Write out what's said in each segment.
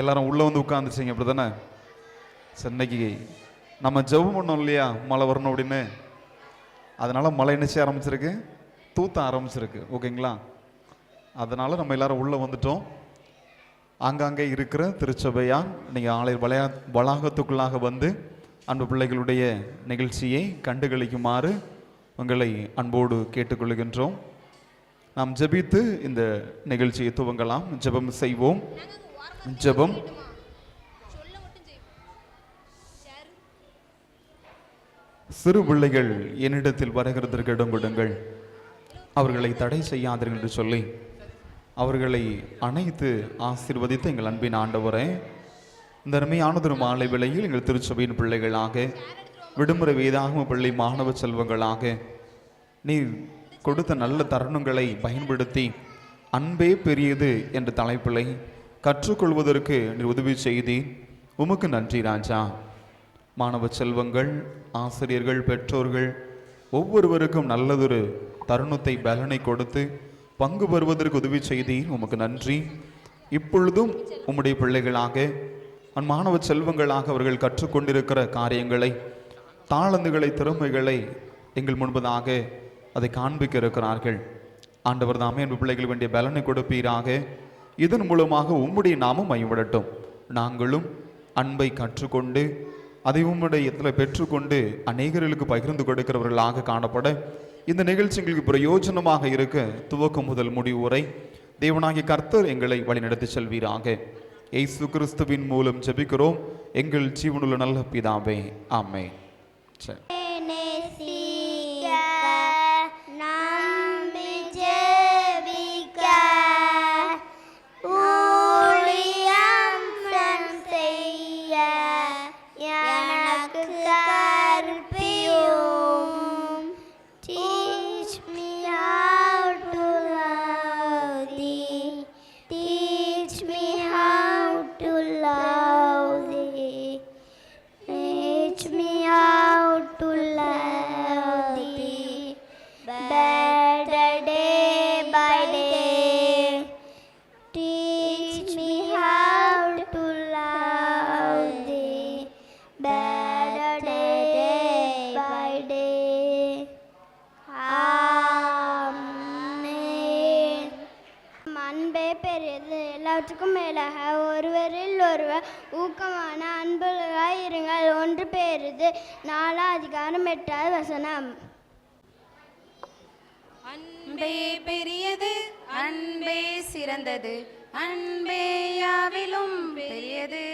எல்லாரும் உள்ளே வந்து உட்காந்துச்சிங்க அப்படி தானே? சென்னைக்கு நம்ம ஜெபம் பண்ணோம் இல்லையா, மழை வரணும் அப்படின்னு. அதனால் மழை என்ன செய்ய ஆரம்பிச்சிருக்கு? தூத்த ஆரம்பிச்சிருக்கு. ஓகேங்களா? அதனால் நம்ம எல்லாரும் உள்ளே வந்துட்டோம். ஆங்காங்கே இருக்கிற திருச்சபையா நீங்கள் ஆலய வளாகத்துக்குள்ளாக வந்து அன்பு பிள்ளைகளுடைய நிகழ்ச்சியை கண்டுகளிக்குமாறு உங்களை அன்போடு கேட்டுக்கொள்கின்றோம். நாம் ஜெபித்து இந்த நிகழ்ச்சியை துவங்கலாம். ஜெபம் செய்வோம். ஜெபம். சிறு பிள்ளைகள் என்னிடத்தில் வருகிறதற்கு இடம் கொடுங்கள், அவர்களை தடை செய்யாதீர்கள் என்று சொல்லி அவர்களை அனைத்து ஆசீர்வதித்து எங்கள் அன்பின் ஆண்டவரே, இந்த அருமையானதொரு மாலை வேளையில் எங்கள் திருச்சபையின் பிள்ளைகளாக, விடுமுறை வேதாகம பள்ளி மாணவ செல்வங்களாக நீர் கொடுத்த நல்ல தருணங்களை பயன்படுத்தி அன்பே பெரியது என்ற தலைப்பிலை கற்றுக்கொள்வதற்கு நீர் உதவி செய்தி உமக்கு நன்றி ராஜா. மாணவ செல்வங்கள், ஆசிரியர்கள், பெற்றோர்கள் ஒவ்வொருவருக்கும் நல்லதொரு தருணத்தை பலனை கொடுத்து பங்கு பெறுவதற்கு உதவி செய்தி உமக்கு நன்றி. இப்பொழுதும் உம்முடைய பிள்ளைகளாக, மாணவ செல்வங்களாக அவர்கள் கற்றுக்கொண்டிருக்கிற காரியங்களை, தாளந்துகளை, திறமைகளை எங்கள் முன்பதாக அதை காண்பிக்க இருக்கிறார்கள். ஆண்டவர் தாமே என் பிள்ளைகள் வேண்டிய பலனை கொடுப்பீராக. இதன் மூலமாக உம்முடைய நாமம் மையப்படட்டும். நாங்களும் அன்பை கற்றுக்கொண்டு அதை உம்முடைய இடத்துல பெற்றுக்கொண்டு அநேகர்களுக்கு பகிர்ந்து கொடுக்கிறவர்களாக காணப்பட இந்த நிகழ்ச்சிகளுக்கு பிரயோஜனமாக இருக்க துவக்கம் முதல் முடிவு வரை தேவனாகிய கர்த்தர் எங்களை வழிநடத்தி செல்வீராக. இயேசு கிறிஸ்துவின் மூலம் ஜெபிக்கிறோம் எங்கள் ஜீவனுள்ள நல்ல பிதாவே, ஆமென். சரி. எல்லாவற்றுக்கும் மேலாக ஒருவரில் ஒருவர் ஊக்கமான அன்புகளாய் இருங்கள். 1 பேதுரு 4:8. அன்பே பெரியது, அன்பே சிறந்தது, அன்பே யாவிலும் பெரியது.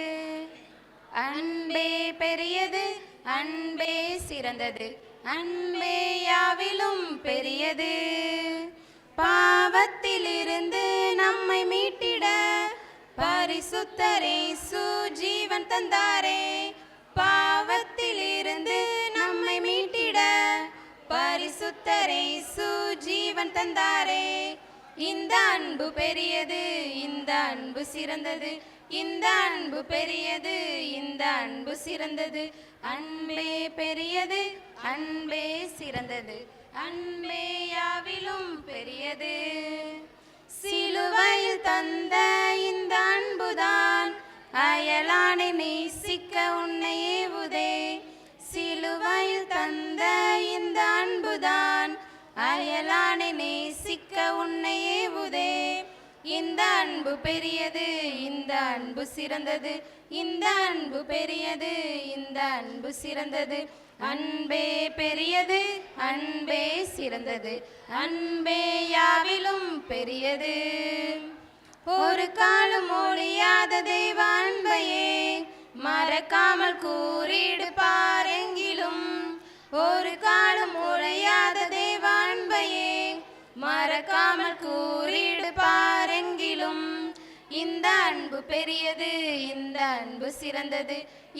அன்பே பெரியது, அன்பே சிறந்தது, அன்பே யாவிலும் பெரியது. பாவத்திலிருந்து நம்மை மீட்டிட பரிசுத்தரே ஜீவன் தந்தாரே. பாவத்திலிருந்து நம்மை மீட்டிட பரிசுத்தரே ஜீவன் தந்தாரே. இந்த அன்பு பெரியது, இந்த அன்பு சிறந்தது, இந்த அன்பு பெரியது, இந்த அன்பு சிறந்தது. அன்பே பெரியது, அன்பே சிறந்தது, அன்பே யாவிலும் பெரியது. சிலுவையில் தந்த இந்த அன்புதான் அயலானை நேசிக்க உன்னை ஏவுதே. சிலுவையில் தந்த இந்த அன்புதான் அயலானை நேசிக்க உன்னை ஏவுதே. இந்த அன்பு பெரியது, இந்த அன்பு சிறந்தது, இந்த அன்பு பெரியது, இந்த அன்பு சிறந்தது. அன்பே பெரியது, அன்பே சிறந்தது, அன்பே யாவிலும் பெரியது. ஒரு காலம் ஒழியாத தெய்வ அன்பையே மறக்காமல் கூறிடு பாரெங்கிலும். ஒரு காலம் ஒழியாத தெய்வ அன்பையே மறக்காமல் கூறிடு பாரெங்கிலும். இந்த அன்பு பெரியது, இந்த அன்பு சிறந்தது,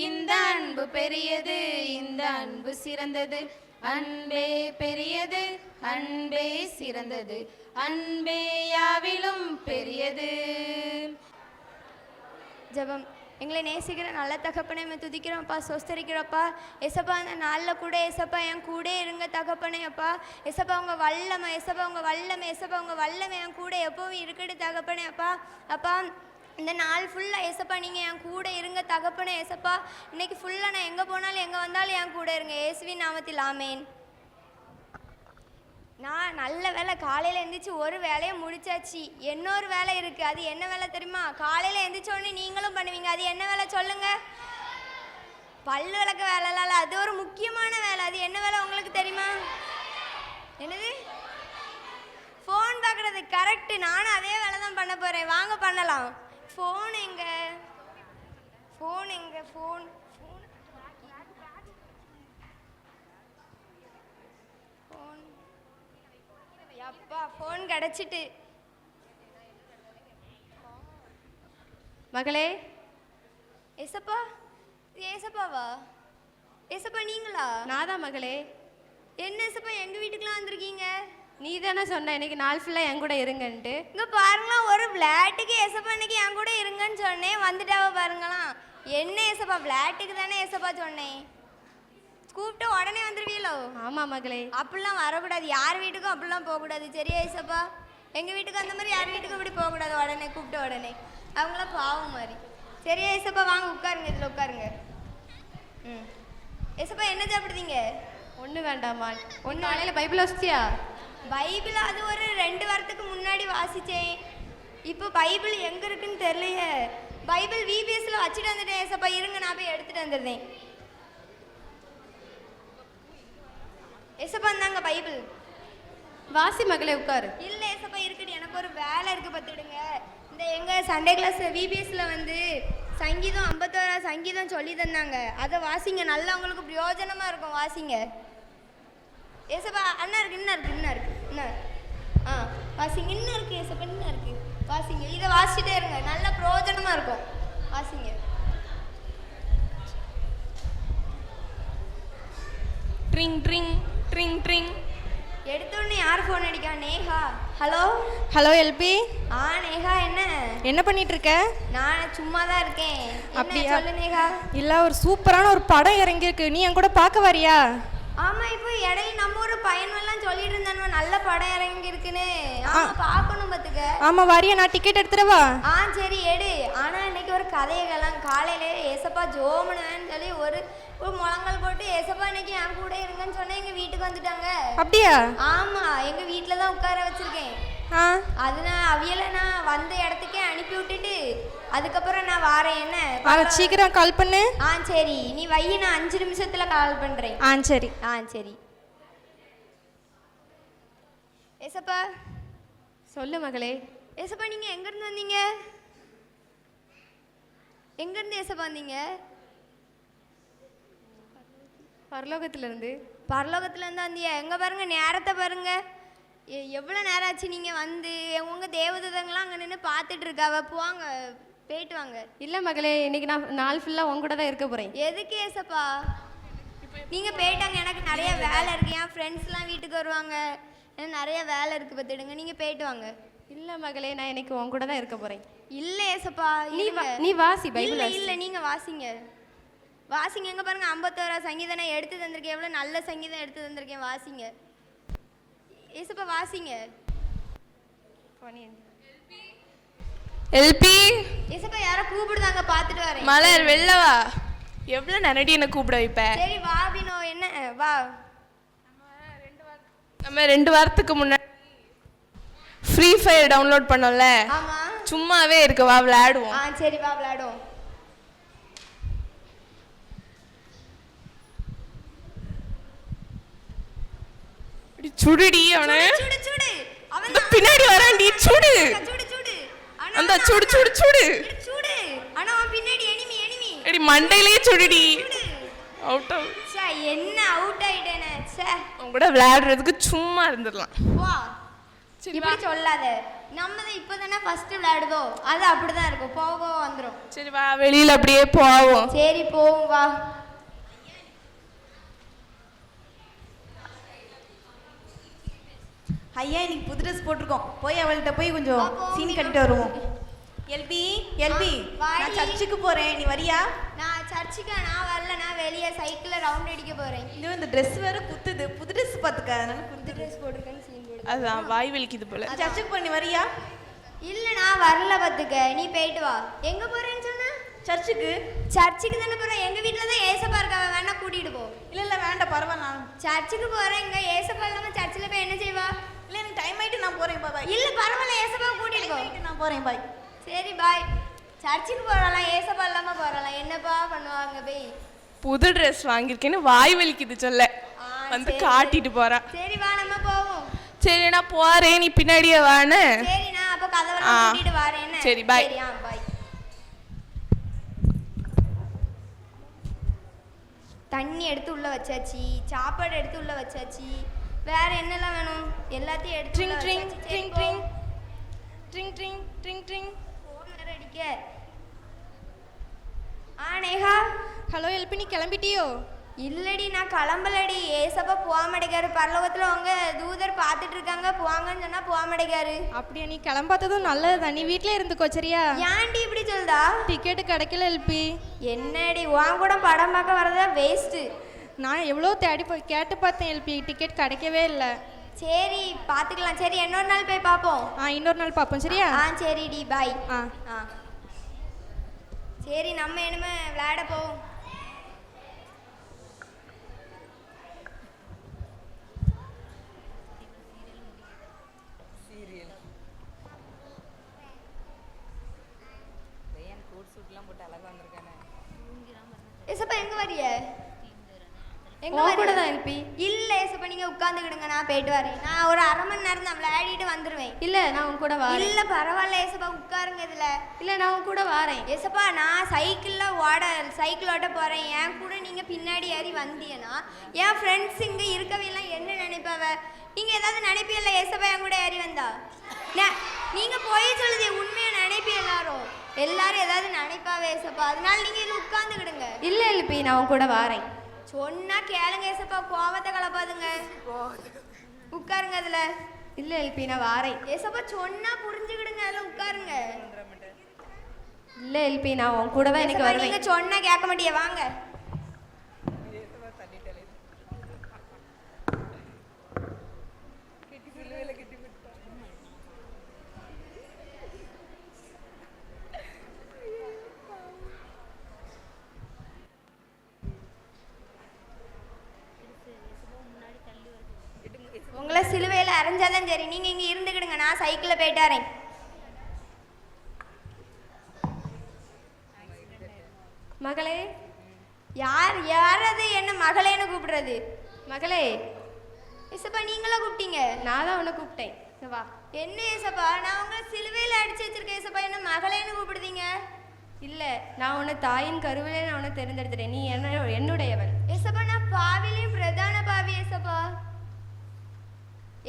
இந்த அன்பு பெரியது, இந்த அன்பு சிறந்தது. அன்பே பெரியது, அன்பே சிறந்தது, அன்பே யாவிலும் பெரியது. ஜெபம். எங்களை நேசிக்கிற நல்ல தகப்பனை நம்ம துதிக்கிறோம்ப்பா, சொஸ்தரிக்கிறோப்பா. எசப்பா அந்த நாளில் கூட எசப்பா என் கூட இருங்க தகப்பனே அப்பா. எசப்பா உங்கள் வல்லமை, எசப்பா உங்கள் வல்லமை, எசப்பா உங்கள் வல்லமை என் கூட எப்போவும் இருக்கட்டு தகப்பனே அப்பா. அப்பா இந்த நாள் ஃபுல்லாக ஏசப்பா நீங்கள் என் கூட இருங்க தகப்பனே ஏசப்பா. இன்னைக்கு ஃபுல்லாக நான் எங்கே போனாலும் எங்கே வந்தாலும் என் கூட இருங்க. இயேசுவின் நாமத்தில் ஆமேன். நான் நல்ல வேலை காலையில் எழுந்திரிச்சு ஒரு வேலையை முடிச்சாச்சு. இன்னொரு வேலை இருக்குது. அது என்ன வேலை தெரியுமா? காலையில் எழுந்திரிச்ச உடனே நீங்களும் பண்ணுவீங்க. அது என்ன வேலை சொல்லுங்கள்? பல்லு விளக்க வேலைலாம், அது ஒரு முக்கியமான வேலை. அது என்ன வேலை உங்களுக்கு தெரியுமா? என்னது? ஃபோன் பார்க்குறது. கரெக்டு. நானும் அதே வேலை தான் பண்ண போகிறேன். வாங்க பண்ணலாம். ஃபோன் எங்க? ஃபோன் எங்க? ஃபோன் ஃபோன் அப்பா ஃபோன் கிடச்சிட்டு. மகளே, ஏசப்பா ஏசப்பாவா? ஏசப்பா நீங்களா? நான் தான் மகளே. என்ன ஏசப்பா எங்கள் வீட்டுக்குலாம் வந்திருக்கீங்க? நீ தானே சொன்ன இன்னைக்கு நாள் ஃபுல்லாக என் கூட இருங்கன்ட்டு. இங்கே பாருங்களா, ஒரு விளையாட்டுக்கு ஏசப்பா இன்னைக்கு என் கூட இருங்கன்னு சொன்னேன், வந்துட்டாவ பாருங்களாம். என்ன ஏசப்பா, விளையாட்டுக்கு தானே ஏசப்பா சொன்னேன். கூப்பிட்டு உடனே வந்துடுவீங்களோ? ஆமாம் மகளே. அப்படிலாம் வரக்கூடாது. யார் வீட்டுக்கும் அப்படிலாம் போகக்கூடாது. சரியா ஏசப்பா? எங்கள் வீட்டுக்கு அந்த மாதிரி யார் வீட்டுக்கும் இப்படி போகக்கூடாது. உடனே கூப்பிட்ட உடனே அவங்களாம் பாவம் மாதிரி. சரியா ஏசப்பா? வாங்க உட்காருங்க, இதில் உட்காருங்க. ம் ஏசப்பா என்ன சாப்பிடுதீங்க? ஒன்றும் வேண்டாமா. ஒன்று காலையில் பைபிள் வச்சியா? பைபிள் அது ஒரு 2 வாரத்துக்கு முன்னாடி வாசித்தேன். இப்போ பைபிள் எங்கே இருக்குன்னு தெரியலையே. பைபிள் விபிஎஸ்ல வச்சுட்டு வந்துட்டேன் ஏசப்பா. இருங்க நான் போய் எடுத்துகிட்டு வந்துடுறேன். ஏசப்பா இருந்தாங்க பைபிள். வாசி மகளே, உட்காரு. இல்லை ஏசப்பா இருக்கட்டும், எனக்கு ஒரு வேலை இருக்குது பார்த்துடுங்க. இந்த எங்கள் சண்டே கிளாஸ் விபிஎஸ்ல வந்து சங்கீதம் 51 சங்கீதம் சொல்லி தந்தாங்க. அதை வாசிங்க, நல்லா உங்களுக்கு பிரயோஜனமாக இருக்கும். வாசிங்க ஏசப்பா. அண்ணா இருக்கு, இன்னும் இருக்கு. வாசிங்க. இன்னும் இருக்கு ஏசப்பா, இன்னும் இருக்கு. வாசிங்க. இதை வாசிச்சுட்டே இருங்க, நல்ல பிரயோஜனமாக இருக்கும். வாசிங்க. ட்ரிங் ட்ரிங் ட்ரிங் ட்ரிங். எடுத்தோடனே யார் ஃபோன் அடிக்கா? நேஹா. ஹலோ ஹலோ எல்பி. நேஹா என்ன பண்ணிட்டு இருக்க? நான் சும்மா தான் இருக்கேன். அப்படியா? சொல்லு நேஹா. இல்லை, ஒரு சூப்பரான ஒரு படம் இறங்கியிருக்கு. நீ என் கூட பார்க்க வரியா? ஆமாம், இப்போ இடையில நம்ம ஒரு பையனெல்லாம் சொல்லிட்டு இருந்தானுவ நல்ல படம் இறங்கியிருக்குன்னு. பார்க்கணும் பார்த்துக்க. ஆமாம், வரியா? நான் டிக்கெட் எடுத்துறவா? சரி எடு. ஆனால் இன்னைக்கு ஒரு கதையெல்லாம் காலையிலே ஏசப்பா ஜோமனுவேன்னு சொல்லி ஒரு முழங்கல் போட்டு ஏசப்பா இன்னைக்கு என் கூட இருங்கன்னு சொன்னா எங்கள் வீட்டுக்கு வந்துட்டாங்க. அப்படியா? ஆமாம், எங்கள் வீட்டில் தான் உட்கார வச்சுருக்கேன். அது நான் அவியலை நான் வந்த இடத்துக்கே அனுப்பி விட்டுட்டு அதுக்கப்புறம் நான் வாரேன். என்ன சீக்கிரம் கால் பண்ணு. சரி நீ வை, நான் 5 நிமிஷத்துல கால் பண்றேன். சரி. சரி ஏசப்பா. சொல்லு மகளே. ஏசப்பா நீங்க எங்க இருந்து வந்தீங்க? எங்க இருந்து ஏசப்பா வந்தீங்க? பரலோகத்திலிருந்து. பரலோகத்துலேருந்து வந்தியா? எங்கே பாருங்க, நேரத்தை பாருங்க. எவ்வளோ நேரம் ஆச்சு நீங்கள் வந்து? உங்கள் தேவதூதங்களாம் அங்கே நின்று பார்த்துட்டு இருக்காவ. போவாங்க, போயிட்டு வாங்க. இல்லை மகளே, இன்னைக்கு நான் நாள் ஃபுல்லாக உங்க கூட தான் இருக்க போகிறேன். எதுக்கு ஏசப்பா? நீங்கள் போயிட்டாங்க, எனக்கு நிறைய வேலை இருக்குது. என் ஃப்ரெண்ட்ஸ்லாம் வீட்டுக்கு வருவாங்க, எனக்கு நிறைய வேலை இருக்குது பார்த்துடுங்க. நீங்கள் போயிட்டு வாங்க. இல்லை மகளே, நான் இன்னைக்கு உங்க கூட தான் இருக்க போகிறேன். இல்லை ஏசப்பா, நீ வாசி பைபிள். இல்லை நீங்கள் வாசிங்க. வாசிங்க. எங்கே பாருங்கள், 51 சங்கீதம் நான் எடுத்து தந்திருக்கேன். எவ்வளோ நல்ல சங்கீதம் எடுத்து தந்திருக்கேன். வாசிங்க ஏசப்பா, வாசிங்க. எல்பி. ஏசப்பா யாரோ கூப்பிடுதாங்க, பார்த்துட்டு வரேன். மலர் வெள்ளவா, எவ்வளோ நரடி என்ன கூப்பிட வைப்ப? சரி வா பினோ. என்ன வா. நம்ம 2 வாரத்துக்கு முன்னாடி ஃப்ரீ ஃபயர் டவுன்லோட் பண்ணோம்ல. ஆமா, சும்மாவே இருக்கு, வா விளையாடுவோம். சரி வா விளையாடுவோம். சுடுடி அவனை. சுடு சுடு. அவன் பின்னாடி வரான்டி. சுடு சுடு சுடு. அந்த சுடு சுடு சுடு சுடு. ஆனா அவன் பின்னாடி எனிமி. எடி மண்டையிலேயே சுடுடி. அவுட் ஆ. சே என்ன அவுட் ஆயிட்டேனே. சே உன் கூட விளையாடுறதுக்கு சும்மா இருந்துடலாம். வா. இப்படி சொல்லாத. நம்ம தான் இப்போதானே ஃபர்ஸ்ட் விளையாடுதோ, அது அப்படிதான் இருக்கும். போக போக வந்துடும். சரி வா, வெளியில அப்படியே போவோம். சரி போவோம் வா. ஐயா இன்னைக்கு புது ட்ரெஸ் போட்டிருக்கோம், போய் அவள்கிட்ட போய் கொஞ்சம் சீன் கட்டிட்டு வருவோம். எல்பி நான் சர்ச்சுக்கு போறேன், நீ வரியா? நான் சர்ச்சுக்கு நான் வரல, நான் வெளியே சைக்கிளில் ரவுண்ட் அடிக்க போறேன். இன்னும் இந்த ட்ரெஸ் வேற குத்துது, புது ட்ரெஸ் பார்த்துக்க, அதனால புது ட்ரெஸ் போட்டிருக்கேன்னு சீன் போடு. அதான் வாய் வலிக்குது போல. சர்ச்சுக்கு போற, நீ வரியா? இல்லை நான் வரல பார்த்துக்க, நீ போயிட்டு வா. எங்கே போகிறேன்னு சொன்ன? சர்ச்சுக்கு. சர்ச்சுக்கு தானே போகிறேன். எங்கள் வீட்டில் தான் ஏசப்பா இருக்கா, வேணா கூட்டிகிட்டு போ. இல்லை வேண்டாம் பரவாயில்ல. நான் சர்ச்சுக்கு போகிறேன். இங்கே ஏசப்பா இல்லாமல் சர்ச்சில் போய் என்ன செய்வா? இல்லை எனக்கு டைம் ஆகிட்டு நான் போகிறேன் பாய். இல்லை பரவாயில்ல, ஏசப்பா கூட்டிகிட்டு போ. நான் போகிறேன் பாய். சரி பாய். சர்ச்சுக்கு போகலாம், ஏசப்பா இல்லாமல் போகலாம். என்னப்பா பண்ணுவாங்க போய்? புது ட்ரெஸ் வாங்கியிருக்கேன்னு வாய் வலிக்குது சொல்ல, வந்து காட்டிட்டு போறா. சரி வா நம்ம போவோம். சரி நான் போறேன், நீ பின்னாடியே வான்னு. சரி நான் அப்போ கதவெல்லாம் கூட்டிட்டு வரேன். சரி பாய். பாய். தண்ணி எடுத்து உள்ள வச்சாச்சு, சாப்பாடு எடுத்து உள்ள வச்சாச்சு. வேற என்னெல்லாம் வேணும்? எல்லாத்தையும் எடுத்து ட்ரிங் ட்ரிங் ட்ரிங் ட்ரிங் ட்ரிங் ட்ரிங் ட்ரிங் ட்ரிங். ஃபோன் வேற அடிக்க. நேஹா. ஹலோ எல்பி, நீ கிளம்பிட்டியோ? இல்லடி நான் கிளம்பலடி. ஏசப்பா போக மாட்டேங்காரு. பரலோகத்தில் அவங்க தூதர் பார்த்துட்டு இருக்காங்க, போவாங்கன்னு சொன்னா போக மாட்டேங்காரு. அப்படியா? நீ கிளம்பாததும் நல்லதுதான். நீ வீட்டிலே இருந்துக்கோ சரியா? ஏன்டி இப்படி சொல்லுதா? டிக்கெட்டு கிடைக்கல எல்பி. என்னடி உன் கூட படம் பார்க்க வரதா வேஸ்ட்டு. நான் எவ்வளோ தேடி போய் கேட்டு பார்த்தேன் எல்பி, டிக்கெட் கிடைக்கவே இல்லை. சரி பார்த்துக்கலாம். சரி இன்னொரு நாள் போய் பார்ப்போம். இன்னொரு நாள் பார்ப்போம் சரியா? சரிடி பாய். ஆ சரி நம்ம இனிமே விளையாட போவோம். ஏசப்பா எங்க வரிய? எங்க கூட தான் எல்பி. இல்ல ஏசப்பா நீங்க உட்கார்ந்துக்கிடுங்க, நான் போயிட்டு வரேன். நான் ஒரு அரை மணி நேரம் தான் விளையாடிட்டு வந்துருவேன். இல்ல நான் உன் கூட வரேன். இல்ல பரவாயில்ல ஏசப்பா, உட்காருங்க இதுல. இல்ல நான் உன் கூட வரேன். ஏசப்பா நான் சைக்கிள் ஓட்ட போறேன். என் கூட நீங்க பின்னாடி ஏறி வந்தீங்கன்னா என் ஃப்ரெண்ட்ஸ் இங்க இருக்கவையெல்லாம் என்ன நினைப்பாவ? நீங்க ஏதாவது நினைப்பீல்ல ஏசப்பா என் கூட ஏறி வந்தா? நீங்க போய் சொல்லுது, உண்மையா நினைப்பி எல்லாரும் ஏதாவது நினைப்பாவே ஏசப்பா, அதனால நீங்க இதுல உட்கார்ந்துக்கிடுங்க. இல்ல எல்பி நான் உன் கூட வரேன். சொன்னா கேளுங்க ஏசப்பா, கோவத்தை கலப்பாதுங்க. உட்காருங்க அதுல. இல்ல எல்பி நான் வரேன். ஏசப்பா சொன்னா புரிஞ்சுக்கிடுங்க, அதுல உட்காருங்க. இல்ல எல்பி நான் உன் கூட தான் எனக்கு வருவேன். நீங்க சொன்னா கேட்க மாட்டியே, வாங்க. உங்களை சிலுவையில் அரைஞ்சாதான் சரி. நீங்க இங்க இருந்துக்கிடுங்க, நான் சைக்கிள்ல போயிட்டாரேன். மகளே. யார் அது என்ன மகளேன்னு கூப்பிடுறது? மகளே. ஏசப்பா நீங்களா கூப்பிட்டீங்க? நான் தான் உன்னை கூப்பிட்டேன். வா. என்ன ஏசப்பா, நான் உங்களை சிலுவையில் அடிச்சு வச்சிருக்கேன் ஏசப்பா, என்ன மகளேன்னு கூப்பிடுதீங்க? இல்ல நான் உன்னை தாயின் கருவிலே நான் உன்னை தெரிந்தெடுத்துட்டேன். நீ என்னுடையவள். ஏசப்பா நான் பாவிலையும் பிரதான பாவி ஏசப்பா,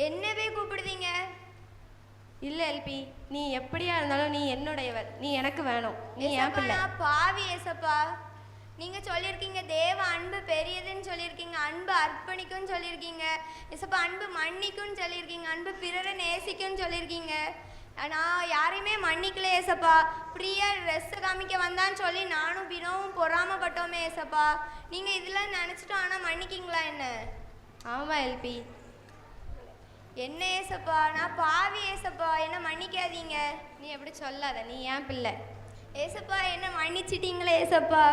என்னவே கூப்பிடுவீங்க? இல்ல எல்பி, நீ எப்படியா இருந்தாலும் நீ என்னுடையவள். நீ எனக்கு வேணும். நீ என் பிள்ளை. நான் பாவி ஏசப்பா. நீங்க சொல்லியிருக்கீங்க தேவ அன்பு பெரியதுன்னு சொல்லியிருக்கீங்க, அன்பு அர்ப்பணிக்கும்னு சொல்லியிருக்கீங்க ஏசப்பா, அன்பு மன்னிக்கும்னு சொல்லியிருக்கீங்க, அன்பு பிறரை நேசிக்கும்னு சொல்லியிருக்கீங்க. நான் யாரையுமே மன்னிக்கல ஏசப்பா. பிரியா ட்ரெஸ் காமிக்க வந்தான்னு சொல்லி நானும் பிறவும் பொறாமப்பட்டோமே ஏசப்பா. நீங்க இதெல்லாம் நினைச்சிட்டோம், ஆனா மன்னிக்கீங்களா என்ன? ஆமா எல்பி. என்ன ஏசப்பா, நான் பாவி ஏசப்பா, என்ன மன்னிக்காதீங்க. நீ எப்படி சொல்லாத, நீ ஏன் பிள்ளை. ஏசப்பா என்ன மன்னிச்சிட்டீங்களே ஏசப்பா.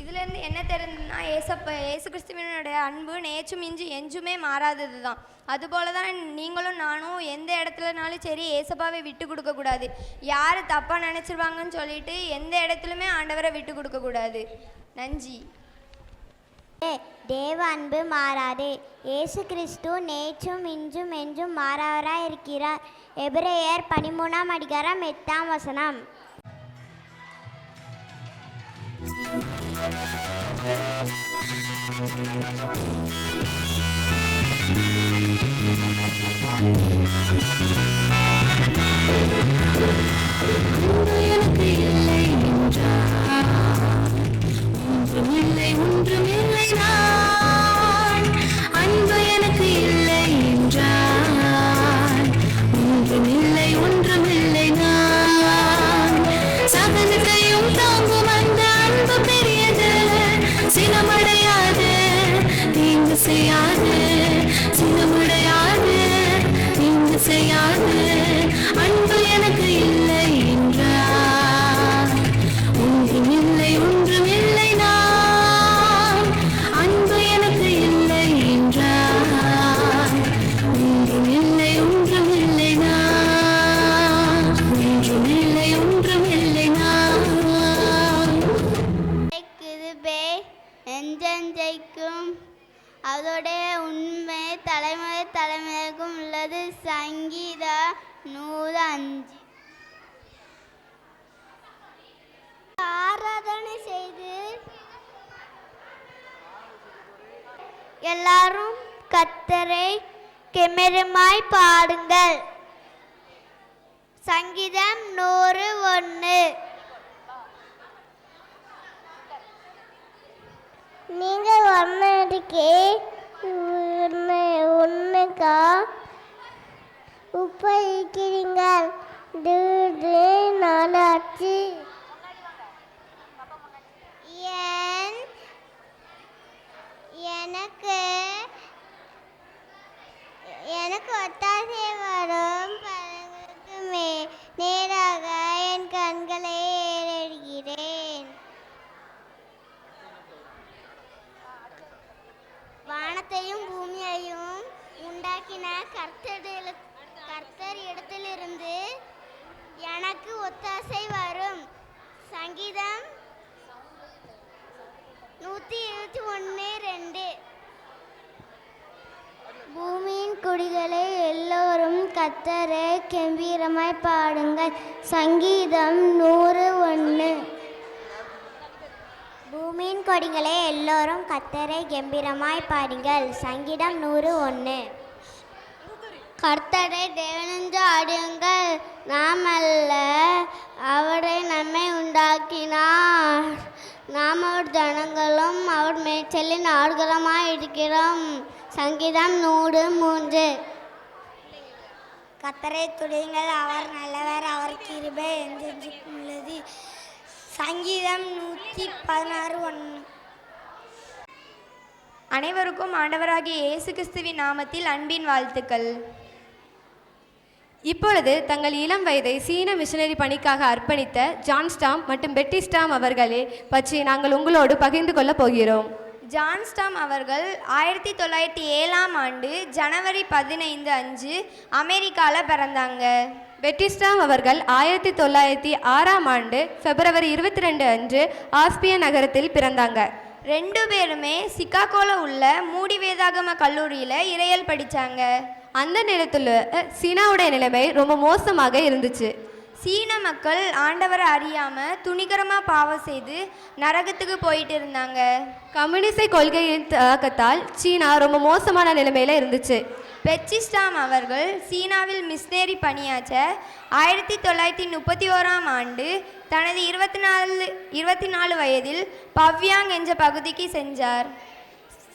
இதுல இருந்து என்ன தெரியுதுன்னா ஏசப்பா ஏசு கிறிஸ்துவினுடைய அன்பு நேற்றும் இன்று என்றுமே மாறாதது தான். அதுபோல தான் நீங்களும் நானும் எந்த இடத்துலனாலும் சரி ஏசப்பாவை விட்டு கொடுக்கக்கூடாது. யார் தப்பாக நினச்சிருவாங்கன்னு சொல்லிட்டு எந்த இடத்துலையுமே ஆண்டவரை விட்டு கொடுக்கக்கூடாது. நன்றி. தேவ அன்பு மாறாது. இயேசு கிறிஸ்து நேற்றும் இன்றும் என்றும் மாறாவராய் இருக்கிறார். எபிரேயர் 13ஆம் அதிகாரம் 8ஆம் வசனம். ஒன்றுமில்லை நான், அன்பு எனக்கு இல்லை என்றான். ஒன்றுமில்லை நான், சகலத்தையும் தாங்கும் அந்த செய்யாது. அன்பு எனக்கு இல்லை என்றார். ஒன்றுமில்லை ஒன்றுமில்லை நான். அன்பு எனக்கு இல்லை என்றார். ஒன்றுமில்லை ஒன்றுமில்லை நான். ஒன்றுமில்லை ஒன்றுமில்லை நான். கிருபை என்றென்றைக்கும் அதோடைய உண்மை தலைமுறை தலைமுறைக்கும் உள்ளது. சங்கீதம் 105. ஆராதனை செய்து எல்லாரும் கர்த்தரை கெம்பீரமாய் பாடுங்கள். சங்கீதம் 101. நீங்கள் ஒன்றுக்கே ஒன்றுக்கா உப்பு இருக்கிறீங்கள். நாளாச்சு எனக்கு ஒத்தாசை வரும் பலனுக்கு நேராக என் கண்களை ஏறெடுக்கிறேன். வானத்தையும் பூமியையும் உண்டாக்கின கர்த்தர் இடத்திலிருந்து எனக்கு ஒத்தாசை வரும். சங்கீதம் 121:2. பூமியின் குடிகளை எல்லோரும் கர்த்தரை கெம்பீரமாய் பாடுங்கள். சங்கீதம் 101. பூமியின் கொடிகளே எல்லோரும் கர்த்தரை கெம்பீரமாய் பாடுங்கள். சங்கீதம் 101. கர்த்தரை தேவனென்று ஆடுங்கள். நாம் அல்ல, அவரை நம்மை உண்டாக்கினார். நாம் அவர் ஜனங்களும் அவர் மேய்ச்சலின் ஆடுகளுமாய் இருக்கிறோம். சங்கீதம் 103. கர்த்தரை துதியுங்கள், அவர் நல்லவர், அவர் கிருபை என்றென்றைக்கும் உள்ளது. சங்கீதம் 116:1. அனைவருக்கும் ஆண்டவராகிய இயேசு கிறிஸ்துவின் நாமத்தில் அன்பின் வாழ்த்துக்கள். இப்பொழுது தங்கள் இளம் வயதை சீன மிஷனரி பணிக்காக அர்ப்பணித்த ஜான் ஸ்டாம் மற்றும் பெட்டி ஸ்டாம் அவர்களே பற்றி நாங்கள் உங்களோடு பகிர்ந்து கொள்ளப் போகிறோம். ஜான் ஸ்டாம் அவர்கள் 1907 ஜனவரி 15 அன்று அமெரிக்காவில் பிறந்தாங்க. பெட்டி ஸ்டாம் அவர்கள் 1906 பிப்ரவரி 22 அன்று ஆஸ்பிய நகரத்தில் பிறந்தாங்க. 2 பேருமே சிகாகோவில் உள்ள மூடி வேதாகம கல்லூரியில் இறையல் படித்தாங்க. அந்த நேரத்தில் சீனாவுடைய நிலைமை ரொம்ப மோசமாக இருந்துச்சு. சீன மக்கள் ஆண்டவரை அறியாமல் துணிகரமாக பாவம் செய்து நரகத்துக்கு போயிட்டு இருந்தாங்க. கம்யூனிச கொள்கையின் தாக்கத்தால் சீனா ரொம்ப மோசமான நிலைமையில் இருந்துச்சு. பெட்டி ஸ்டாம் அவர்கள் சீனாவில் மிஷனரி பணியாற்ற 1931 தனது 24 வயதில் பவ்யாங் என்ற பகுதிக்கு சென்றார்.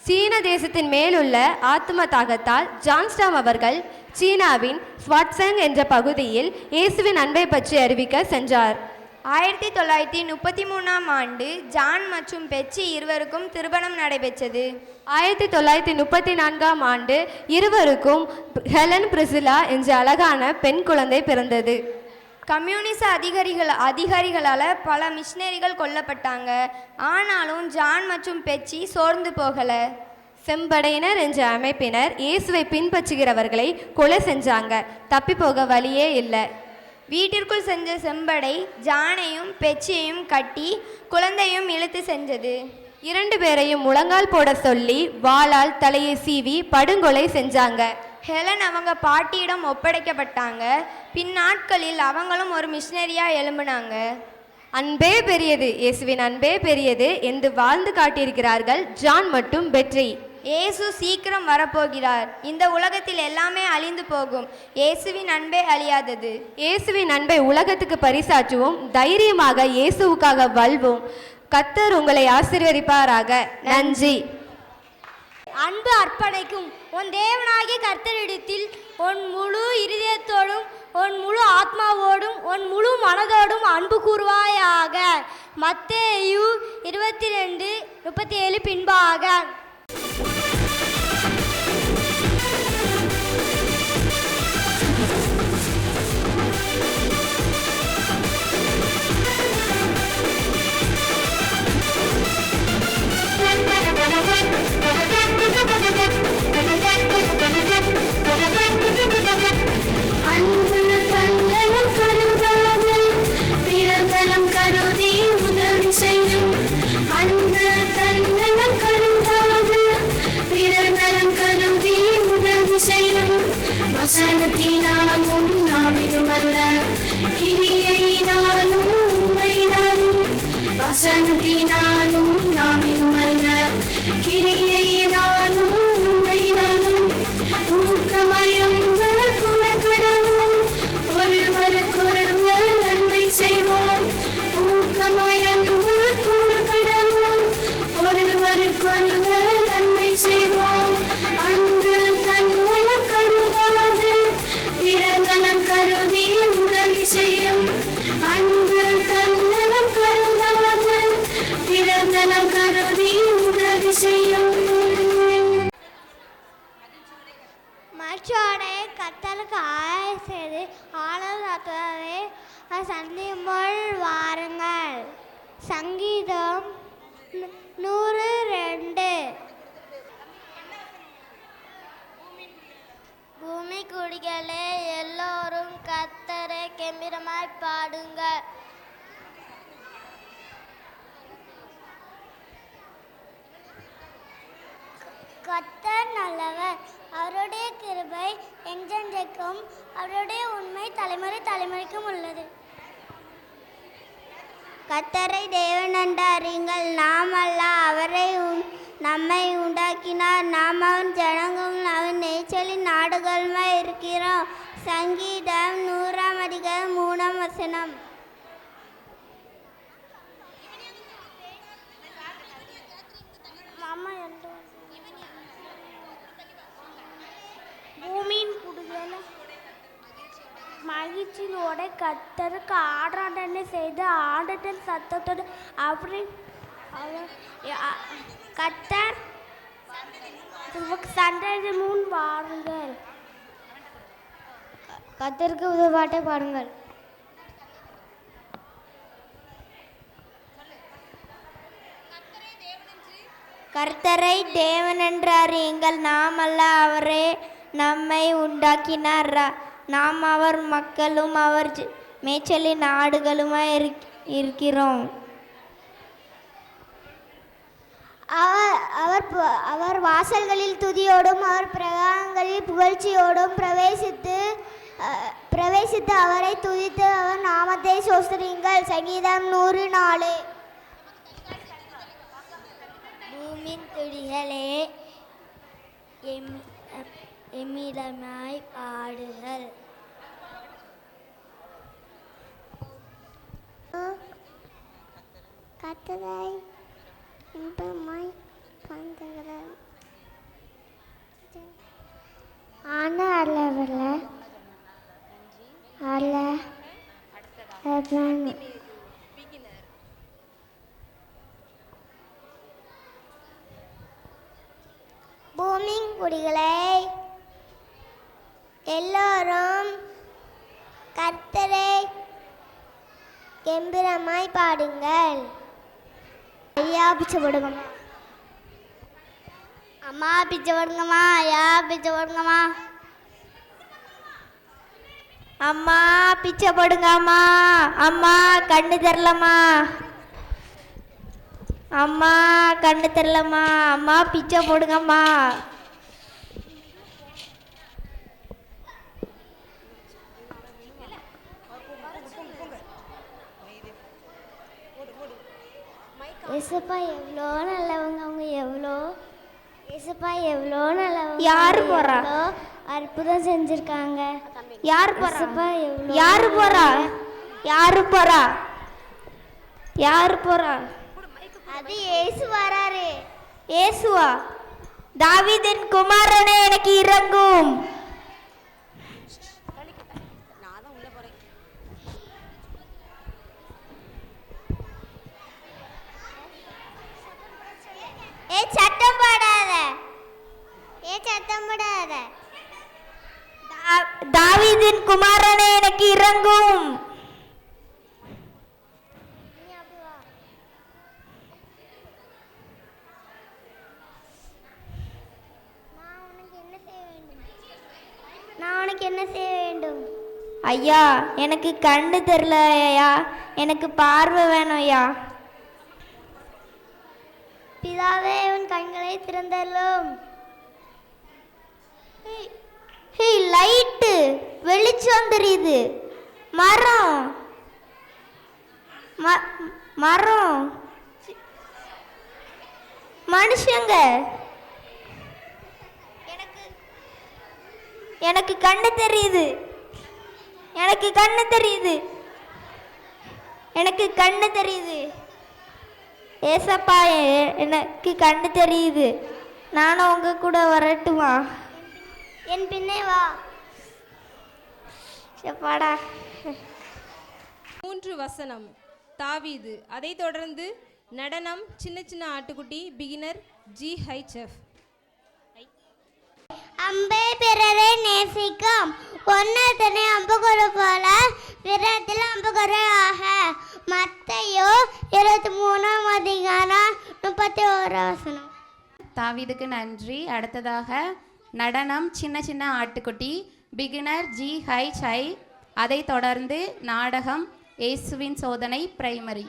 சீன தேசத்தின் மேலுள்ள ஆத்ம தாகத்தால் ஜான் ஸ்டாம் அவர்கள் சீனாவின் ஸ்வாட்சங் என்ற பகுதியில் இயேசுவின் அன்பை பற்றி அறிவிக்க சென்றார். 1933 ஜான் மற்றும் பெட்சி இருவருக்கும் திருமணம் நடைபெற்றது. 1934 இருவருக்கும் ஹெலன் பிரிசிலா என்ற அழகான பெண் குழந்தை பிறந்தது. கம்யூனிச அதிகாரிகளால் பல மிஷனரிகள் கொல்லப்பட்டாங்க. ஆனாலும் ஜான் மற்றும் பெட்சி சோர்ந்து போகலை. செம்படையினர் என்ற அமைப்பினர் இயேசுவை பின்பற்றுகிறவர்களை கொலை செஞ்சாங்க. தப்பி போக வழியே இல்லை. வீட்டிற்குள் சென்ற செம்படை ஜானையும் பெட்சியையும் கட்டி குழந்தையும் இழுத்து சென்றது. 2 பேரையும் முழங்கால் போட சொல்லி வாளால் தலையை சீவி படுகொலை செஞ்சாங்க. ஹெலன் அவங்க பாட்டியிடம் ஒப்படைக்கப்பட்டாங்க. பின்னாட்களில் அவங்களும் ஒரு மிஷனரியாக எழும்பினாங்க. அன்பே பெரியது, இயேசுவின் அன்பே பெரியது என்று வாழ்ந்து காட்டியிருக்கிறார்கள் ஜான் மற்றும் பெட்ரி. இயேசு சீக்கிரம் வரப்போகிறார். இந்த உலகத்தில் எல்லாமே அழிந்து போகும். இயேசுவின் அன்பே அழியாதது. இயேசுவின் அன்பை உலகத்துக்கு பரிசாற்றுவோம். தைரியமாக இயேசுவுக்காக வாழ்வோம். கர்த்தர் உங்களை ஆசீர்வதிப்பாராக. நன்றி. அன்பு அர்ப்பணிக்கும் உன் தேவனாகிய கர்த்தரிடத்தில் உன் முழு இருதயத்தோடும் உன் முழு ஆத்மாவோடும் உன் முழு மனதோடும் அன்பு கூறுவாயாக. மத்தேயு 22:37 பின்பாக. ஆனால் ஆத்மாவே சந்தியும்போல் வாருங்கள். சங்கீதம் 102. பூமி குடிகளே எல்லோரும் கர்த்தரை கெம்பீரமாய் பாடுங்கள். கர்த்தர் நல்லவர், அவருடைய கிருபை என்றென்றைக்கும், அவருடைய உண்மை தலைமுறை தலைமுறைக்கும் உள்ளது. கர்த்தரை தேவன் என்று அறியுங்கள், நாம் அல்ல அவரை நம்மை உண்டாக்கினார், நாம் அவன் ஜனங்களும் அவன் நேச்சலின் நாடுகளுமாய் இருக்கிறோம். சங்கீதம் 100:3. பூமியின் குடிகள மகிழ்ச்சியோட கர்த்தருக்கு ஆராதனை செய்து ஆண்டத்தின் சத்தத்தோடு அவரை கர்த்தர் சந்ததி முன் வாருங்கள். கர்த்தருக்கு உதவாட்டை பாருங்கள். கர்த்தரை தேவன் என்று அறியுங்கள், நாம் அல்ல அவரே நம்மை உண்டாக்கினார், நாம் அவர் மக்களும் அவர் மேய்ச்சலின் ஆடுகளுமாய் இருக்கிறோம். அவர் வாசல்களில் துதியோடும் அவர் பிரகாரங்களில் புகழ்ச்சியோடும் பிரவேசித்து அவரை துதித்து அவர் நாமத்தை சோஸ்திரியுங்கள். சங்கீதம் 104. பூமியின் துடிகளே எம்மிடமாய் பாடுகள். கர்த்தரை இன்பமாய் பாடுங்கள். ஆனா அல்லவல்ல அல்ல பூமியின் குடிகளை எல்லோரும் கர்த்தரை கெம்பீரமாய் பாடுங்கள். ஐயா பிச்சை போடுங்கம்மா, அம்மா பிச்சை போடுங்கம்மா, ஐயா பிச்சை போடுங்கம்மா, அம்மா பிச்சை போடுங்கம்மா, அம்மா கண்ணு தரலம்மா, அம்மா கண்ணு தரலம்மா, அம்மா பிச்சை போடுங்கம்மா. ஏசப்பா எவ்வளோ நல்லவங்க, அவங்க எவ்வளோ ஏசப்பா எவ்வளோ நல்லவங்க. யாரு போறா? அற்புதம் செஞ்சிருக்காங்க. யார் போறா? யாரு போறா? யாரு போறா? யாரு போறா? அது இயேசு வராரு. இயேசுவா? தாவீதின் குமாரனே எனக்கு இறங்கும். சத்தம் போடாத, சத்தம் போடாத. தாவீதின் குமாரனே எனக்கு இறங்கும். நான் உனக்கு என்ன செய்ய வேண்டும்? ஐயா எனக்கு கண்ணு தெரியல ஐயா, எனக்கு பார்வை வேணும் ஐயா. பிதாவே உன் கண்களை திறந்தள்ளும். லைட்டு வெளிச்சம் தெரியுது. மரம் மரம் மனுஷங்க. எனக்கு கண்ணு தெரியுது, எனக்கு கண்ணு தெரியுது, எனக்கு கண்ணு தெரியுது. ஏசப்பா எனக்கு கண்ணு தெரியுது. நானும் உங்க கூட வரட்டுமா? என் பின்னே வா. பாடா. 3 வசனம் தாவீது. அதைத் தொடர்ந்து நடனம் சின்ன சின்ன ஆட்டுக்குட்டி பிகினர் GHF. அம்பே பிறரை நேசிக்கும் ஒன்னதனை அம்புகுரு போல பிறத்தில் அம்புகுரு ஆக. மத்தேயு 23 அதிகாரம் 31 வசனம். தாவீதுக்கு நன்றி. அடுத்ததாக நடனம் சின்ன சின்ன ஆட்டுக்குட்டி பிகினர் GHI. அதைத் தொடர்ந்து நாடகம் இயேசுவின் சோதனை பிரைமரி.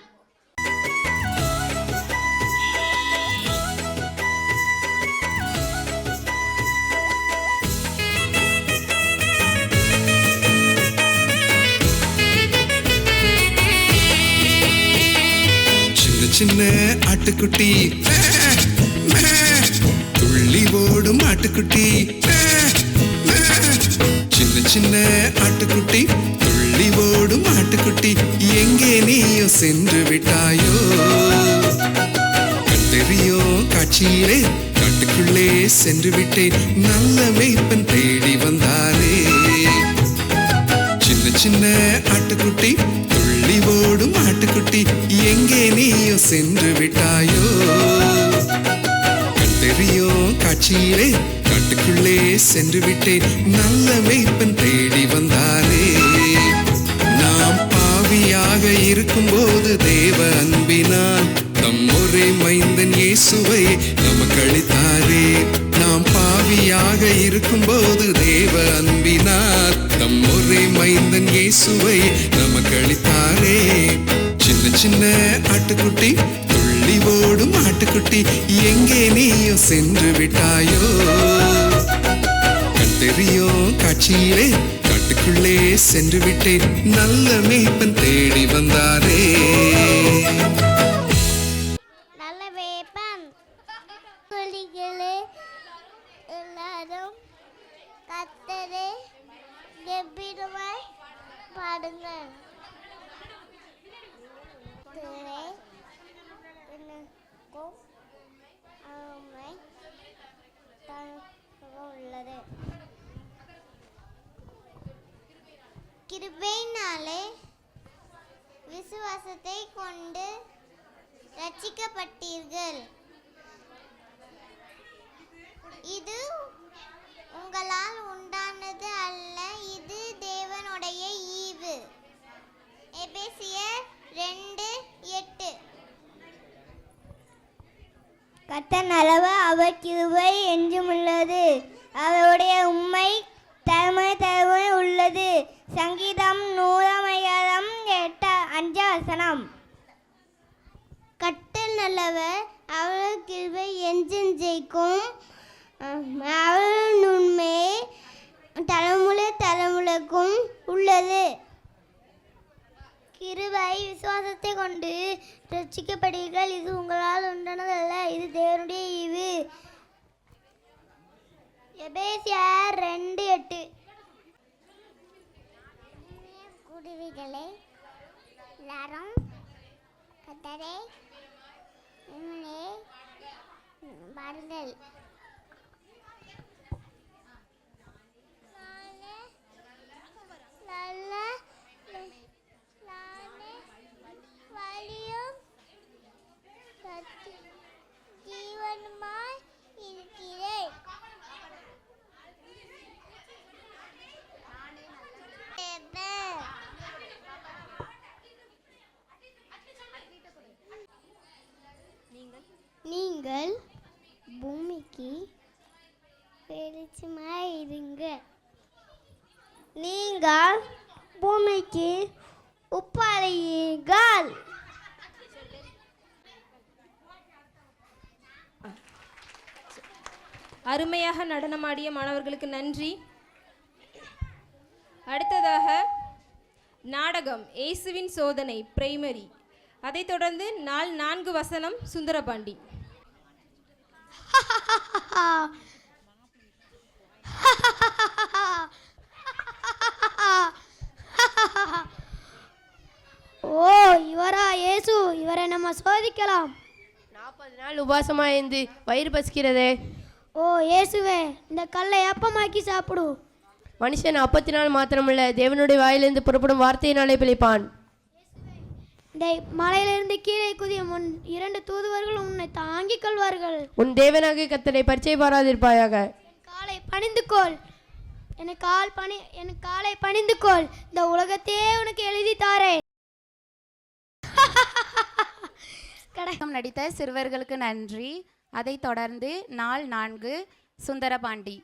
சின்ன ஆட்டுக்குட்டி துள்ளி ஓடும் ஆட்டுக்குட்டி சின்ன சின்ன ஆட்டுக்குட்டி துள்ளி ஓடும் ஆட்டுக்குட்டி எங்கே நீயும் சென்று விட்டாயோ கண்டறியோ காட்சியிலே காட்டுக்குள்ளே சென்று விட்டேன் நல்ல மேய்ப்பன் தேடி வந்தாரே சின்ன சின்ன ஆட்டுக்குட்டி துள்ளி ஓடும் ஆட்டுக்குட்டி எங்கே நீயும் சென்று விட்டாயோ கண்டறியோ காட்சியிலே காட்டுக்குள்ளே சென்று விட்டேன் நல்ல மேய்ப்பன் தேடி வந்தாரே நாம் பாவியாக இருக்கும்போது தேவ அன்பினால் தம் ஒரே மைந்தன் இயேசுவை நமக்கு அளித்தாரே நாம் பாவியாக இருக்கும்போது தேவ அன்பினால் தம் ஒரே மைந்தன் இயேசுவை நமக்கு அளித்தாரே சின்ன சின்ன ஆட்டுக்குட்டி துள்ளி ஓடும் ஆட்டுக்குட்டி எங்கே நீயும் சென்று விட்டாயோ கண்டறியோ காட்சியிலே காட்டுக்குள்ளே சென்று விட்டேன் நல்ல மேய்ப்பன் தேடி வந்தாரே. நல்ல வேப்பன் புலிகளே எல்லாரும் கர்த்தரை கெம்பீரமாய் பாடுங்கள். துறை எனக்கும் ஆமை உள்ளது. கிருபையினாலே விசுவாசத்தை கொண்டு ரட்சிக்கப்பட்டீர்கள். இது உங்களால் உண்டானது அல்ல, இது தேவனுடைய ஈவு. எபேசியர் 2:8. கர்த்தர் நல்லவர், அவர் கிருபை என்றும் உள்ளது, அவருடைய உண்மை தலைமுறை உள்ளது. சங்கீதம் 100:8 கர்த்தர் நல்லவர், அவர் கிருபை என்றும் ஜெயிக்கும், அவர் உண்மை தலைமுறைக்கும் உள்ளது. கிருபை விசுவாசத்தை கொண்டு ரட்சிக்கப்படுவீர்கள். இது உங்களால் உண்டானதல்ல, இது தேவனுடைய ஈவு. எபேசியர் 2:8. குருவிகளே எல்லாரும் கர்த்தரை பாருங்கள். நல்ல வழியும் ஜீவனுமாய் இருக்கிறேன். நீங்கள் பூமிக்கு வெளிச்சமாய் இருங்க. நீங்கள் பூமிக்கு உப்பாயிருங்கள். அருமையாக நடனமாடிய மாணவர்களுக்கு நன்றி. அடுத்ததாக நாடகம் இயேசுவின் சோதனை பிரைமரி. அதைத் தொடர்ந்து நாள் 4 வசனம் சுந்தரபாண்டி. ஓ, இவரா இயேசு? இவரை நம்ம சோதிக்கலாம். 40 நாள் உபவாசமாக இருந்து வயிறு பசிக்கிறதே. ஓ இயேசுவே, இந்த கல்லை அப்பமாக்கி சாப்பிடு. மனுஷன் அப்பத்தினால் மாத்திரமல்ல, தேவனுடைய வாயிலிருந்து புறப்படும் வார்த்தையினாலே பிழைப்பான். இந்த மலையிலிருந்து கீழே குதியும் உன் 2 தூதுவர்கள் உன்னை தாங்கிக் கொள்வார்கள். உன் தேவனாகிய கர்த்தரை பரீட்சை பாராதிருப்பாயாக. காலை பணிந்துக்கோள். எனக்கு காலை பணிந்துக்கோள். இந்த உலகத்தையே உனக்கு எழுதி தாரேன். நடித்த சிறுவர்களுக்கு நன்றி. அதைத் தொடர்ந்து நாள் 4 சுந்தரபாண்டி.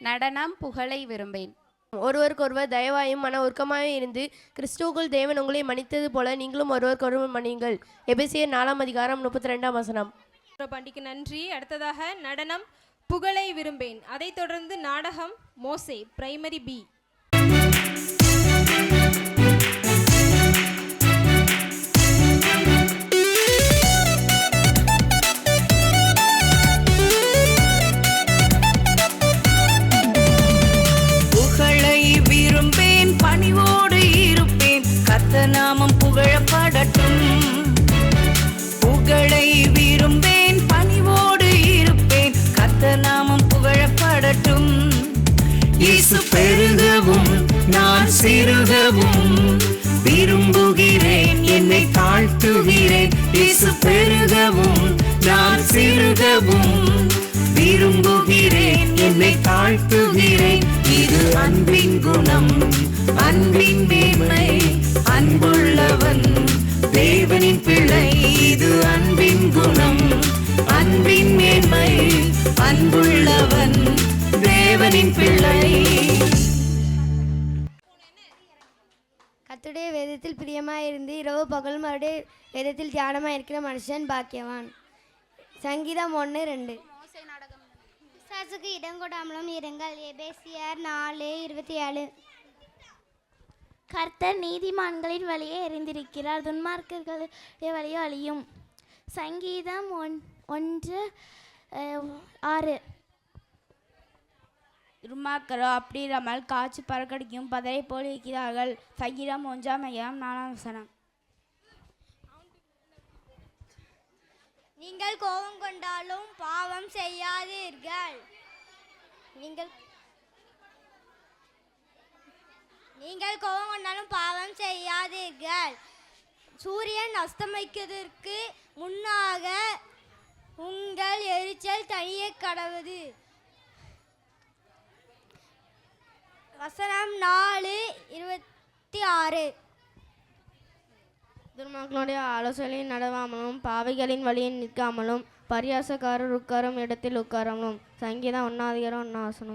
நடனம் புகழை விரும்பேன். ஒருவருக்கொருவர் தயவாயும் மன உருக்கமாயும் இருந்து கிறிஸ்துவுக்குள் தேவன் உங்களை மன்னித்தது போல நீங்களும் ஒருவருக்கொருவர் மன்னியுங்கள். எபேசியர் 4:32. சுந்தரபாண்டிக்கு நன்றி. அடுத்ததாக நடனம் புகழை விரும்பேன். அதைத் தொடர்ந்து நாடகம் மோசே பிரைமரி பி. பணிவோடு இருப்பேன், கர்த்தநாமம் புகழப்படட்டும். புகழை விரும்பேன், பணிவோடு இருப்பேன், கர்த்தநாமம் புகழப்படட்டும். இயேசு பெருகவும் நான் சிறுகவும் விரும்புகிறேன், என்னை தாழ்த்துகிறேன். இயேசு பெருகவும் நான் சிறுகவும் விரும்புகிறேன், என்னை தாழ்த்துகிறேன். இது அன்பின் குணம், அன்பின் மேன்மை, அன்புள்ளவன் தேவனின் பிள்ளை. இது அன்பின் குணம், அன்பின் மேன்மை, அன்புள்ளவன் தேவனின் பிள்ளை. கர்த்தருடைய வேதத்தில் பிரியமாயிருந்து இரவு பகலும் அவருடைய வேதத்தில் தியானமாக இருக்கிற மனுஷன் பாக்கியவான். சங்கீதம் 1:2. பிசாசுக்கு இடம் கொடாமலும் இருங்கள். எபேசியர் 4:27. கர்த்தர் நீதிமான்களின் வழியை எறிந்திருக்கிறார், துன்மார்க்கர்களுடைய வழியோ அழியும். சங்கீதம் 1:6. துன்மார்க்கரோ அப்படி இல்லாமல் காய்ச்சி பறக்கடிக்கும் பதரை போல் இருக்கிறார்கள். சங்கீதம் 1:4. நீங்கள் கோபம் கொண்டாலும் பாவம் செய்யாதீர்கள். நீங்கள் கோபம் கொண்டாலும் பாவம் செய்யாதீர்கள். சூரியன் அஸ்தமிக்கிறதற்கு முன்னாக உங்கள் எரிச்சல் தனிய கடவுது. வசனம் 4:26. துன்மார்க்கனுடைய ஆலோசனையில் நடவாமலும் பாவிகளின் வழியில் நிற்காமலும் பரியாசக்காரர் உட்காரும் இடத்தில் உட்காராமலும். சங்கீதம் 1:1.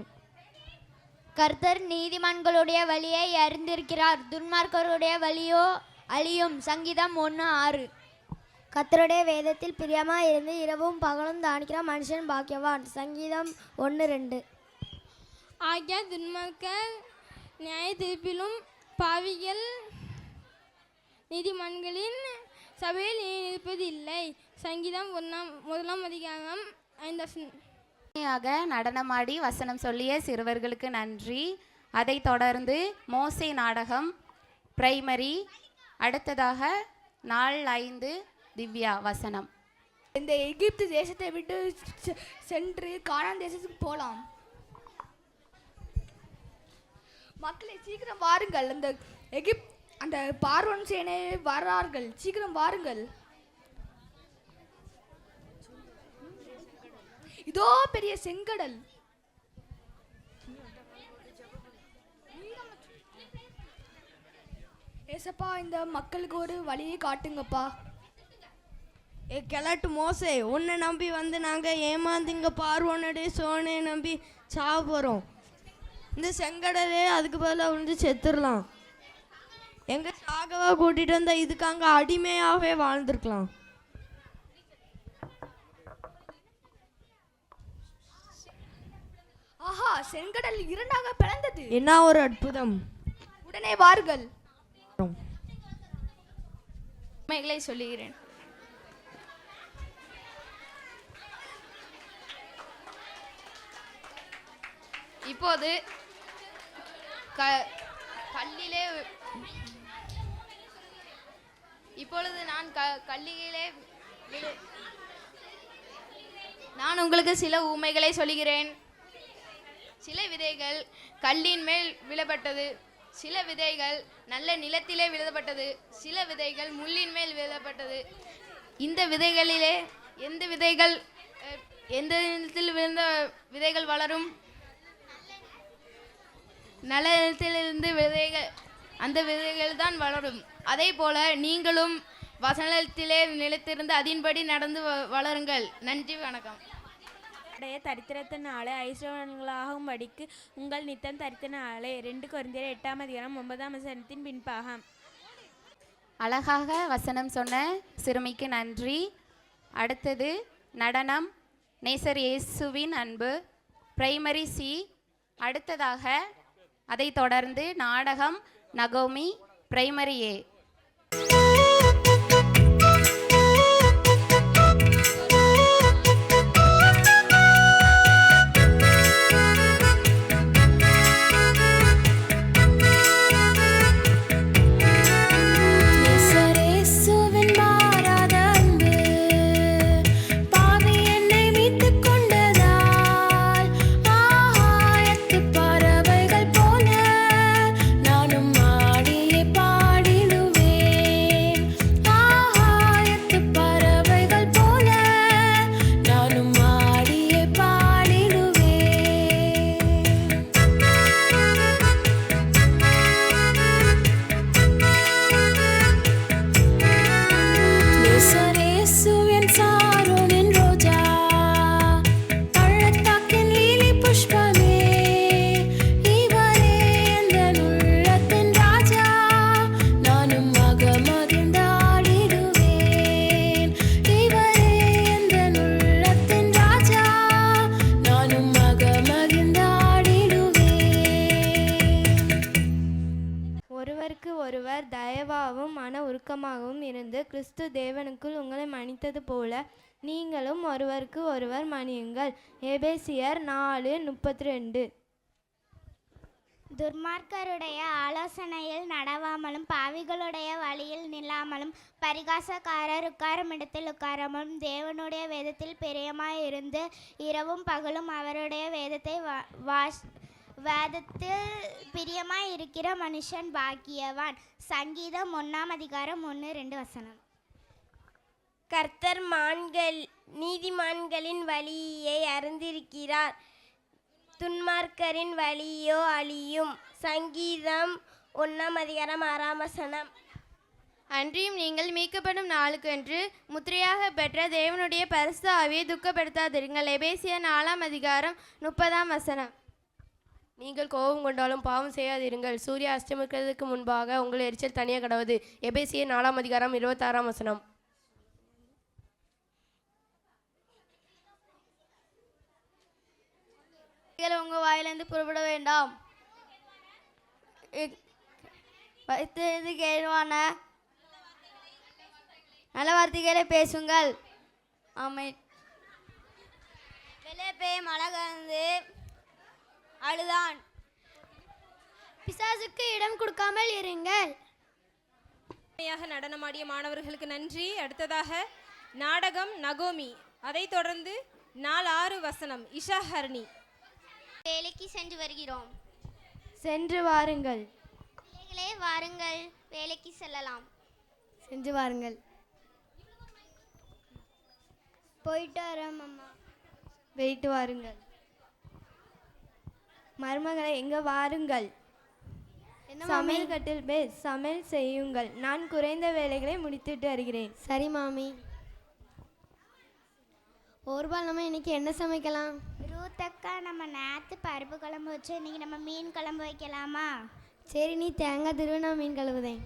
கர்த்தர் நீதிமான்களுடைய வழியை அறிந்திருக்கிறார், துன்மார்க்கருடைய வழியோ அழியும். சங்கீதம் 1:6. கர்த்தருடைய வேதத்தில் பிரியமாக இருந்து இரவும் பகலும் தானிக்கிற மனுஷன் பாக்கியவான். சங்கீதம் 1:2. ஆகிய துன்மார்க்கர் நியாய தீர்ப்பிலும் பாவிகள் நீதிமான்களின் சபையில் இருப்பது இல்லை. சங்கீதம் 1:5. நடனமாடி வசனம் சொல்லிய சிறுவர்களுக்கு நன்றி. அதைத் தொடர்ந்து மோசே நாடகம் பிரைமரி. அடுத்ததாக நாள் 5 திவ்யா வசனம். இந்த எகிப்து தேசத்தை விட்டு சென்று கானான் தேசத்துக்கு போகலாம். மக்களை சீக்கிரம் வாருங்கள், அந்த பார்வோன் சேனை வரார்கள், சீக்கிரம் வாருங்கள். இதோ பெரிய செங்கடல். ஏசப்பா, இந்த மக்களுக்கு ஒரு வழியை காட்டுங்கப்பா. கிழட்டு மோசே, உன்னை நம்பி வந்து நாங்கள் ஏமாந்துங்க பார்வோனுடைய சோனையை நம்பி சாவ போகிறோம். இந்த செங்கடலே அதுக்கு பதிலாக வந்து செத்துடலாம். எங்கள் சாகவா கூட்டிகிட்டு வந்தால் இதுக்கு அங்கே அடிமையாகவே வாழ்ந்துருக்கலாம். ஆஹா, செங்கடல் 2ஆக பிளந்தது. என்ன ஒரு அற்புதம்! உடனே வாருங்கள். உண்மைகளை சொல்லுகிறேன். இப்போது கல்லிலே இப்பொழுது நான் உங்களுக்கு சில ஊமைகளை சொல்லுகிறேன். சில விதைகள் கல்லின் மேல் விழப்பட்டது, சில விதைகள் நல்ல நிலத்திலே விழப்பட்டது, சில விதைகள் முள்ளின் மேல் விழப்பட்டது. இந்த விதைகளிலே எந்த நிலத்தில் விழுந்த விதைகள் வளரும்? நல்ல நிலத்திலிருந்து விதைகள், அந்த விதைகள் தான் வளரும். அதே போல நீங்களும் வசனத்திலே நிலைத்திருந்து அதன்படி நடந்து வளருங்கள். நன்றி, வணக்கம். தரித்திரத்தினாலே ஐஸ்வரன்களாகும்படிக்கு உங்கள் நித்தம் தரித்தினாலே. 2 கொரிந்தியர் 8:9 பின்பாகம். அழகாக வசனம் சொன்ன சிறுமிக்கு நன்றி. அடுத்தது நடனம் நேசர் இயேசுவின் அன்பு, பிரைமரி சி. அடுத்ததாக அதை தொடர்ந்து நாடகம் நகோமி, பிரைமரி ஏ. ஒருவர் தயவாகவும் மன உருக்கமாகவும் இருந்து கிறிஸ்து தேவனுக்குள் உங்களை மன்னித்தது போல நீங்களும் ஒருவருக்கு ஒருவர் மன்னியுங்கள். எபேசியர் 4:32. துர்மார்க்கருடைய ஆலோசனையில் நடவாமலும் பாவிகளுடைய வழியில் நில்லாமலும் பரிகாசக்காரர் உட்காரும் இடத்தில் உட்காராமலும் தேவனுடைய வேதத்தில் பிரியமாயிருந்து இரவும் பகலும் அவருடைய வேதத்தில் பிரியமாய் இருக்கிற மனுஷன் பாக்கியவான். சங்கீதம் 1:1-2. கர்த்தர் நீதிமான்களின் வழியை அறிந்திருக்கிறார், துன்மார்க்கரின் வழியோ அழியும். சங்கீதம் 1:6. அன்றியும் நீங்கள் மீட்கப்படும் நாளுக்கென்று முத்திரையாக பெற்ற தேவனுடைய பரிசுத்த ஆவியை துக்கப்படுத்தாதிருங்கள். எபேசியர் 4:30. நீங்கள் கோபம் கொண்டாலும் பாவம் செய்யாதிருங்கள். சூரிய அஸ்தமிக்கிறதுக்கு முன்பாக உங்கள் எரிச்சல் தனியாக கடவுது. எபேசியர் 4:26. உங்கள் வாயிலிருந்து புறப்பட வேண்டாம். கேள்வான நல்ல வார்த்தைகளை பேசுங்கள். ஆமென். வெளியே போய் மழை கலந்து அழுதான். பிசாசுக்கு இடம் கொடுக்காமல் இருங்கள். நடனமாடிய மாணவர்களுக்கு நன்றி. அடுத்ததாக நாடகம் நகோமி, அதைத் தொடர்ந்து 4:6 இஷா ஹர்னி. வேலைக்கு சென்று வருகிறோம். சென்று வாருங்கள். பிள்ளைகளே வாருங்கள், வேலைக்கு செல்லலாம். சென்று வாருங்கள். போயிட்டு வரோம் அம்மா. போயிட்டு வாருங்கள். மருமகளை எங்க வாருங்கள். சமையல் கட்டில் போய் சமையல் செய்யுங்கள். நான் குறைந்த வேலைகளை முடித்துட்டு வருகிறேன். சரி மாமி. ஒருபால் நம்ம இன்னைக்கு என்ன சமைக்கலாம்? ரூத்தக்கா, நம்ம நேற்று பருப்பு குழம்பு வச்சு இன்னைக்கு நம்ம மீன் குழம்பு வைக்கலாமா? சரி, நீ தேங்காய் திருவி, நான் மீன் கழுவுதேன்.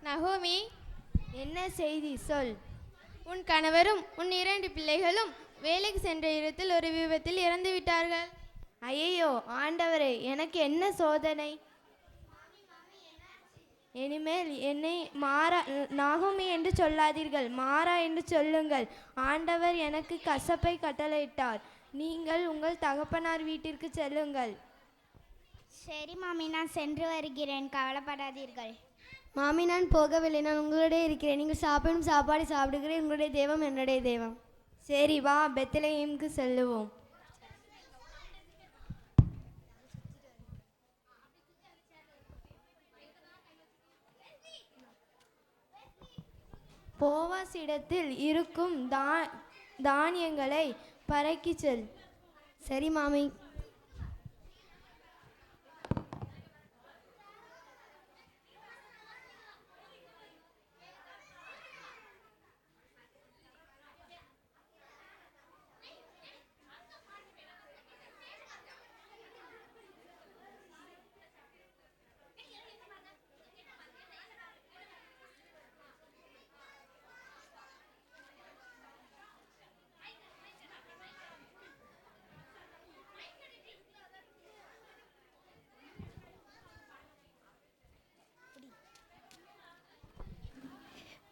நகோமி, என்ன செய்தி சொல். உன் கணவரும் உன் 2 பிள்ளைகளும் வேலைக்கு சென்ற இடத்தில் ஒரு விபத்தில் இறந்து விட்டார்கள். ஐயோ ஆண்டவரே, எனக்கு என்ன சோதனை! இனிமேல் என்னை நகோமி என்று சொல்லாதீர்கள், மாறா என்று சொல்லுங்கள். ஆண்டவர் எனக்கு கசப்பை கட்டளையிட்டார். நீங்கள் உங்கள் தகப்பனார் வீட்டிற்கு செல்லுங்கள். சரி மாமி, நான் சென்று வருகிறேன், கவலைப்படாதீர்கள். மாமி, நான் போகவில்லை, நான் உங்களுடைய இருக்கிறேன். நீங்கள் சாப்பிடும் சாப்பாடு சாப்பிடுகிறேன். உங்களுடைய தெய்வம் என்னுடைய தெய்வம். சரி வா, பெத்லகேமுக்கு செல்லுவோம். போவாசிடத்தில் இருக்கும் தானியங்களை பறக்கிச் செல். சரி மாமி.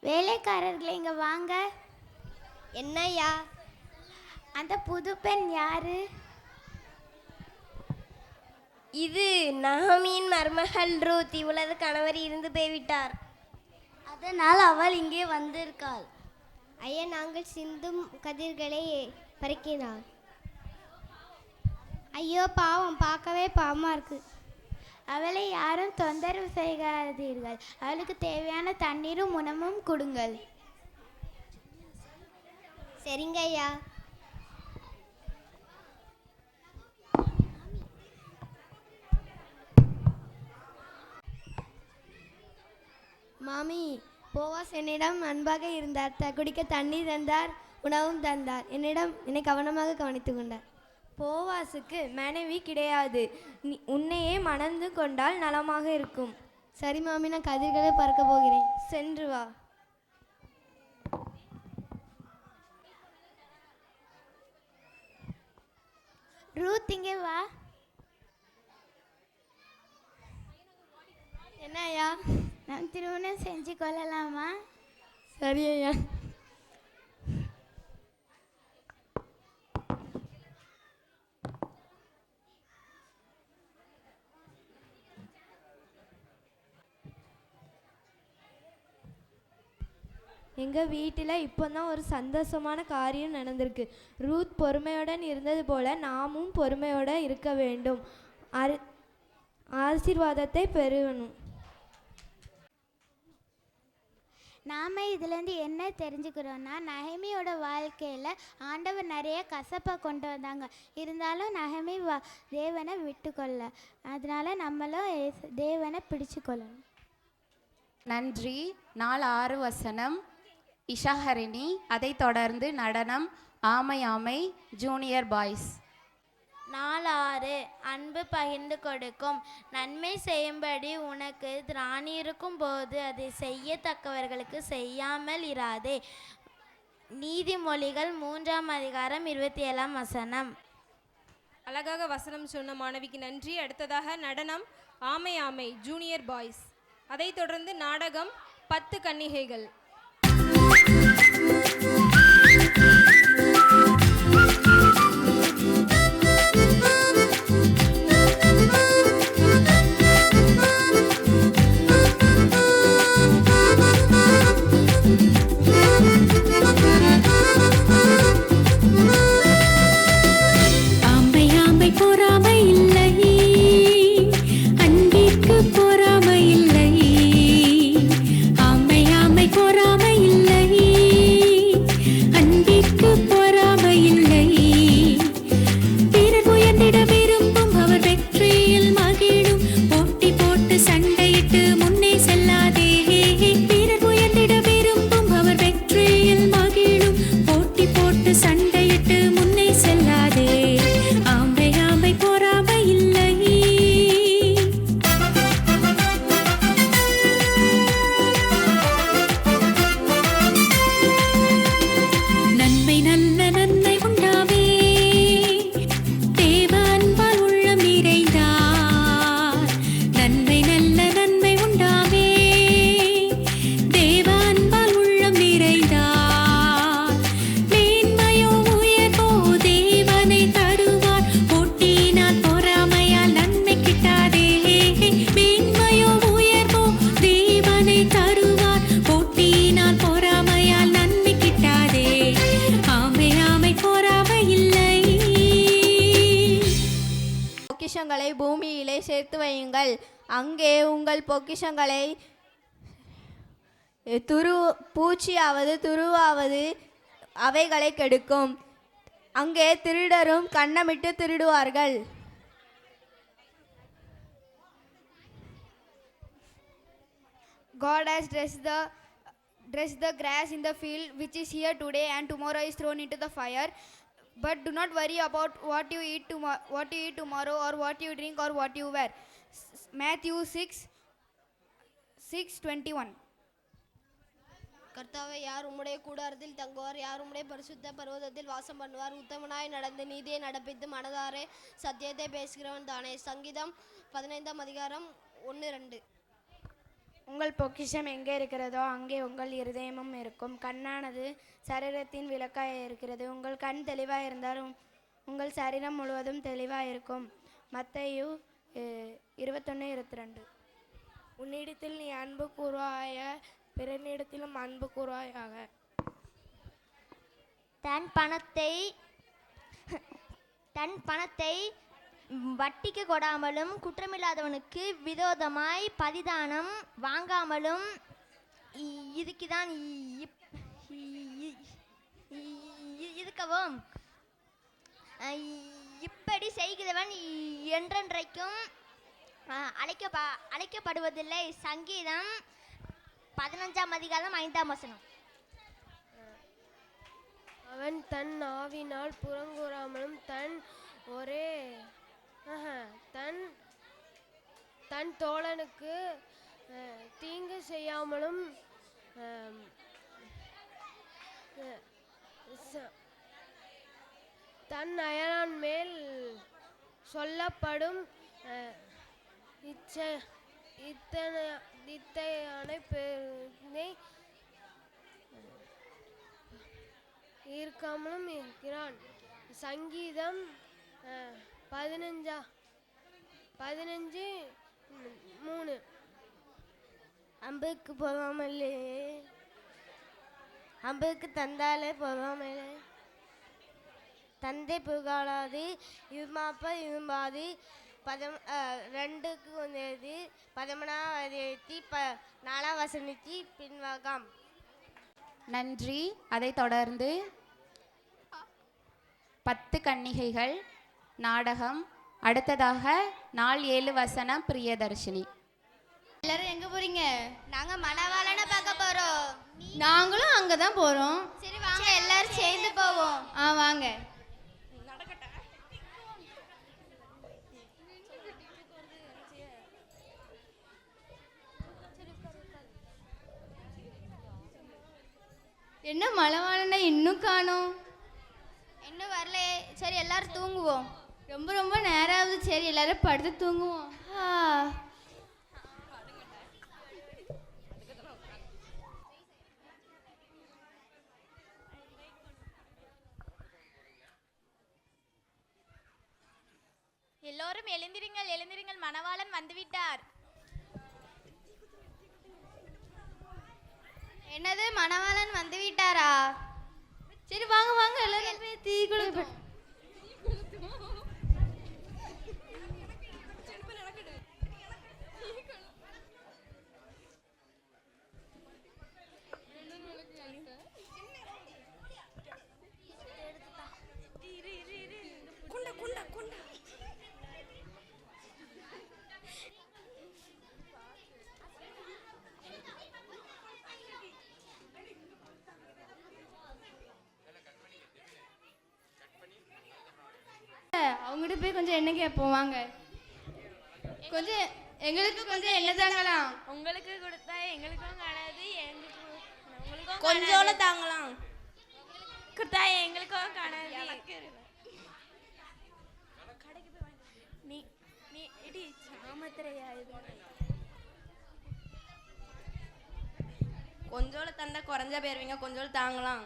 வேலைக்காரர்களே இங்க வாங்க. என்னய்யா? அந்த புது பெண் யாரு? இது நகமியின் மருமகள் ரூத். இவளது கணவர் இருந்து போய்விட்டார், அதனால் அவள் இங்கே வந்திருக்காள். ஐயா, நாங்கள் சிந்தும் கதிர்களை பறிக்கினாள். ஐயோ பாவம், பார்க்கவே பாவமாக இருக்கு. அவளை யாரும் தொந்தரவு செய்யாதீர்கள். அவளுக்கு தேவையான தண்ணீரும் உணவும் கொடுங்கள். சரிங்க ஐயா. மாமி, போவாஸ் என்னிடம் அன்பாக இருந்தார். குடிக்க தண்ணீர் தந்தார், உணவும் தந்தார். என்னை கவனமாக கவனித்து கொண்டார். போவாசுக்கு மனைவி கிடையாது. உன்னையே மணந்து கொண்டால் நலமாக இருக்கும். சரி மாமி, நான் கதிர்களை பறக்க போகிறேன். சென்று வா. ரூத், இங்கே வா. என்ன ஐயா? நாம் திருமணம் செஞ்சு கொள்ளலாமா? சரி ஐயா. எங்கள் வீட்டில் இப்போ தான் ஒரு சந்தோஷமான காரியம் நடந்திருக்கு. ரூத் பொறுமையுடன் இருந்தது போல நாமும் பொறுமையோடு இருக்க வேண்டும். ஆசீர்வாதத்தை பெறணும். நாம் இதுலேருந்து என்ன தெரிஞ்சுக்கிறோன்னா, நகமியோட வாழ்க்கையில் ஆண்டவர் நிறைய கசப்பை கொண்டு வந்தாங்க. இருந்தாலும் நகமி தேவனை விட்டுக்கொள்ள. அதனால் நம்மளும் தேவனை பிடிச்சு கொள்ளணும். நன்றி. 4-6 வசனம் இஷாஹரிணி. அதைத் தொடர்ந்து நடனம் ஆமை ஆமை ஜூனியர் பாய்ஸ். 4-6 அன்பு பகிர்ந்து கொடுக்கும். நன்மை செய்யும்படி உனக்கு திராணி இருக்கும் போது அதை செய்யத்தக்கவர்களுக்கு செய்யாமல் இராதே. நீதிமொழிகள் 3ஆம் அதிகாரம் 27ஆம் வசனம். அழகாக வசனம் சொன்ன மாணவிக்கு நன்றி. அடுத்ததாக நடனம் ஆமை ஆமை ஜூனியர் பாய்ஸ். அதைத் தொடர்ந்து நாடகம் 10 கன்னிகைகள். ஆம்பை ஆம்பை பொறாமை இல்லை, அன்பிற்கு பொறாமை இல்லை. ஆம்பை ஆம்பை பொறாமை இல்லை, அன்பிற்கு பொறாமை இல்லை. பிறர் உயர்ந்திட விரும்பும் அவர் வெற்றியில் மகிழும். போட்டி போட்டு சண்டையிட்டு முன்னே செல்லாதே. பிறர் உயர்ந்திட விரும்பும் அவர் வெற்றியில் மகிழும். போட்டி போட்டு சண்டையிட்டு முன்னே செல்லாதே. ஆம்பை ஆம்பை பொறாமை இல்லை. நன்மை நல்ல நன்மை உண்டாவே. தேவ அன்பால் உள்ளம் நிறைந்தார். நன்மை நல்ல நன்மை உண்டாவே. தேவ அன்பால் உள்ளம் நிறைந்தார். மேன்மையோ உயர்வோ தேவனை தருவார். போட்டியினால் பொறாமையால் நன்மை கிட்டாதே. மேன்மையோ உயர்வோ தேவனை தருவார். போட்டியினால் பொறாமையால் நன்மை கிட்டாதே. ஆமை ஆமை பொறாமை இல்லை. பொக்கிஷங்களை பூமியிலே சேர்த்து வையுங்கள், அங்கே உங்கள் பொக்கிஷங்களை பூச்சியாவது துருவாவது அவைகளை கெடுக்கும். அங்கே திருடரும் கண்ணமிட்டு திருடுவார்கள். God has dressed the grass in the field, which is here today and tomorrow is thrown into the fire. But do not worry about what you eat tomorrow, or what you drink, or what you wear. Matthew 6:21. கர்த்தாவே, யார் உம்முடைய கூடாரத்தில் தங்குவார்? யார் உம்முடைய பரிசுத்த பர்வதத்தில் வாசம் பண்ணுவார்? உத்தமனாய் நடந்து நீதியை நடப்பித்து மனதாரே சத்தியத்தை பேசுகிறவன் தானே. சங்கீதம் 15:1-2. உங்கள் பொக்கிஷம் எங்கே இருக்கிறதோ அங்கே உங்கள் இருதயமும் இருக்கும். கண்ணானது சரீரத்தின் விளக்காய் இருக்கிறது. உங்கள் கண் தெளிவாக இருந்தால் உங்கள் சரீரம் முழுவதும் தெளிவாக இருக்கும். மத்தேயு 21:22. உன்னிடத்தில் நீ அன்பு கூறுவாய, பிறனிடத்திலும் அன்பு கூறுவாயாக. தன் பணத்தை வட்டிக்கு கொடாமலும் குற்றமில்லாதவனுக்கு விரோதமாய் பதிதானம் வாங்காமலும் இதுக்குதான் இருக்கவும். இப்படி செய்கிறவன் என்றென்றைக்கும் அழைக்கப்படுவதில்லை. சங்கீதம் 15:5. அவன் தன் ஆவினால் புறங்கூறாமலும் தன் தோழனுக்கு தீங்கு செய்யாமலும் தன் அயலான் மேல் சொல்லப்படும் இத்தனை இருக்காமலும் இருக்கிறான். சங்கீதம் 15:3. அம்புக்கு போகாமலே அம்புக்கு தந்தாலே போகாமலே தந்தை புகழாது இருமாப்ப இரும்பாது 2க்கு கொஞ்சது 13 பின்வாகம். நன்றி. அதைத் தொடர்ந்து 10 கன்னிகைகள் நாடகம். அடுத்ததாக 4-7 பிரியதர்ஷினி. எல்லாரும் எங்க போறீங்க? நாங்க மணவாளனை பார்க்க போறோம். நாங்களும் அங்கே தான் போகிறோம். சரி வாங்க எல்லாரும் சேர்ந்து போவோம். வாங்க. என்ன மணவாளனை இன்னும் காணோம்? இன்னும் வரலே. சரி எல்லாரும் தூங்குவோம். ரொம்ப நேரம் ஆகுது. சரி எல்லாரும் படுத்து தூங்குவோம். எல்லோரும் எழுந்திருங்கள், எழுந்திருங்கள், மணவாளன் வந்துவிட்டார். என்னது, மணவாளன் வந்துவிட்டாரா? சரி வாங்க வாங்க எல்லாரும் போய் தீ குளிப்போம். அவங்ககிட்ட போய் கொஞ்சம் என்ன கேட்போம் வாங்க. கொஞ்சம் எங்களுக்கு கொஞ்சம் என்ன தாங்கலாம். உங்களுக்கு கொடுத்தா எங்களுக்கும் காணாது, உங்களுக்கும் கொஞ்சோல தாங்கலாம். கொடுத்தா எங்களுக்கும் காணாது. நீ இடி சாமத்திரையா இது கொஞ்சோல தந்தா குறைஞ்சா போயிருவீங்க, கொஞ்சோல தாங்கலாம்.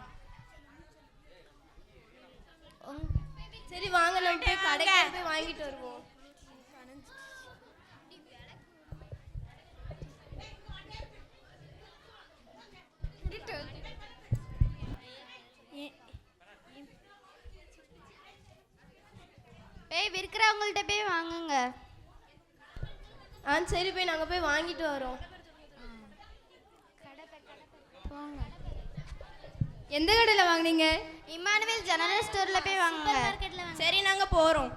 சரி வாங்க நம்ம போய் கடைக்கு போய் வாங்கிட்டு வருவோம். விற்கிறவங்கள்ட்ட போய் வாங்குங்க. சரி போய் நாங்கள் போய் வாங்கிட்டு வரோம். எந்த கடையில் வாங்குனீங்க? இம்மானுவேல் ஜெனரல் ஸ்டோரில் போய் வாங்குங்க. சரி நாங்கள் போகிறோம்.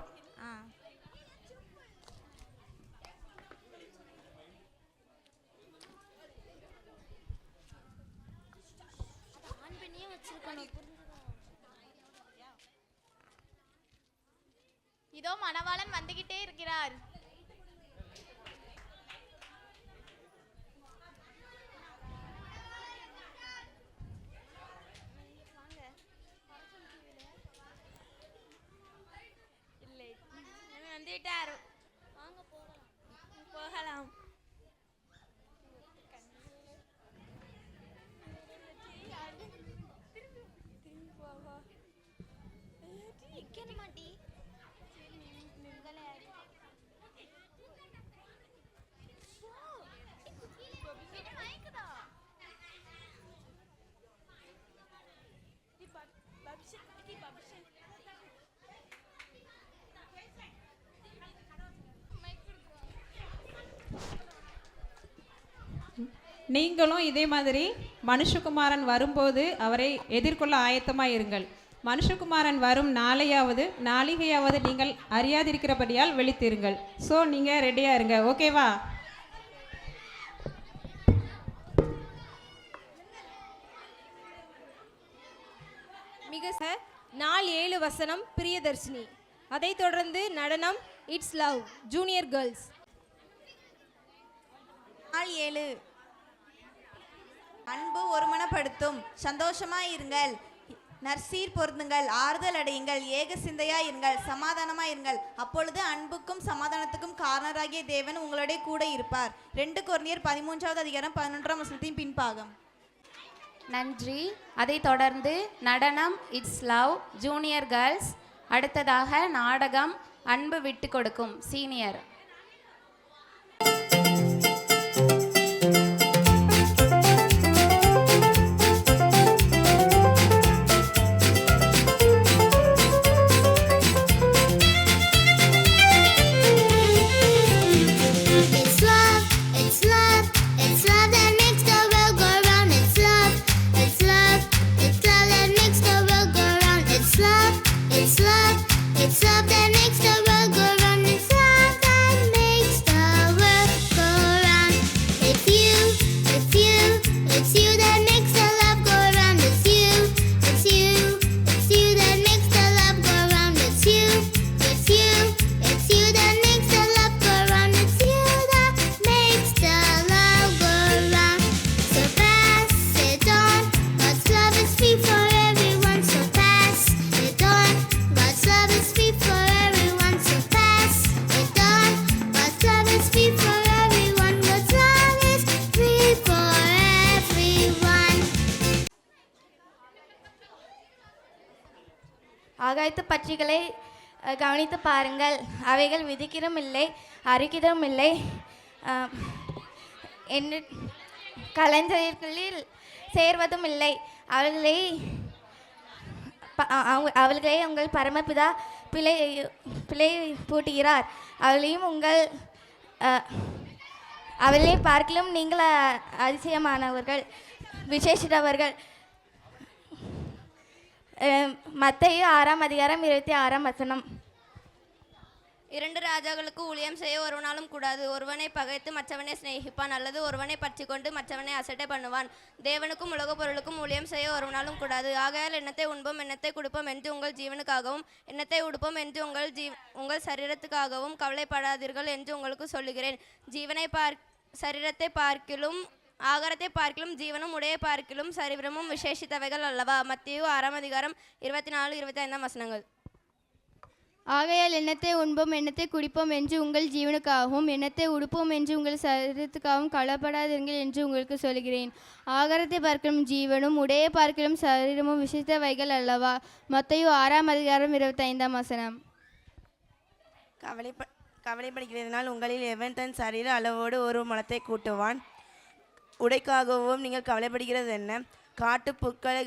இதோ மணவாளன் வந்துகிட்டே இருக்கிறார். வந்துட்டார். வாங்க போகலாம். நீங்களும் இதே மாதிரி மனுஷகுமாரன் வரும்போது அவரை எதிர்கொள்ள ஆயத்தமாக இருங்கள். மனுஷகுமாரன் வரும் நாளிகையாவது நீங்கள் அறியாதிருக்கிறபடியால் விழித்திருங்கள். ஸோ நீங்கள் ரெடியாக இருங்க. ஓகேவா? மிக நாள் 7 வசனம் பிரியதர்ஷினி. அதைத் தொடர்ந்து நடனம் இட்ஸ் லவ் ஜூனியர் கேர்ள்ஸ். நாள் 7 அன்பு ஒருமனப்படுத்தும். சந்தோஷமாயிருங்கள், நற்சீர் பொருந்துங்கள், ஆறுதல் அடையுங்கள், ஏக சிந்தையாயிருங்கள், சமாதானமாயிருங்கள். அப்பொழுது அன்புக்கும் சமாதானத்துக்கும் காரணராகிய தேவன் உங்களுடைய கூட இருப்பார். 2 கொரிந்தியர் 13வது அதிகாரம் 11ஆம் வசனத்தின் பின்பாகம். நன்றி. அதைத் தொடர்ந்து நடனம் இட்ஸ் லவ் ஜூனியர் கேர்ள்ஸ். அடுத்ததாக நாடகம் அன்பு விட்டு கொடுக்கும் சீனியர். ஆகாயத்து பட்சிகளை கவனித்து பாருங்கள். அவைகள் விதிக்கிறதும் இல்லை, அறுக்கிறதும் இல்லை, என்று கலைஞர்களில் சேர்வதும் இல்லை. அவர்களே உங்கள் பரமபிதா பிழை பூட்டுகிறார். அவளை பார்க்கலும் நீங்கள் அதிசயமானவர்கள், விசேஷித்தவர்கள். மத்தேயு 6ஆம் அதிகாரம் 26ஆம் வசனம். 2 ராஜாக்களுக்கு ஊழியம் செய்ய ஒருவனாலும் கூடாது. ஒருவனை பகைத்து மற்றவனை சிநேகிப்பான், அல்லது ஒருவனை பற்றி கொண்டு மற்றவனை அசட்டை பண்ணுவான். தேவனுக்கும் உலகப் பொருளுக்கும் ஊழியம் செய்ய ஒருவனாலும் கூடாது. ஆகையால் எண்ணத்தை உண்போம், எண்ணத்தை குடிப்போம் என்று உங்கள் ஜீவனுக்காகவும், எண்ணத்தை உடுப்போம் என்று உங்கள் சரீரத்துக்காகவும் கவலைப்படாதீர்கள் என்று உங்களுக்கு சொல்லுகிறேன். சரீரத்தை பார்க்கிலும் ஆகாரத்தை பார்க்கிலும் ஜீவனும் உடைய பார்க்கிலும் சரீரமும் விசேஷித்தவைகள் அல்லவா? மத்தேயு 6ஆம் அதிகாரம் 24-25 வசனங்கள். ஆகையால் எண்ணத்தை உண்போம், எண்ணத்தை குடிப்போம் என்று உங்கள் ஜீவனுக்காகவும், எண்ணத்தை உடுப்போம் என்று உங்கள் சரீரத்துக்காகவும் கவலைப்படாதீர்கள் என்று உங்களுக்கு சொல்கிறேன். ஆகாரத்தை பார்க்கிலும் ஜீவனும் உடைய பார்க்கிலும் சரீரமும் விசேஷித்தவைகள் அல்லவா? மத்தேயு 6ஆம் அதிகாரம் 25ஆம் வசனம். கவலைப்படுகிறதுனால் உங்களில் எவன் தன் சரீர அளவோடு ஒரு முழத்தை கூட்டுவான்? உடைக்காகவும் நீங்கள் கவலைப்படுகிறது என்ன? காட்டு புற்களை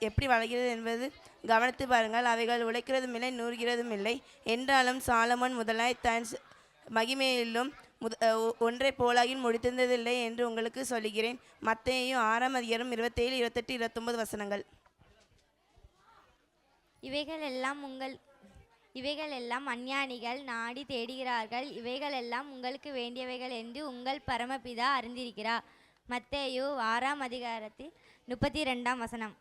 எப்படி வளர்கிறது என்பது கவனித்து பாருங்கள். அவைகள் உழைக்கிறதும் இல்லை, நூறுகிறதும் இல்லை. என்றாலும் சாலமோன் முதலாய் தன் மகிமையிலும் ஒன்றை போலாகி முடித்திருந்ததில்லை என்று உங்களுக்கு சொல்லுகிறேன். மத்தேயு 6ஆம் அதிகாரம் 27, 28, 29 வசனங்கள். இவைகளெல்லாம் அஞ்ஞானிகள் நாடி தேடுகிறார்கள். இவைகளெல்லாம் உங்களுக்கு வேண்டியவைகள் என்று உங்கள் பரமபிதா அறிந்திருக்கிறார். மத்தேயு 6:32.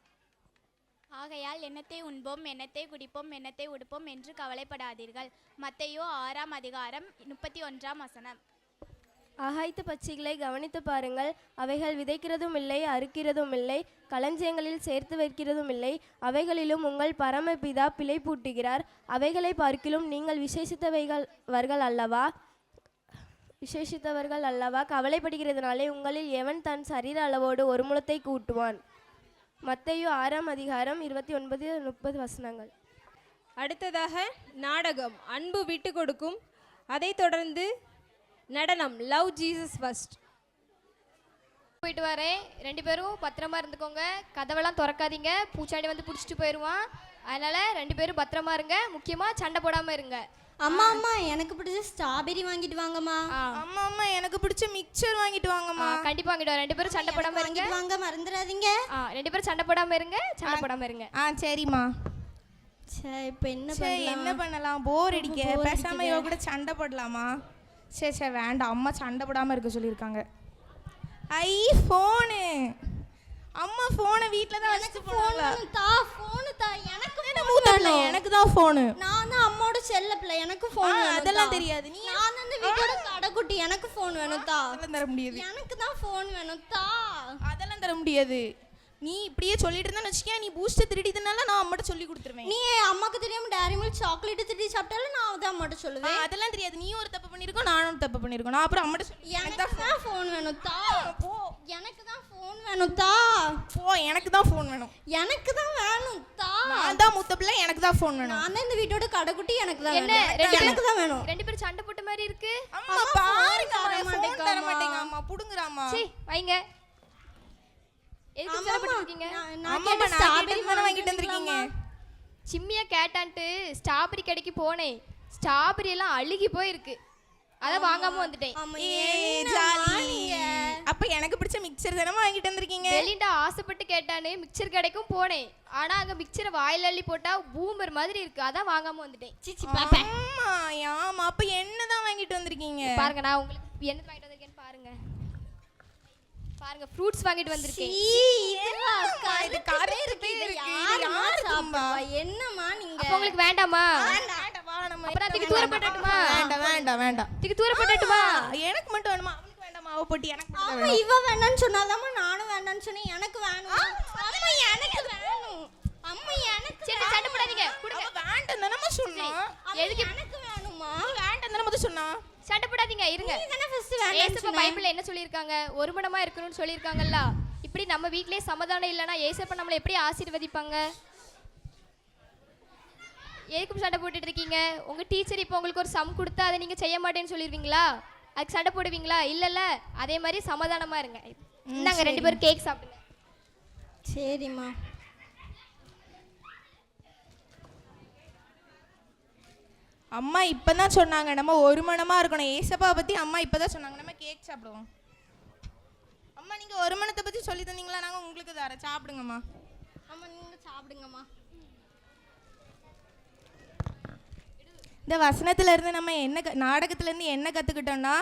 ஆகையால் எண்ணத்தை உண்போம், எண்ணத்தை குடிப்போம், எண்ணத்தை உடுப்போம் என்று கவலைப்படாதீர்கள். மத்தேயு 6:31. ஆகாய்த்து பட்சிகளை கவனித்து பாருங்கள். அவைகள் விதைக்கிறதும் இல்லை, அறுக்கிறதும் இல்லை, களஞ்சியங்களில் சேர்த்து வைக்கிறதும் இல்லை. அவைகளிலும் உங்கள் பரமபிதா பிழை பூட்டுகிறார். அவைகளை பார்க்கிலும் நீங்கள் விசேஷித்தவர்கள் அல்லவா? கவலைப்படுகிறதுனாலே உங்களில் எவன் தன் சரீர அளவோடு ஒரு முழத்தை கூட்டுவான்? மத்தேயு 6:29-30. அடுத்ததாக நாடகம் அன்பு விட்டு கொடுக்கும். அதைத் தொடர்ந்து நடனம் லவ் ஜீசஸ் ஃபர்ஸ்ட். போயிட்டு வரேன், 2 பேரும் பத்திரமா இருந்துக்கோங்க. கதவெல்லாம் திறக்காதீங்க, பூச்சாண்டி வந்து பிடிச்சிட்டு போயிடுவான். அதனால 2 பேரும் பத்திரமா இருங்க. முக்கியமா சண்டை போடாம இருங்க. அம்மா எனக்கு பிடிச்ச ஸ்ட்ராபெரி வாங்கிட்டு வாங்கம்மா. அம்மா எனக்கு பிடிச்ச மிக்சர் வாங்கிட்டு வாங்கம்மா. கண்டிப்பா வாங்கிட்டு வரேன். 2 பேரும் சண்டை போடாம இருங்க. வாங்க மறந்துடாதீங்க. 2 பேரும் சண்டை போடாம இருங்க. சரிம்மா. இப்போ என்ன பண்ணலாம்? போர் அடிக்க. பேசாம இவ கூட சண்டை போடலாமா? சரி வேண்டாம், அம்மா சண்டை போடாம இருக்க சொல்லியிருக்காங்க. ஃபோனு அம்மா ஃபோனை வீட்டில் தான் வச்சுட்டு போனாங்க. எனக்கு தான் ஃபோனு. நான் தான் அம்மாவோட செல்ல பிள்ளை, எனக்கு ஃபோன் வேணும். அதெல்லாம் தெரியாது. நான் அந்த வீட்டோட கடைக்குட்டி, எனக்கு ஃபோன் வேணும் தா. அதெல்லாம் தர முடியாது. எனக்கு தான் ஃபோன் வேணும் தா. அதெல்லாம் தர முடியாது. நீ இப்படியே சொல்லிட்டு இருந்தா வச்சுக்க, நீ பூஸ்ட் திருடிதனால நான் அம்மாட்ட சொல்லி கொடுத்துருவேன். நீ அம்மாக்கு தெரியாம டேரி மில்க் சாக்லேட் திருடி சாப்பிட்டாலும் நான் அதான் அம்மாட்ட சொல்லுவேன். அதெல்லாம் தெரியாது. நீ ஒரு தப்பு பண்ணிருக்கோம், நானும் ஒரு தப்பு பண்ணிருக்கோம். நான் அப்புறம் அம்மாட்ட சொல்லி எனக்கு தான் ஃபோன் வேணும் தா. போ. எனக்கு தான் ஃபோன் வேணும் தா. போ. எனக்கு தான் ஃபோன் வேணும். எனக்கு தான் வேணும் தா. நான் தான் மூத்த பிள்ளை, எனக்கு தான் ஃபோன் வேணும். நான் தான் இந்த வீட்டோட கடைக்குட்டி, எனக்கு தான் வேணும். எனக்கு தான் வேணும். 2 பேரும் சண்டை போட்ட மாதிரி இருக்கு. அம்மா பாருங்க, ஃபோன் தர மாட்டேங்க அம்மா. புடுங்குறாம்மா. சீ வைங்க. எதுக்கு சண்டை போட்டுட்டு இருக்கீங்க? அம்மா ஸ்ட்ராபெரி வாங்கிட்டு வந்திருக்கீங்க. சிம்மியா கேட்டான்ட்டு ஸ்ட்ராபெரி கடைக்கு போனேன். ஸ்ட்ராபெரி எல்லாம் அழுகி போயிருக்கு. அத வாங்காம வந்துட்டேன். அப்ப எனக்கு பிடிச்ச மிக்சர் தானே வாங்கிட்டு வந்திருக்கீங்க. வெளிண்டா ஆசைப்பட்டு கேட்டானே மிக்சர் கடைக்கும் போனேன். ஆனா அங்க மிக்சரை வாயில அள்ளி போட்டா பூமர் மாதிரி இருக்கு. அதான் வாங்காம வந்துட்டேன். சிச்சி பாப்பா. ஆமா அப்ப என்னதான் வாங்கிட்டு வந்திருக்கீங்க? பாருங்க, நான் உங்களுக்கு என்ன வாங்கிட்டு வந்திருக்கேன்னு பாருங்க. பாருங்க, ஃப்ரூட்ஸ் வாங்கிட்டு வந்திருக்கேன். இது கரை இருக்கு. யாருக்கும்பா? என்னம்மா நீங்க? அப்ப உங்களுக்கு வேண்டாமா? அப்புறம் அதுக்கு தூர போட்டுட்டுமா? வேண்டாம். இதுக்கு தூர போட்டுட்டுமா? எனக்கு மட்டும் வேணுமா? அவளுக்கு வேண்டாமா? அவ போட்டி எனக்கு மட்டும் வேணும். அம்மா இவ வேண்டாம்னு சொன்னாதாம்மா நானும் வேண்டாம்னு சொன்னேன். எனக்கு வேணும். அம்மா எனக்கு வேணும். அம்மா எனக்கு சரி சண்டை போடாதீங்க. கொடுங்க. வேண்டாம் தானம்மா சொன்னா. எதுக்கு எனக்கு வேணுமா? வேண்டாம் தான முதல்ல சொன்னா. சண்டை போடாதீங்க, இருங்க. நீ தான ஃபர்ஸ்ட் வேண்டாம்னு ஏசப்பா பைபிள்ல என்ன சொல்லிருக்காங்க? ஒரு மனமா இருக்கணும்னு சொல்லிருக்காங்கல்ல. இப்படி நம்ம வீட்லயே சமாதானம் இல்லனா ஏசப்பா நம்மளை எப்படி ஆசீர்வதிப்பாங்க? எதுக்கு சண்டை போட்டுட்டு இருக்கீங்க? உங்க டீச்சர் இப்போ உங்களுக்கு ஒரு சம் கொடுத்தா அதை நீங்க செய்ய மாட்டேன்னு சொல்லிடுவீங்களா? அதுக்கு சண்டை போடுவீங்களா? இல்லல்ல. அதே மாதிரி சமாதானமா இருங்க. இந்தாங்க 2 பேரும் கேக் சாப்பிடுங்க. சரிம்மா. அம்மா இப்பதான் சொன்னாங்க நம்ம ஒரு மனமா இருக்கணும். ஏசப்பா பத்தி அம்மா இப்பதான் சொன்னாங்க. நம்ம கேக் சாப்பிடுவோம். அம்மா நீங்க ஒரு மனத்தை பத்தி சொல்லி தந்தீங்களா? நாங்க உங்களுக்கு தரேன், சாப்பிடுங்கம்மா. அம்மா நீங்க சாப்பிடுங்கம்மா. இந்த வசனத்துல இருந்து நம்ம என்ன நாடகத்துல இருந்து என்ன கத்துக்கிட்டோம்னா,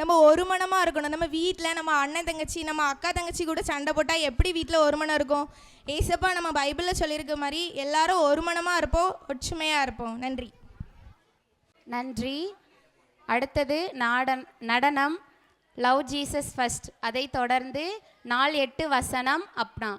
நம்ம ஒரு மனமா இருக்கணும். நம்ம வீட்டில் நம்ம அண்ணன் தங்கச்சி நம்ம அக்கா தங்கச்சி கூட சண்டை போட்டால் எப்படி வீட்டில் ஒரு மனம் இருக்கும்? ஏசப்பா நம்ம பைபிளில் சொல்லியிருக்க மாதிரி எல்லாரும் ஒரு மனமாக இருப்போம், ஒற்றுமையாக இருப்போம். நன்றி. நன்றி. அடுத்தது நடனம் லவ் ஜீசஸ் ஃபர்ஸ்ட். அதை தொடர்ந்து 4:8 அப்னா.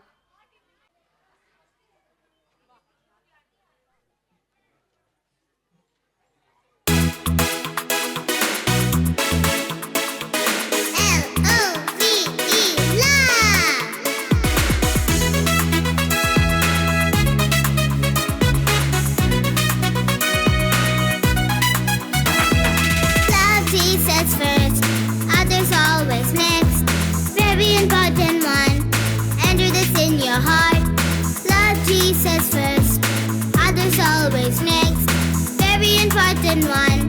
One.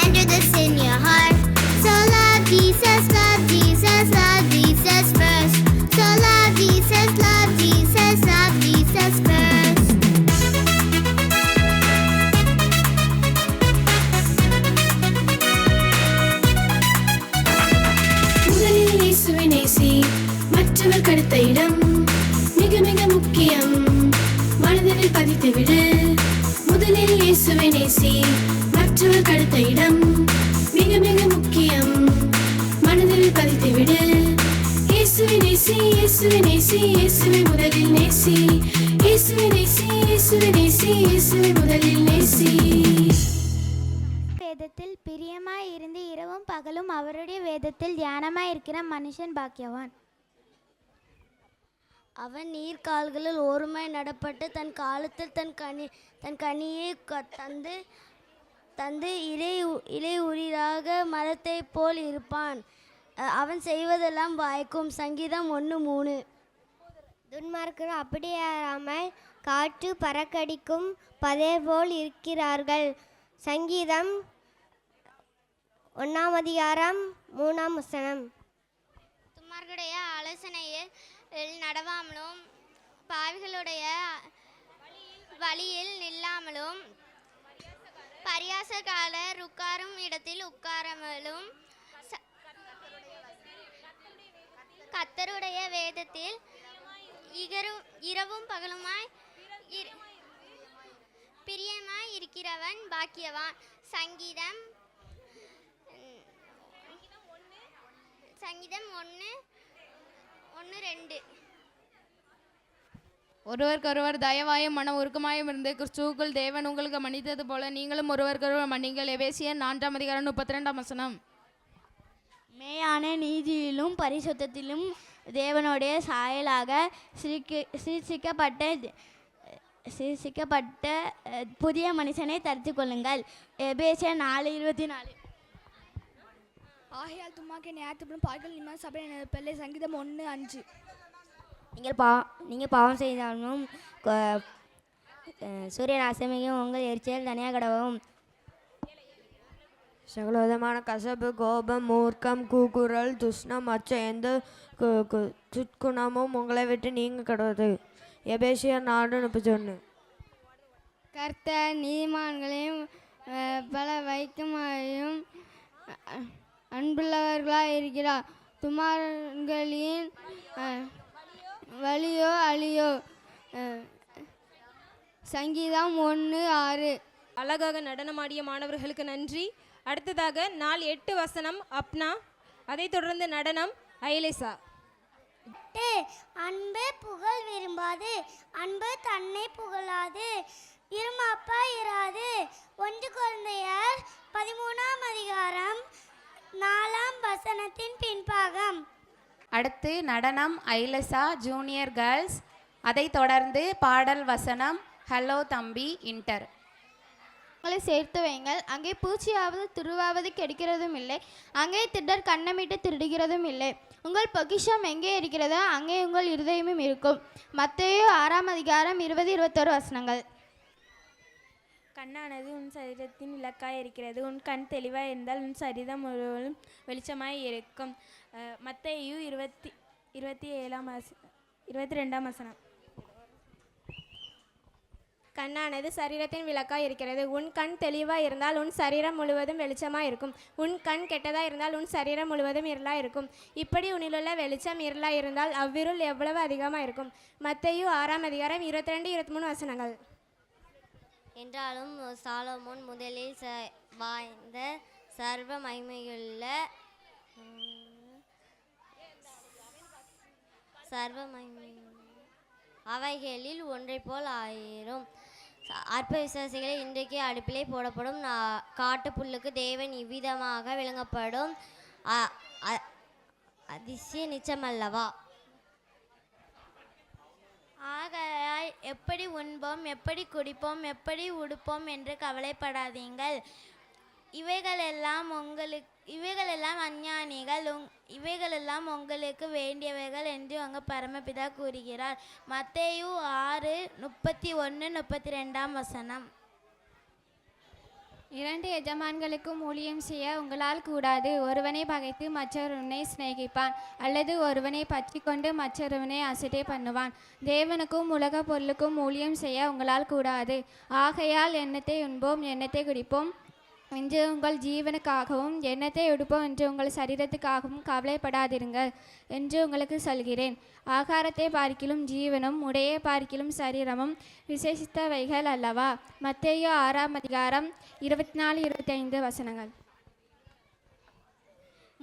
Enter this in your heart. So love Jesus, love Jesus, love Jesus first. So love Jesus, love Jesus, love Jesus first. கடுத்த இடம் மிக மிக முக்கியம். மனதில் பதித்துவிடு, முதலில் இயேசுவை நேசி. மற்றவர் கடுத்த இடம் மிக மிக முக்கியம். மனதில் பதித்துவிடு, இயேசுவை நேசி, இயேசுவை நேசி, இயேசுவை முதலில் நேசி. இயேசுவை நேசி, இயேசுவை நேசி, இயேசுவை முதலில் நேசி. வேதத்தில் பிரியமாய் இருந்து இரவும் பகலும் அவருடைய வேதத்தில் தியானமாய் இருக்கிற மனுஷன் பாக்கியவான். அவன் நீர்க்கால்களில் ஓருமாய் நடப்பட்டு தன் காலத்தில் தன் கனியை தந்து இலை உயிராக மரத்தை போல் இருப்பான். அவன் செய்வதெல்லாம் வாய்க்கும். சங்கீதம் 1:3. துன்மார்க்கர் அப்படியாராமல் காற்று பறக்கடிக்கும் பதே போல் இருக்கிறார்கள். சங்கீதம் 1:3. துன்மார்க்கருடைய ஆலோசனையில் நடவாமலும் பாவிகளுடைய வழியில் நில்லாமலும் பரியாசக்காரர் உட்காரும் இடத்தில் உட்காராமலும் கர்த்தருடைய வேதத்தில் இரவும் பகலுமாய் பிரியமாய் இருக்கிறவன் பாக்கியவான். சங்கீதம் 1:2. ஒருவருக்கொருவர் தயவாயும் மன உருக்கமாயும் இருந்து கிறிஸ்துவுக்குள் தேவன் உங்களுக்கு மன்னித்தது போல நீங்களும் ஒருவருக்கொருவர் மன்னிங்கள். எபேசியர் 4:32. மேயான நீதியிலும் பரிசுத்தத்திலும் தேவனுடைய சாயலாக சிருஷ்டிக்கப்பட்ட புதிய மனுஷனை தரித்து கொள்ளுங்கள். எபேசியர் 4:24. ஆகையால் துன்மார்க்கரை நியாயத்தீர்ப்பிலும் பாவிகளை நீதிமான் சபையில் நிரப்பவில்லை. சங்கீதம் 1:5. நீங்கள் பாவம் செய்தாலும் சூரியன் அசமியும் உங்கள் எரிச்சல் தனியாக கடவும். சகலவிதமான கசப்பு, கோபம், மூர்க்கம், கூக்குரல், துஷ்ணம், மற்ற எந்த துட்குணமும் உங்களை விட்டு நீங்க கடவுது. எபேசியர் 4:31. கர்த்தர் நீதிமான்களையும் பல வைக்கமாயும் அன்புள்ளவர்களாக இருக்கிறார். துன்மார்க்கரின் வழியோ அழியோ. சங்கீதம் 1:6. அழகாக நடனமாடிய மாணவர்களுக்கு நன்றி. அடுத்ததாக 4:8 அப்னா. அதைத் தொடர்ந்து நடனம் ஐலேசா. அன்பு புகழ் விரும்பாது, அன்பு தன்னை புகழாது, இருமாப்பா இராது. 1 கொரிந்தியர் 13:4 பின்பாகம். அடுத்து நடனம் ஐலசா ஜூனியர் கேர்ள்ஸ். அதைத் தொடர்ந்து பாடல் வசனம் ஹலோ தம்பி இன்டர். உங்களை சேர்த்து வைங்கள், அங்கே பூச்சியாவது துருவாவது கெடுக்கிறதும் இல்லை, அங்கே திருடர் கண்ணமிட்டு திருடுகிறதும் இல்லை. உங்கள் பொக்கிஷம் எங்கே இருக்கிறதோ அங்கே உங்கள் இருதயமும் இருக்கும். மத்தேயு 6:20-21. கண்ணானது உன் சரீரத்தின் விளக்காய் இருக்கிறது. உன் கண் தெளிவாய் இருந்தால் உன் சரீரம் முழுவதும் வெளிச்சமாய் இருக்கும். மத்தேயு 22:2. கண்ணானது சரீரத்தின் விளக்காய் இருக்கிறது. உன் கண் தெளிவாய் இருந்தால் உன் சரீரம் முழுவதும் வெளிச்சமாக இருக்கும். உன் கண் கெட்டதாக இருந்தால் உன் சரீரம் முழுவதும் இருளாக இருக்கும். இப்படி உன்னிலுள்ள வெளிச்சம் இருளாக இருந்தால் அவ்விருள் எவ்வளவு அதிகமாக இருக்கும். மத்தேயு 6:22-23. என்றாலும் சாலமோன் முதலில் வாய்ந்த சர்வ மகிமையுள்ள அவைகளில் ஒன்றை போல் ஆயிரும். அற்ப விசுவாசிகளை இன்றைக்கு அடுப்பிலே போடப்படும் காட்டு புல்லுக்கு தேவன் இவ்விதமாக விளங்கப்படும் அதிசய நிச்சயமல்லவா? ஆகையால் எப்படி உண்போம், எப்படி குடிப்போம், எப்படி உடுப்போம் என்று கவலைப்படாதீங்கள். இவைகளெல்லாம் அஞ்ஞானிகள், இவைகளெல்லாம் உங்களுக்கு வேண்டியவைகள் என்று உங்கள் பரமபிதா கூறுகிறார். மத்தேயு 6:31-32. 2 எஜமான்களுக்கும் ஊழியம் செய்ய உங்களால் கூடாது. ஒருவனை பகைத்து மற்றொருவனை சிநேகிப்பான், அல்லது ஒருவனை பற்றி கொண்டு மற்றொருவனை அசட்டை பண்ணுவான். தேவனுக்கும் உலக பொருளுக்கும் ஊழியம் செய்ய உங்களால் கூடாது. ஆகையால் எண்ணத்தை உண்போம், எண்ணத்தை குடிப்போம், என்று உங்கள் ஜீவனுக்காகவும் எண்ணத்தை எடுப்போம் என்று உங்கள் சரீரத்துக்காகவும் கவலைப்படாதிருங்கள் என்று உங்களுக்கு சொல்கிறேன். ஆகாரத்தை பார்க்கிலும் ஜீவனும் உடையை பார்க்கிலும் சரீரமும் விசேஷித்தவைகள் அல்லவா? மத்தேயு 6:24-25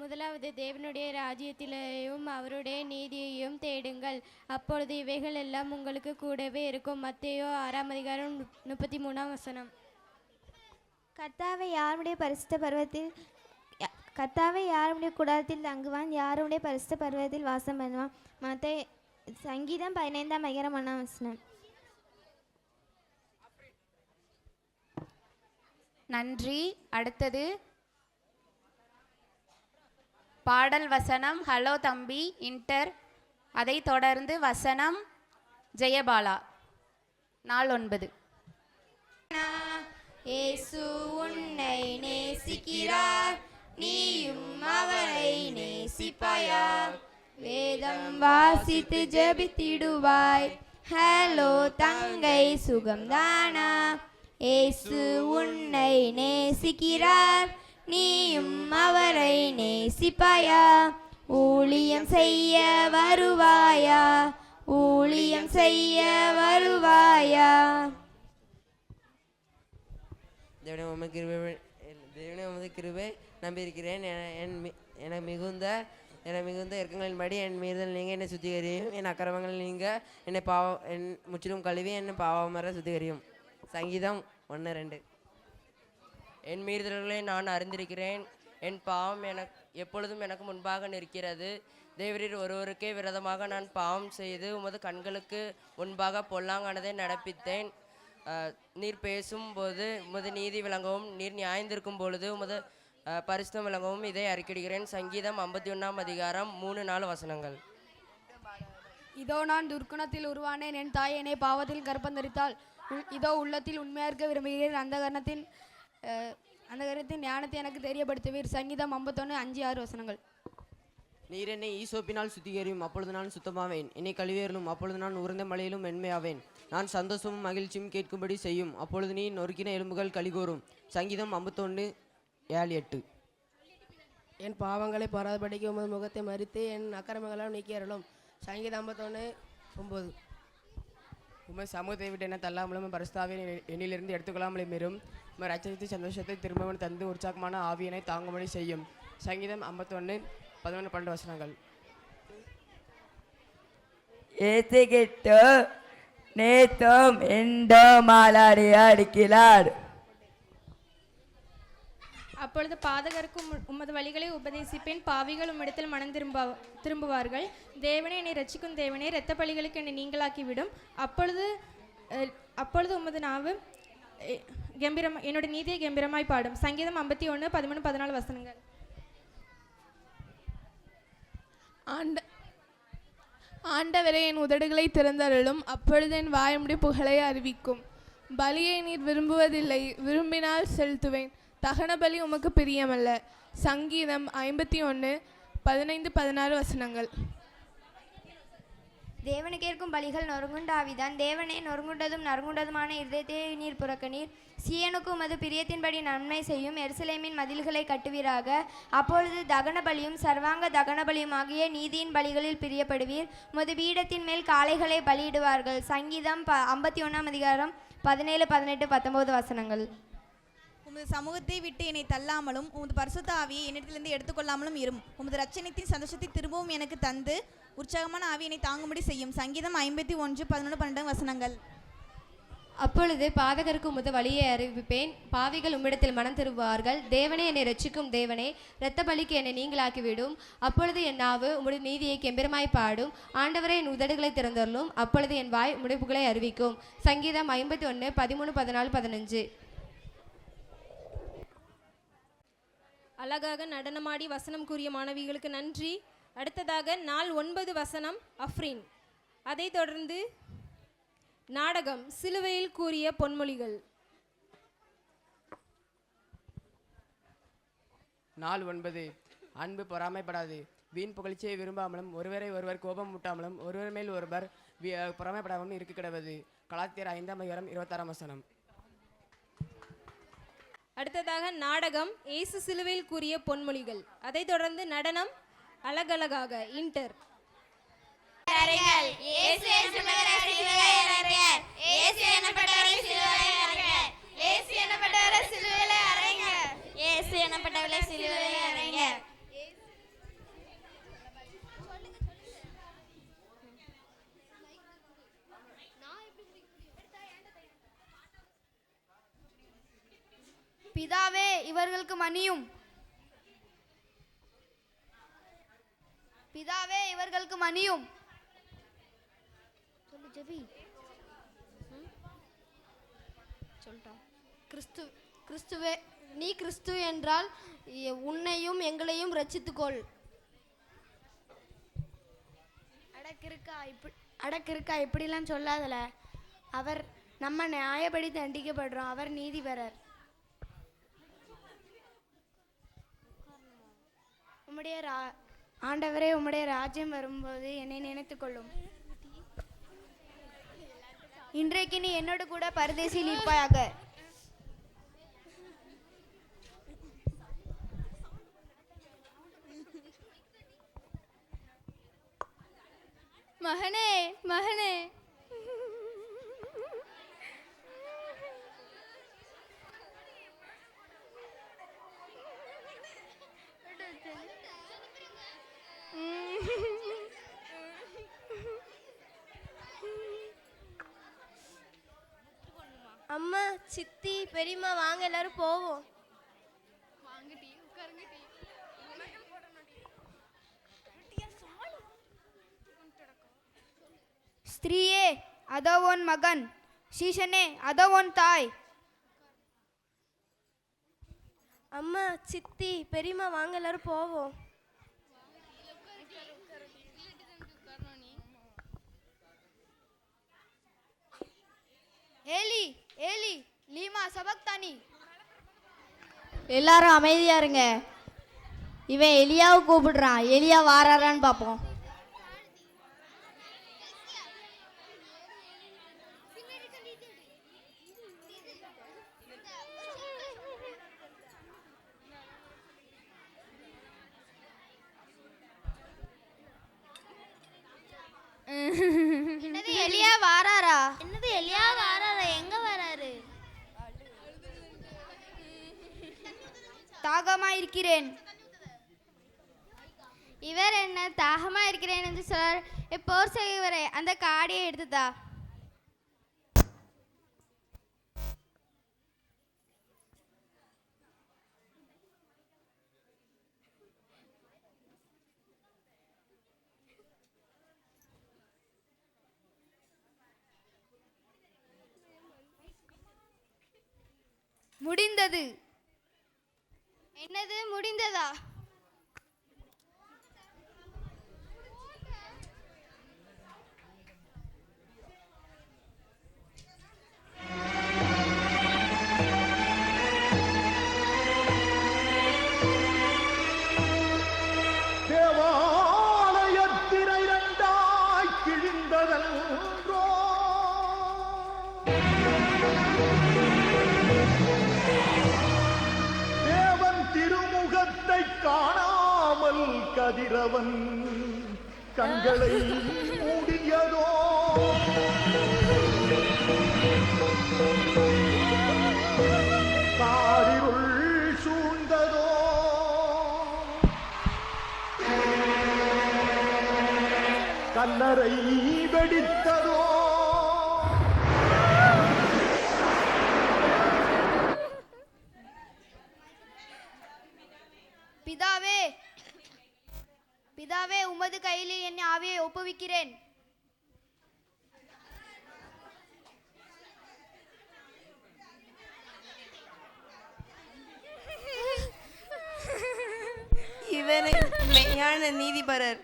முதலாவது தேவனுடைய ராஜ்யத்திலேயும் அவருடைய நீதியையும் தேடுங்கள், அப்பொழுது இவைகள் எல்லாம் உங்களுக்கு கூடவே இருக்கும். மத்தேயு 6:33 கர்த்தாவை யாருடைய பரிசுத்த பர்வத்தில் கர்த்தாவை யாருடைய கூடாரத்தில் தங்குவான், யாருடைய பரிசுத்த பர்வத்தில் வாசம் பண்ணுவான். சங்கீதம் 15:1. நன்றி. அடுத்தது பாடல் வசனம் ஹலோ தம்பி இன்டர். அதை தொடர்ந்து வசனம் ஜெயபாலா. நாள் 9. இயேசு உன்னை நேசிக்கிறார், நீயும் அவரை நேசிப்பாயா? வேதம் வாசித்து ஜெபித்திடுவாய். ஹலோ தங்கை சுகம்தானா? இயேசு உன்னை நேசிக்கிறார், நீயும் அவரை நேசிப்பாயா? ஊழியம் செய்ய வருவாயா? ஊழியம் செய்ய வருவாயா? தேவனே உமது கிருபை நம்பியிருக்கிறேன். எனக்கு மிகுந்த இரக்கங்களின்படி என் மீறுதல் நீங்க என்னை சுத்திகரியும், என் அக்கிரமங்கள் நீங்க என்னை முற்றிலும் கழுவி என்னை பாவமர சுத்திகரியும். சங்கீதம் 1:2. என் மீறுதல்களை நான் அறிந்திருக்கிறேன், என் பாவம் எப்பொழுதும் எனக்கு முன்பாக நிற்கிறது. தேவரீர் ஒருவருக்கே விரதமாக நான் பாவம் செய்து உமது கண்களுக்கு முன்பாக பொல்லாங்கானதை நடப்பித்தேன். நீர் பேசும்போது உமது நீதி விளங்கவும், நீர் நியாயந்திருக்கும் பொழுது உமது பரிசுத்தம் விளங்கவும் இதை அறிக்கையிடுகிறேன். சங்கீதம் 51:3-4 இதோ நான் துர்க்குணத்தில் உருவானேன், என் தாய் என்னை பாவத்தில் கர்ப்பந்தரித்தாள். இதோ உள்ளத்தில் உண்மையாக இருக்க விரும்புகிறேன், அந்த கருத்தின் ஞானத்தை எனக்கு தெரியப்படுத்துவீர். சங்கீதம் 51:5-6 நீர் என்னை ஈசோப்பினால் சுத்திகரியும், அப்பொழுது நான் சுத்தமாவேன். என்னை கழுவியறலும், அப்பொழுது நான் உறைந்த மலையிலும் மென்மையாவேன். நான் சந்தோஷமும் மகிழ்ச்சியும் கேட்கும்படி செய்யும், அப்பொழுது நீ நொறுக்கின எலும்புகள் கலிகூறும். சங்கீதம் 51:7-8 என் பாவங்களை பாராதபடிக்கு உமது முகத்தை மறித்து என் அக்கிரமங்களால் நீக்கியறலும். சங்கீதம் 51:9 உமது சமூகத்தை விட்டு என்ன தள்ளாமலும் பரிசுத்தாவியை என்னிலிருந்து எடுத்துக்கொள்ளாமலே மீறும். உமது ரட்சத்தை சந்தோஷத்தை திரும்பவும் தந்து உற்சாகமான ஆவியனை தாங்கும்படி செய்யும். சங்கீதம் 51:11-12 ஏத்துக்கிட்டு நேத்தோம் எந்த மாலாடிய அடிக்கிறார். அப்பொழுது பாதகருக்கும் உமது வழிகளை உபதேசிப்பேன், பாவிகள் உம்மிடத்தில் மனம் திரும்புவார்கள். தேவனே என்னை ரட்சிக்கும் தேவனே, இரத்த பலிகளுக்கு என்னை நீங்களாக்கிவிடும். அப்பொழுது உமது நாவு என்னோட நீதியை கம்பீரமாய் பாடும். சங்கீதம் 51:13-14 ஆண்டவரே என் உதடுகளை திறந்தருளும், அப்பொழுது என் வாயுடைய புகழை அறிவிக்கும். பலியை நீர் விரும்புவதில்லை, விரும்பினால் செலுத்துவேன். தகன பலி உமக்கு பிரியமல்ல. சங்கீதம் 51:15-16 தேவனுக்கு ஏற்கும் பலிகள் நொறுங்குண்ட ஆவிதான். தேவனே நொறுங்குண்டதும் நறுங்குண்டதுமான இருதயத்தை நீர் புறக்கணீர். சீயனுக்கு உமது பிரியத்தின்படி நன்மை செய்யும். எருசலேமின் மதில்களை கட்டுவீராக. அப்பொழுது தகன பலியும் சர்வாங்க தகன பலியும் ஆகிய நீதியின் பலிகளில் பிரியப்படுவீர். உமது பீடத்தின் மேல் காளைகளை பலியிடுவார்கள். சங்கீதம் 51:17-18-19 உமது சமூகத்தை விட்டு என்னை தள்ளாமலும் உமது பரிசுத்த ஆவியை என்னிடத்திலிருந்து எடுத்துக்கொள்ளாமலும் இரும். உமது ரட்சணத்தின் சந்தோஷத்தை திரும்பவும் எனக்கு தந்து உற்சாகமான ஆவி என்னை தாங்கும்படி செய்யும். சங்கீதம் 51:11-12 அப்பொழுது பாதகருக்கு உமது வழியை அறிவிப்பேன், பாவிகள் உம்மிடத்தில் மனம் திரும்புவார்கள். தேவனே என்னை ரட்சிக்கும் தேவனே, இரத்த பலிக்கு என்னை நீங்களாக்கிவிடும். அப்பொழுது என் நாவு உம்முடைய நீதியை கெம்பீரமாய் பாடும். ஆண்டவரே என் உதடுகளை திறந்தருளும், அப்பொழுது என் வாய் உம்முடைய புகழை அறிவிக்கும். சங்கீதம் 51:13-14-15 அழகாக நடனமாடி வசனம் கூறிய மாணவிகளுக்கு நன்றி. அடுத்ததாக நாள் 9 வசனம் அஃப்ரீன். அதைத் தொடர்ந்து நாடகம் சிலுவையில் கூறிய பொன்மொழிகள். நாள் 9. அன்பு பொறாமைப்படாது, வீண் புகழ்ச்சியை விரும்பாமலும், ஒருவரை ஒருவர் கோபம் மூட்டாமலும், ஒருவர் மேல் ஒருவர் பொறாமைப்படாமலும் இருக்க கிடவது. கலாத்தியர் 5:26 1 அடுத்ததாக நாடகம் இயேசு சிலுவையில் கூறிய பொன்மொழிகள். அதைத் தொடர்ந்து நடனம் அழகழகாக இன்டர். பிதாவே இவர்களுக்கு மன்னியும். பிதாவே இவர்களுக்கு மன்னியும். சொல்லு ஜெபி. சொல்றா. கிறிஸ்துவே நீ கிறிஸ்து என்றால் உன்னையும் எங்களையும் ரட்சித்துக்கொள். அடக்கிருக்கா இப்படிலாம் சொல்லாதல. அவர் நம்ம நியாயப்படி தண்டிக்கப்படுறோம். அவர் நீதிபரர். ஆண்டவரே உம்முடைய ராஜ்யம் வரும்போது என்னை நினைத்து கொள்ளும். இன்றைக்கு நீ என்னோட கூட பரதேசியில் இருப்பாயாக. மகனே மகனே அம்மா, சித்தி, பெரியம்மா வாங்க எல்லாரும் போவோம். ஸ்திரீயே அதோ உன் மகன். சீஷனே அதோ உன் தாய். அம்மா, சித்தி, பெரியம்மா வாங்க எல்லாரும் போவோம். ஏலி ஏலி லீமா சபக்தானி. எல்லாரும் அமைதியா இருங்க. இவன் எலியாவை கூப்பிடுறான். எலியா வாராரான்னு பார்ப்போம். என்னது எலியா வாராரா? என்னது எலியா வாராரா? எங்க வராரு? தாகமா இருக்கிறேன். இவர் என்ன தாகமா இருக்கிறேன் என்று சொல்லார். போர் செய்வரே அந்த காடியை எடுத்துதா. முடிந்தது. என்னது முடிந்ததா? தேவாலயத்தினை இரண்டாய் கிழிந்ததன்றோ தேவன் திருமுகத்தை காணாமல் கதிரவன் கண்களை மூடியதோ காரிருள் சூழ்ந்ததோ கல்லறை வெடித்ததோ பிதாவே பிதாவே உமது கையில் என் ஆவியை ஒப்புவிக்கிறேன். இவரே மெய்யான நீதிபரர்.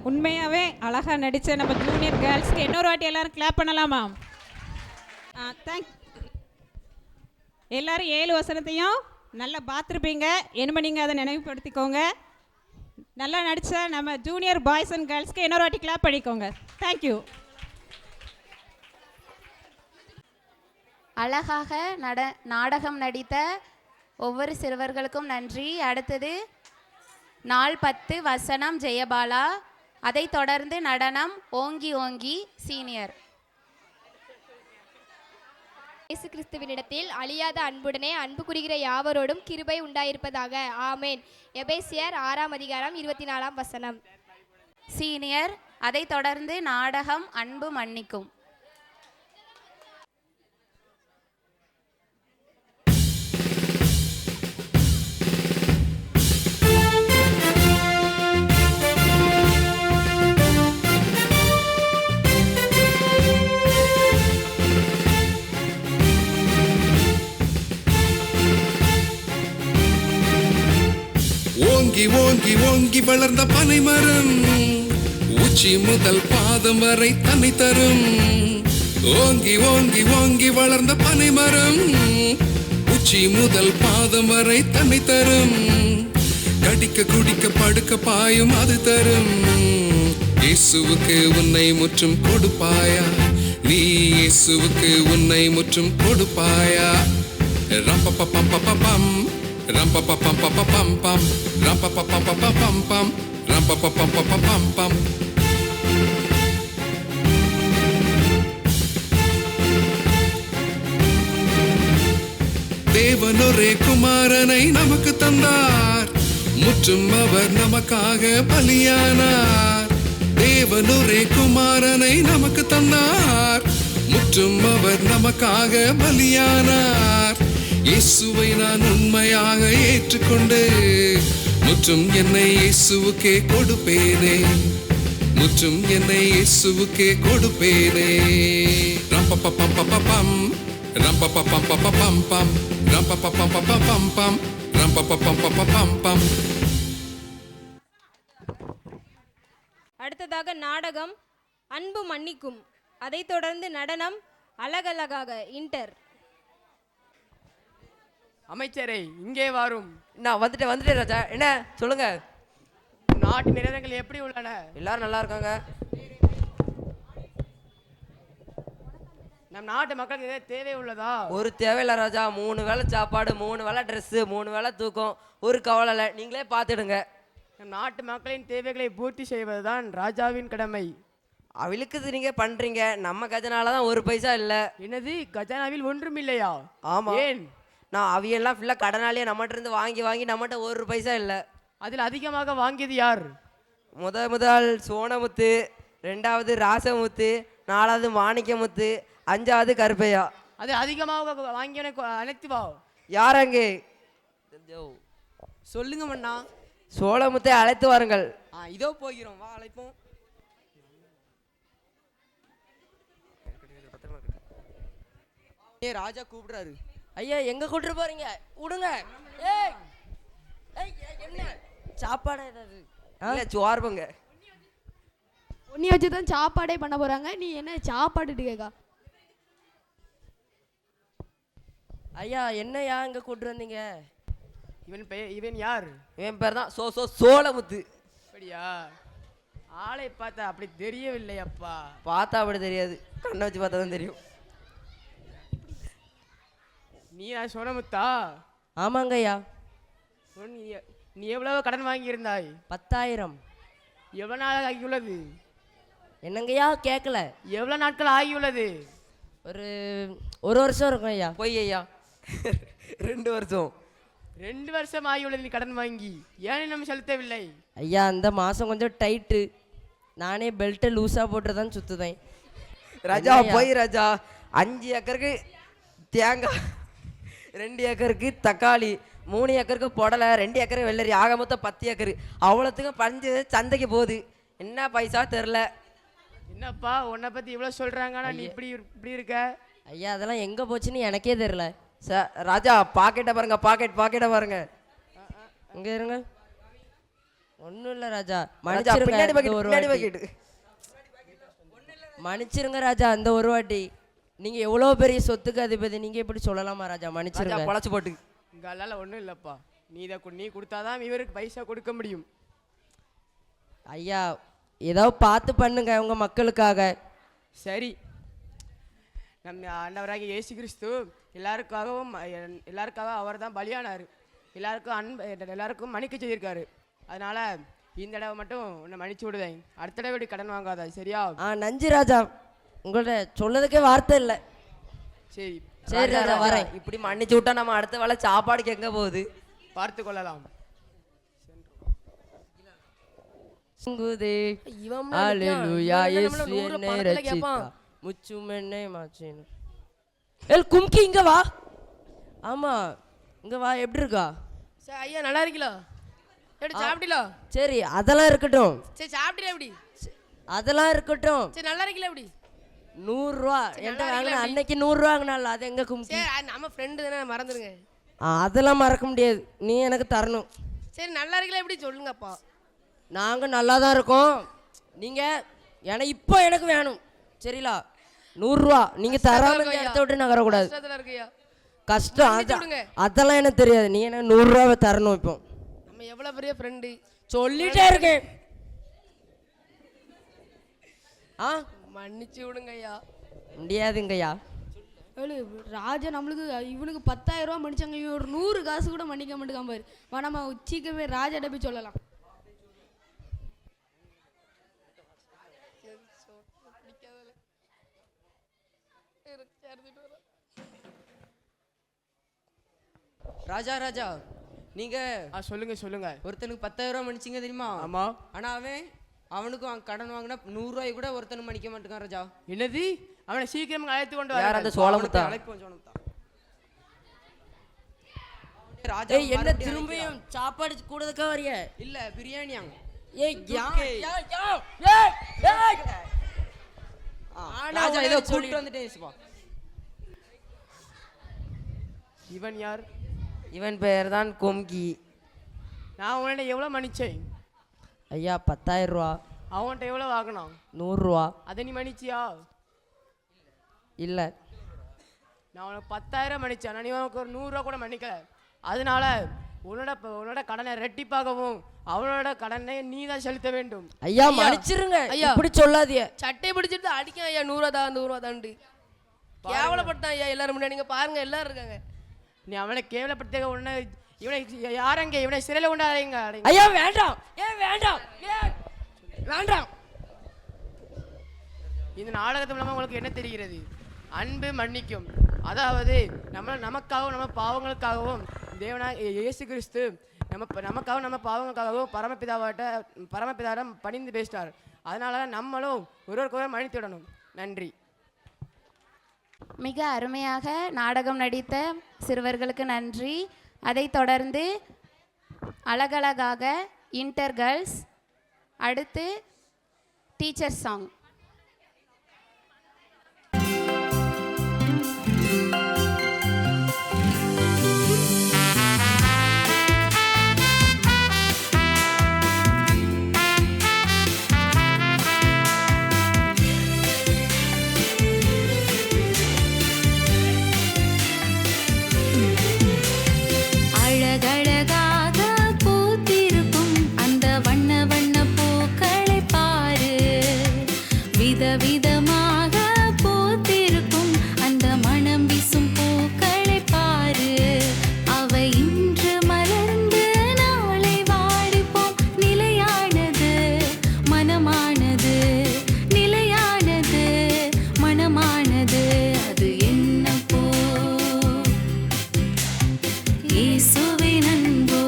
உண்மையாகவே அழகாக நடித்த நம்ம ஜூனியர் கேர்ள்ஸ்க்கு இன்னொரு வாட்டி எல்லாரும் கிளாப் பண்ணலாமா? எல்லாரும் 7 வசனத்தையும் நல்லா பார்த்துருப்பீங்க. இனிமேல் நீங்கள் அதை நினைவுபடுத்திக்கோங்க. நல்லா நடித்த நம்ம ஜூனியர் பாய்ஸ் அண்ட் கேர்ள்ஸ்க்கு இன்னொரு வாட்டி கிளாப் பண்ணிக்கோங்க. தேங்க்யூ. அழகாக நாடகம் நடித்த ஒவ்வொரு சிறுவர்களுக்கும் நன்றி. அடுத்தது நாள் 10 வசனம் ஜெயபாலா. அதைத் தொடர்ந்து நடனம் ஓங்கி ஓங்கி சீனியர். இயேசு கிறிஸ்துவினிடத்தில் அழியாத அன்புடனே அன்பு கூறுகிற யாவரோடும் கிருபை உண்டாயிருப்பதாக. ஆமேன். எபேசியர் 6ஆம் அதிகாரம் 24ஆம் வசனம். சீனியர். அதைத் தொடர்ந்து நாடகம் அன்பு மன்னிக்கும். ஓங்கி ஓங்கி ஓங்கி வளர்ந்த பனைமரம் உச்சி முதல் பாதம் வரை தன்னை தரும். ஓங்கி ஓங்கி ஓங்கி வளர்ந்த பனைமரம் உச்சி முதல் பாதம் வரை தன்னை தரும். கடிக்க குடிக்க படுக்க பாயும் அது தரும். இயேசுவுக்கு உன்னை முற்றும் கொடுப்பாயா? நீ இயேசுவுக்கு உன்னை முற்றும் கொடுப்பாயா? ரம்பப்பம் Ram-pa-pa-pam-pa-pam-pam, ram-pa-pa-pam-pa-pam-pam, ram-pa-pa-pam-pa-pam-pam. தேவனொரே குமாரனை நமக்கு தந்தார், முற்றும் அவர் நமக்காக பலியானார். தேவனொரே குமாரனை நமக்கு தந்தார், முற்றும் அவர் நமக்காக பலியானார். இயேசுவை நான் உண்மையாக ஏற்றுக்கொண்டு முற்றும் என்னை இயேசுவுக்கே கொடுப்பேனே, முற்றும் என்னை இயேசுவுக்கே கொடுப்பேனே. ரம்பப்பப்பப்பப்பம் ரம்பப்பப்பப்பப்பம் ரம்பப்பப்பப்பப்பம் ரம்பப்பப்பப்பப்பம். அடுத்ததாக நாடகம் அன்பு மன்னிக்கும். அதைத் தொடர்ந்து நடனம் அழகழகாக இன்டர். அமைச்சரே இங்கே வாரும். நான் வந்துட்டேன் ராஜா. என்ன சொல்லுங்க. நாட்டு நிலைமைகள் எப்படி உள்ளன? எல்லாரும் நல்லா இருக்காங்க. நம் நாட்டு மக்களுக்கு தேவை உள்ளதா? ஒரு தேவையில்லை ராஜா. 3 வேளை சாப்பாடு, 3 வேளை ட்ரெஸ்ஸு, 3 வேளை தூக்கம், ஒரு கவலை இல்லை. நீங்களே பார்த்துடுங்க. நம் நாட்டு மக்களின் தேவைகளை பூர்த்தி செய்வதுதான் ராஜாவின் கடமை. அவளுக்கு நீங்க பண்றீங்க, நம்ம கஜனால தான் 1 பைசா இல்லை. என்னது, கஜனாவில் ஒன்றும் இல்லையா? ஆமா. ஏன்? நான் அவையெல்லாம் ஃபுல்லாக கடனாலேயே நம்மகிட்ட இருந்து வாங்கி வாங்கி நம்மகிட்ட 1 பைசா இல்லை. அதில் அதிகமாக வாங்கியது யார்? முதல் சோனமுத்து, 2வது ராசமுத்து, 4வது மாணிக்கமுத்து, 5வது கருப்பையா. அது அதிகமாக வாங்கியவனை அழைத்து வா. யாரங்கே சொல்லுங்க மண்ணா. சோழமுத்தை அழைத்து வாருங்கள். இதோ போகிறோம், வா அழைப்போம். ராஜா கூப்பிடுறாரு. ஐயா எங்க கூட்டிட்டு போறீங்க? விடுங்க. ஏய் என்ன சாப்பாடு ஏதாவது இல்ல சோர்பங்க. உன்னை வச்சு தான் சாப்பாடே பண்ண போறாங்க, நீ என்ன சாப்பாடு கேக்கா? ஐயா என்னையா இங்க கூட்டிட்டு வந்தீங்க? இவன் யார்? இவன் பேர் தான் சோழமுத்து. அப்படியா? ஆளை பார்த்தா அப்படி தெரியவில்லை அப்பா. பார்த்தா அப்படி தெரியாது, கண்ணை வச்சு பார்த்தா தான் தெரியும். நீ சோனமுத்தா? ஆமாங்க ஐயா. நீ எவ்வளவு கடன் வாங்கியிருந்தாய்? 10,000. எவ்வளவு நாள் ஆகியுள்ளது? என்னங்கய்யா கேட்கல. எவ்வளவு நாட்கள் ஆகியுள்ளது? ஒரு வருஷம் இருக்கும் ஐயா. போய் ஐயா 2 வருஷம். 2 வருஷம் ஆகியுள்ளது நீ கடன் வாங்கி, ஏன் நம்ம செலுத்தவில்லை? ஐயா அந்த மாதம் கொஞ்சம் டைட்டு, நானே பெல்ட்டை லூஸாக போட்டு தான் சுற்றுதேன். ராஜா போய் ராஜா. 5 ஏக்கருக்கு தேங்காய், 2 ஏக்கருக்கு தக்காளி, 3 ஏக்கருக்கு புடலை, 2 ஏக்கருக்கு வெள்ளரி, ஆக மொத்தம் 10 ஏக்கரு. அவ்வளோத்துக்கும் பஞ்சு சந்தைக்கு போகுது. என்ன பைசா தெரில. என்னப்பா உன்னை பற்றி இவ்வளோ சொல்கிறாங்கன்னா நீ இப்படி இருக்க? ஐயா அதெல்லாம் எங்கே போச்சுன்னு எனக்கே தெரில. ராஜா பாக்கெட்டை பாருங்க, பாக்கெட்டை பாருங்க. இங்கே இருங்க. ஒன்றும் இல்லை ராஜா, பின்னாடி மன்னிச்சிருங்க பக்கெட், ஒரு பின்னாடி வாட்டி. பக்கெட். மன்னிச்சிருங்க ராஜா, அந்த ஒரு வாட்டி. நீங்க எவ்வளோ பெரிய சொத்துக்கு அதிபதி, நீங்க எப்படி சொல்லலாமா ராஜா? மன்னிச்சிருங்க. பொழைச்சு போட்டு இங்கே அதெல்லாம் ஒன்றும் இல்லைப்பா. நீ கொடுத்தாதான் இவருக்கு பைசா கொடுக்க முடியும். ஐயா, ஏதோ பார்த்து பண்ணுங்க உங்க மக்களுக்காக. சரி, நம்ம ஆண்டவராகிய இயேசு கிறிஸ்து எல்லாருக்காக அவர் தான் பலியானார். எல்லாருக்கும் மன்னிக்க செய்திருக்காரு. அதனால இந்த தடவை மட்டும் உன்னை மன்னிச்சு விடுதேன். அடுத்த தடவை இப்படி கடன் வாங்காத, சரியா? நன்றி ராஜா, உங்கள்ட்ட சொல்லதுக்கே வார்த்தை இல்லை. சரி சரி ராஜா, வரேன். இப்படி மன்னிச்சு விட்டா நம்ம அடுத்த வேளை சாப்பாடுக்கு எங்க போகுது பார்த்து கொள்ளலாம். கும்கி இங்க வா. ஆமா, இங்க வா. எப்படி இருக்கா? சரி ஐயா, நல்லா இருக்கீங்களா? எப்படி சாப்பிட்டீங்களா? சரி, அதெல்லாம் இருக்கட்டும். சரி சாப்பிட்டீங்களா? எப்படி அதெல்லாம் இருக்கட்டும். சரி நல்லா இருக்கீங்களா? எப்படி 100 ரூபா என்கிட்ட வாங்கின அன்னைக்கு 100 ரூபா வாங்கினால, அது எங்க கும்கி? சரி நம்ம ஃப்ரெண்டு தானே, மறந்துடுங்க. அதெல்லாம் மறக்க முடியாது, நீ எனக்கு தரணும். சரி நல்லா இருக்கீங்களா? எப்படி சொல்லுங்கப்பா. நாங்க நல்லா தான் இருக்கோம். நீங்க இப்போ எனக்கு வேணும், சரிங்களா? 100 ரூபா நீங்க தராம இடத்த விட்டு நகரக்கூடாது. கஷ்டம் அதெல்லாம் எனக்கு தெரியாது. நீ எனக்கு 100 ரூபாவை தரணும். இப்போ நம்ம எவ்வளவு பெரிய ஃப்ரெண்டு சொல்லிட்டே இருக்கேன். மன்னிச்சு விடுங்க ஐயா. முடியாதுங்கய்யா. ராஜா நம்மளுக்கு இவனுக்கு 10,000 ரூபா மன்னிச்சாங்க, இவன் ஒரு 100 காசு கூட மன்னிக்க மாட்டேங்காம பாரு. வா நம்ம சீக்கிரமே ராஜாட்ட போய் சொல்லலாம். ராஜா நீங்க சொல்லுங்க. ஒருத்தனுக்கு 10,000 ரூபா மன்னிச்சிங்க தெரியுமா? ஆமா. ஆனா அவனுக்கும் கடன் வாங்கினா 100 ரூபாய் கூட ஒருத்தனுக்கு மன்னிக்க மாட்டேங்கான் ராஜா. என்னது? அவனை சீக்கிரம் அழைத்து கொண்டு வர. அந்த சோளமுத்தா ராஜா என்ன திரும்பியும் சாப்பாடு கூடதுக்கா வரிய? இல்ல பிரியாணியா? இவன் யார்? இவன் பெயர் தான் கொம்கி. நான் உன்கிட்ட எவ்வளவு மன்னிச்சேன் ஐயா? 10,000 ரூபா. அவன்கிட்ட எவ்வளவு வாங்கினான்? 100 ரூபா. அதை நீ மன்னிச்சியா? இல்ல, நான் உனக்கு 10,000 மன்னிச்சேன். நான் நீ உனக்கு ஒரு 100 ரூபா கூட மன்னிக்கல. அதனால உன்னோட கடனை ரெட்டிப்பாகவும் அவனோட கடனை நீ தான் செலுத்த வேண்டும். ஐயா மன்னிச்சிருங்க. ஐயா இப்படி சொல்லாதீங்க. சட்டை பிடிச்சிட்டு அடிக்க ஐயா. 100 ரூபா தான் 100 ரூபா தான்டி கேவலப்பட்டான் ஐயா. எல்லாரும் முன்னாடி நீங்க பாருங்க, எல்லாரும் இருக்காங்க. நீ அவனை கேவலப்படுத்த உடனே இவனை யாரங்க இவனை சிறையில் கொண்டாடுறீங்க? ஐயா வேண்டாம், வேண்டாம், வேண்டாம். இந்த நாடகத்து மூலமா உங்களுக்கு என்ன தெரிகிறது? அன்பு மன்னிக்கும். அதாவது நமக்காகவும் நம்ம பாவங்களுக்காகவும் இயேசு கிறிஸ்து நமக்காகவும் நம்ம பாவங்களுக்காகவும் பரமபிதாவிடம் பணிந்து பேசிட்டார். அதனால நம்மளும் ஒருவருக்கொருவர் மன்னித்துவிடணும். நன்றி. மிக அருமையாக நாடகம் நடித்த சிறுவர்களுக்கு நன்றி. அதைத் தொடர்ந்து அழகழகாக இன்டர் கேர்ள்ஸ், அடுத்து டீச்சர் சாங். அழகழகாக பூத்திருக்கும் அந்த வண்ண வண்ண பூக்களை பாரு, விதவிதமாக பூத்திருக்கும் அந்த மணம் வீசும் பூக்களை பாரு. அவை இன்று மலர்ந்து நாளை வாடிப்போம். நிலையானது மனமானது, நிலையானது மனமானது. அது என்ன பூ? இயேசுவின் அன்போ.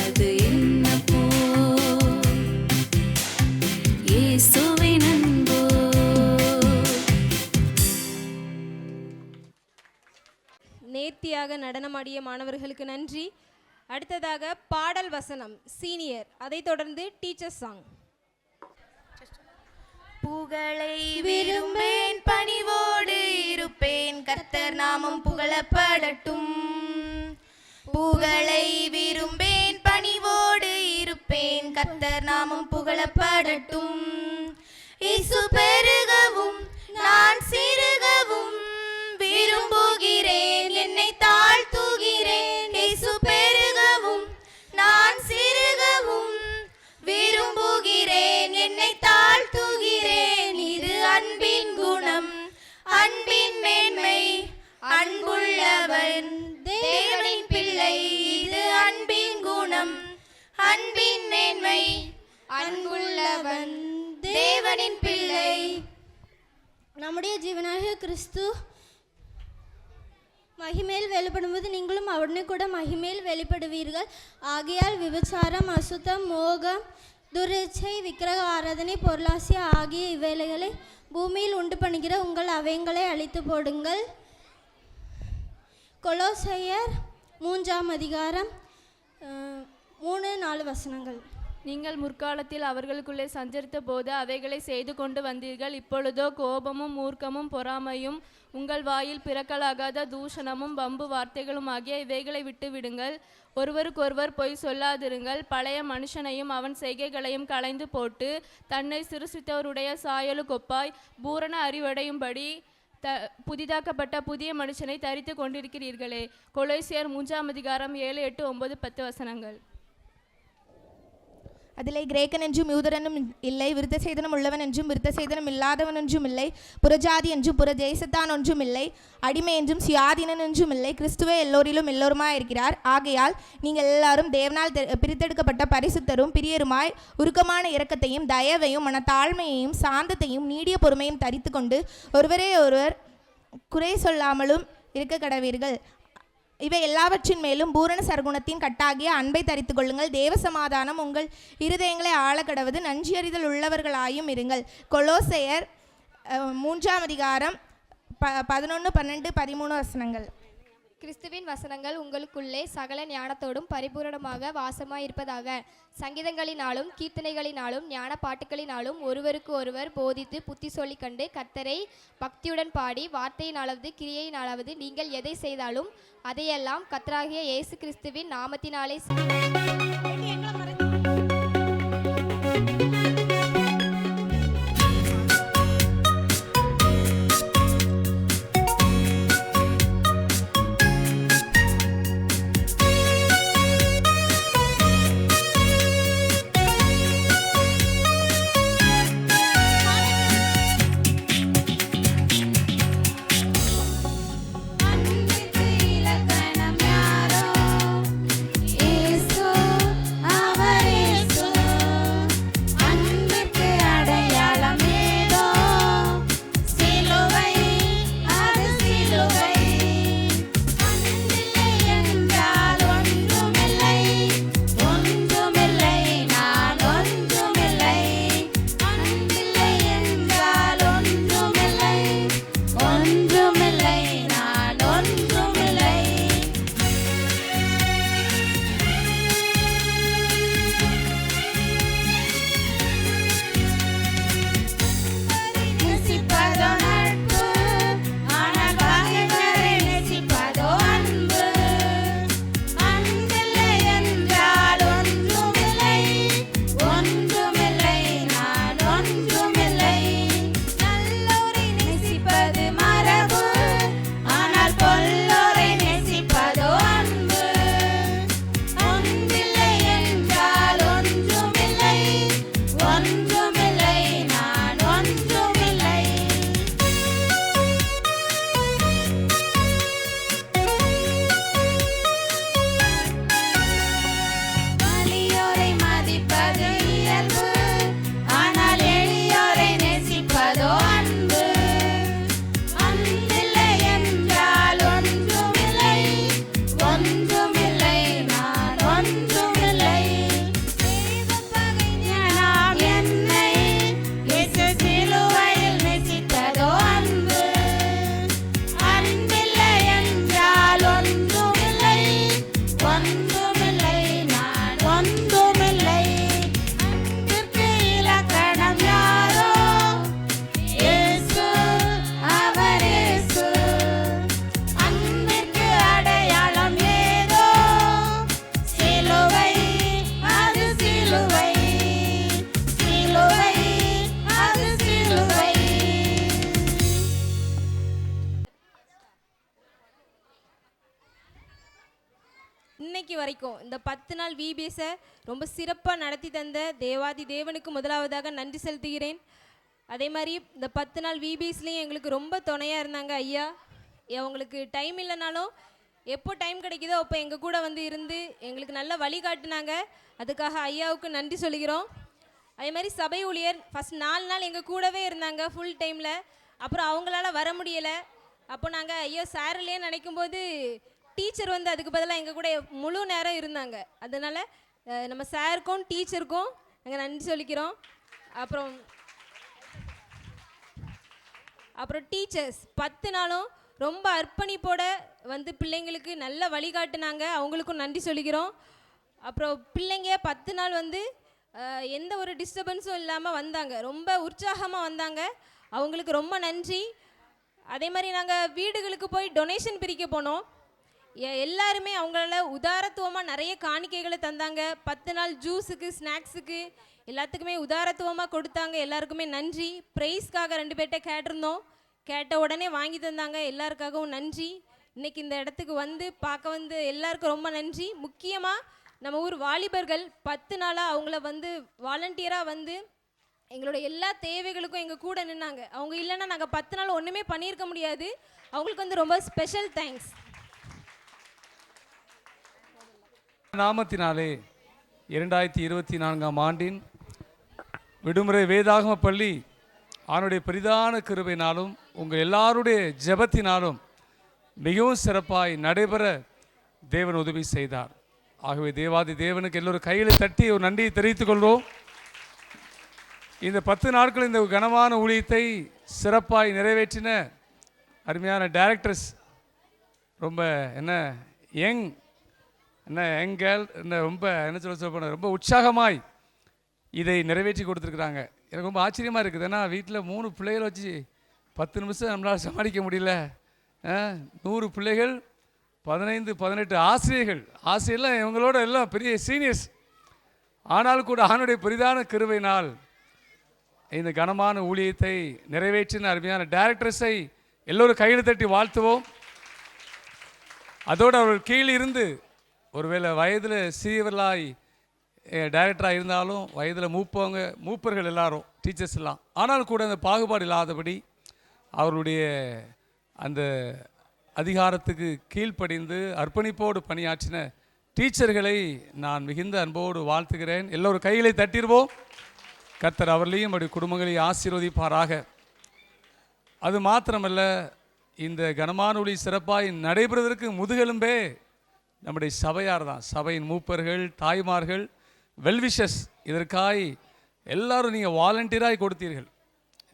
அது என்ன பூ? இயேசுவின் அன்போ. நேர்த்தியாக நடனமாடிய மாணவர்களுக்கு நன்றி. அடுத்ததாக பாடல் வசனம் சீனியர், அதைத் தொடர்ந்து டீச்சர் சாங். புகழை விரும்பேன், பணிவோடு இருப்பேன், கர்த்தர் நாமம் புகழப்படட்டும். புகழை விரும்பேன், பணிவோடு கர்த்தர் நாமம் புகழப்படட்டும். இயேசு பெருகவும் நான் சிறுகவும் விரும்புகிறேன், என்னை தாழ்த்துகிறேன். இயேசு பெருகவும் நான் சிறுகவும் விரும்புகிறேன், என்னை தாழ்த்துகிறேன். இது அன்பின் குணம், அன்பின் மேன்மை, அன்புள்ளவன் தேவனின் பிள்ளை. இது அன்பின் குணம், அன்பின் மேன்மை, அன்புள்ளவன் தேவனின் பிள்ளை. நம்முடைய ஜீவனாகிய கிறிஸ்து மகிமேல் வெளிப்படும்போது நீங்களும் அவருடனே கூட மகிமேல் வெளிப்படுவீர்கள். ஆகையால் விபச்சாரம், அசுத்தம், மோகம், துரிச்சை, விக்கிரக ஆராதனை, பொருளாசி ஆகிய இவ்வேளைகளை பூமியில் உண்டு பண்ணுகிற உங்கள் அவயங்களை அழித்து போடுங்கள். கொலோசையர் 3ஆம் அதிகாரம் 3-4 வசனங்கள். நீங்கள் முற்காலத்தில் அவர்களுக்குள்ளே சஞ்சரித்த போது அவைகளை செய்து கொண்டு வந்தீர்கள். இப்பொழுதோ கோபமும் மூர்க்கமும் பொறாமையும் உங்கள் வாயில் பிறக்கலாகாத தூஷணமும் வம்பு வார்த்தைகளும் ஆகிய இவைகளை விட்டு விடுங்கள். ஒருவருக்கொருவர் பொய் சொல்லாதிருங்கள். பழைய மனுஷனையும் அவன் செய்கைகளையும் களைந்து போட்டு தன்னை சிருஷ்டித்தவருடைய சாயலுக்கொப்பாய் பூரண அறிவடையும்படி புதிதாக்கப்பட்ட புதிய மனுஷனை தரித்து கொண்டிருக்கிறீர்களே. கொலோசியர் 3ஆம் அதிகாரம் 7, 8, 9, 10 வசனங்கள். அதிலே கிரேக்கன் என்றும் யூதரனும் இல்லை, விருத்த சேதனம் உள்ளவன் என்றும் விருத்த சேதனம் இல்லாதவன் என்றும் இல்லை, புறஜாதி என்றும் புற தேசத்தான் ஒன்றும் இல்லை, அடிமை என்றும் சுயாதீனன் என்றும் இல்லை, கிறிஸ்துவே எல்லோரிலும் எல்லோருமாய் இருக்கிறார். ஆகையால் நீங்கள் எல்லாரும் தேவனால் பிரித்தெடுக்கப்பட்ட பரிசுத்தரும் பிரியருமாய் உருக்கமான இரக்கத்தையும் தயவையும் மனத்தாழ்மையையும் சாந்தத்தையும் நீடிய பொறுமையும் தரித்து கொண்டு ஒருவரே ஒருவர் குறை சொல்லாமலும் இருக்க கடவீர்கள். இவை எல்லாவற்றின் மேலும் பூரண சர்க்குணத்தின் கட்டாகிய அன்பை தரித்து கொள்ளுங்கள். தேவ சமாதானம் உங்கள் இருதயங்களை ஆழக்கடவது நன்றியறிதல் உள்ளவர்களாயும் இருங்கள். கொலோசையர் 3ஆம் அதிகாரம் 11, 12, 13 வசனங்கள். கிறிஸ்துவின் வசனங்கள் உங்களுக்குள்ளே சகல ஞானத்தோடும் பரிபூரணமாக வாசமாயிருப்பதாக. சங்கீதங்களினாலும் கீர்த்தனைகளினாலும் ஞான பாட்டுகளினாலும் ஒருவருக்கு ஒருவர் போதித்து புத்தி சொல்லி கண்டு கர்த்தரை பக்தியுடன் பாடி வார்த்தையினாலாவது கிரியையினாலாவது நீங்கள் எதை செய்தாலும் அதையெல்லாம் கர்த்தராகிய இயேசு கிறிஸ்துவின் நாமத்தினாலே இலக்கணம் யாரோ இயேசு இன்னைக்கு வரைக்கும் இந்த 10 நாள் விபிஎஸை ரொம்ப சிறப்பாக நடத்தி தந்த தேவாதி தேவனுக்கு முதலாவதாக நன்றி செலுத்துகிறேன். அதே மாதிரி இந்த 10 நாள் விபிஎஸ்லேயும் எங்களுக்கு ரொம்ப துணையாக இருந்தாங்க ஐயா. அவங்களுக்கு டைம் இல்லைனாலும் எப்போ டைம் கிடைக்குதோ அப்போ எங்கள் கூட வந்து இருந்து எங்களுக்கு நல்ல வழிகாட்டினாங்க. அதுக்காக ஐயாவுக்கு நன்றி சொல்கிறோம். அதே மாதிரி சபை ஊழியர் ஃபஸ்ட் 4 நாள் எங்கள் கூடவே இருந்தாங்க ஃபுல் டைமில். அப்புறம் அவங்களால வர முடியலை. அப்போ நாங்கள் ஐயோ சாரிலே நினைக்கும் போது டீச்சர் வந்து அதுக்கு பதிலாக எங்கள் கூட முழு நேரம் இருந்தாங்க. அதனால் நம்ம சாருக்கும் டீச்சருக்கும் நாங்கள் நன்றி சொல்லிக்கிறோம். அப்புறம் டீச்சர்ஸ் 10 நாளும் ரொம்ப அர்ப்பணிப்போட வந்து பிள்ளைங்களுக்கு நல்ல வழிகாட்டுனாங்க. அவங்களுக்கும் நன்றி சொல்லிக்கிறோம். அப்புறம் பிள்ளைங்க 10 நாள் வந்து எந்த ஒரு டிஸ்டர்பன்ஸும் இல்லாமல் வந்தாங்க. ரொம்ப உற்சாகமாக வந்தாங்க. அவங்களுக்கு ரொம்ப நன்றி. அதே மாதிரி நாங்கள் வீடுகளுக்கு போய் டொனேஷன் பிரிக்க போனோம். எல்லாருமே அவங்களால உதாரத்துவமாக நிறைய காணிக்கைகளை தந்தாங்க. 10 நாள் ஜூஸுக்கு ஸ்நாக்ஸுக்கு எல்லாத்துக்குமே உதாரத்துவமாக கொடுத்தாங்க. எல்லாருக்குமே நன்றி. ப்ரைஸ்க்காக 2 பேர்கிட்ட கேட்டிருந்தோம். கேட்ட உடனே வாங்கி தந்தாங்க. எல்லாருக்காகவும் நன்றி. இன்றைக்கி இந்த இடத்துக்கு வந்து பார்க்க வந்து எல்லாருக்கும் ரொம்ப நன்றி. முக்கியமாக நம்ம ஊர் வாலிபர்கள் 10 நாளாக அவங்கள வந்து வாலண்டியராக வந்து எங்களோட எல்லா தேவைகளுக்கும் எங்கள் கூட நின்னாங்க. அவங்க இல்லைன்னா நாங்கள் 10 நாள் ஒன்றுமே பண்ணியிருக்க முடியாது. அவங்களுக்கு வந்து ரொம்ப ஸ்பெஷல் தேங்க்ஸ். நாமத்தினாலே 2024ஆம் ஆண்டின் விடுமுறை வேதாகம பள்ளி அவனுடைய பெரிதான கிருபையினாலும் உங்கள் எல்லாருடைய ஜெபத்தினாலும் மிகவும் சிறப்பாய் நடைபெற தேவன் உதவி செய்தார். ஆகவே தேவாதி தேவனுக்கு எல்லோரும் கையில் தட்டி ஒரு நன்றியை தெரிவித்துக் கொள்வோம். இந்த 10 நாட்கள் இந்த கனமான ஊழியத்தை சிறப்பாய் நிறைவேற்றின அருமையான டைரக்டர்ஸ், ரொம்ப யங் கேர்ள், ரொம்ப சொல்ல ரொம்ப உற்சாகமாய் இதை நிறைவேற்றி கொடுத்துருக்குறாங்க. எனக்கு ரொம்ப ஆச்சரியமாக இருக்குது. ஏன்னா வீட்டில் 3 பிள்ளைகள் வச்சு 10 நிமிஷம் நம்மளால் சமாளிக்க முடியல. 100 பிள்ளைகள், 15-18 ஆசிரியர்லாம் இவங்களோட எல்லாம் பெரிய சீனியர்ஸ். ஆனால் கூட ஆணுடைய பெரிதான கிருபையினால் இந்த கனமான ஊழியத்தை நிறைவேற்றின அருமையான டைரக்டர்ஸை எல்லோரும் கையில் தட்டி வாழ்த்துவோம். அதோடு அவர்கள் கீழே இருந்து ஒருவேளை வயதில் சிறியவர்களாய் டைரக்டராக இருந்தாலும் வயதில் மூப்பர்கள் எல்லாரும் டீச்சர்ஸ் எல்லாம், ஆனால் கூட அந்த பாகுபாடு இல்லாதபடி அவர்களுடைய அந்த அதிகாரத்துக்கு கீழ்ப்படிந்து அர்ப்பணிப்போடு பணியாற்றின டீச்சர்களை நான் மிகுந்த அன்போடு வாழ்த்துகிறேன். எல்லோரும் கைகளை தட்டிடுவோம். கர்த்தர் அவர்களையும் அவருடைய குடும்பங்களையும் ஆசீர்வதிப்பாராக. அது மாத்திரமல்ல, இந்த கனமான ஒளி சிறப்பாய் நடைபெறுவதற்கு முதுகெலும்பே நம்முடைய சபையார் தான். சபையின் மூப்பர்கள், தாய்மார்கள், வெல்விஷஸ். இதற்காய் எல்லாரும் நீங்கள் வாலண்டியராய் கொடுத்தீர்கள்.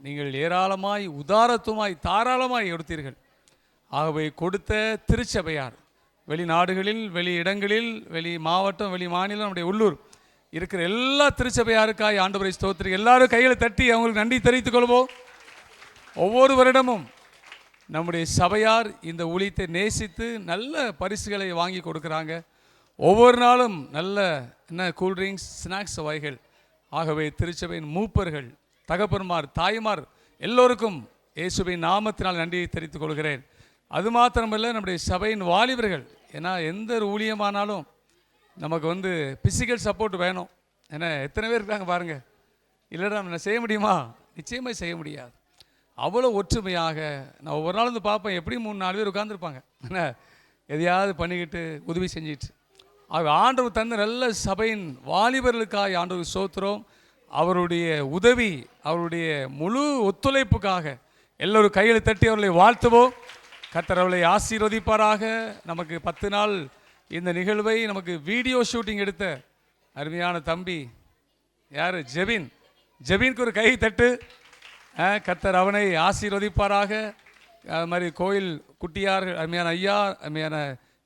நீங்கள் ஏராளமாய் உதாரத்துவமாய் தாராளமாய் கொடுத்தீர்கள். ஆகவே கொடுத்த திருச்சபையார் வெளிநாடுகளில், வெளி இடங்களில், வெளி மாவட்டம், வெளி மாநிலம், நம்முடைய உள்ளூர் இருக்கிற எல்லா திருச்சபையாருக்காய் ஆண்டவரை ஸ்தோத்திரி. எல்லாரும் கையில் தட்டி அவங்களுக்கு நன்றி தெரிவித்துக் கொள்வோம். ஒவ்வொரு வருடமும் நம்முடைய சபையார் இந்த ஊழியத்தை நேசித்து நல்ல பரிசுகளை வாங்கி கொடுக்குறாங்க. ஒவ்வொரு நாளும் நல்ல கூல்ட்ரிங்க்ஸ், ஸ்நாக்ஸ் வகைகள். ஆகவே திருச்சபையின் மூப்பர்கள், தகப்பன்மார், தாய்மார் எல்லோருக்கும் இயேசுவின் நாமத்தினால் நன்றியை தெரிவித்துக் கொள்கிறேன். அது மாத்திரமல்ல, நம்முடைய சபையின் வாலிபர்கள். ஏன்னா எந்த ஒரு ஊழியமானாலும் நமக்கு பிசிக்கல் சப்போர்ட் வேணும். ஏன்னா எத்தனை பேர் இருக்காங்க பாருங்கள். இல்லைடா நம்ம செய்ய முடியுமா? நிச்சயமாக செய்ய முடியாது. அவ்வளோ ஒற்றுமையாக நான் ஒவ்வொரு நாள் பார்ப்பேன். எப்படி 3-4 பேர் உட்காந்துருப்பாங்க. என்ன எதையாவது பண்ணிக்கிட்டு உதவி செஞ்சிட்டு. ஆண்டவர் தந்த நல்ல சபையின் வாலிபர்களுக்காக ஆண்டவர் சோத்திரம். அவருடைய உதவி, அவருடைய முழு ஒத்துழைப்புக்காக எல்லோரும் கையில் தட்டி அவர்களை வாழ்த்துவோம். கர்த்தர் அவர்களை ஆசீர்வதிப்பாராக. நமக்கு 10 நாள் இந்த நிகழ்வை நமக்கு வீடியோ ஷூட்டிங் எடுத்த அருமையான தம்பி யார்? ஜெபினுக்கு ஒரு கை தட்டு. கர்த்தர் அவனை ஆசீர்வதிப்பாராக. அது மாதிரி கோயில் குட்டியார், அருமையான ஐயா, அருமையான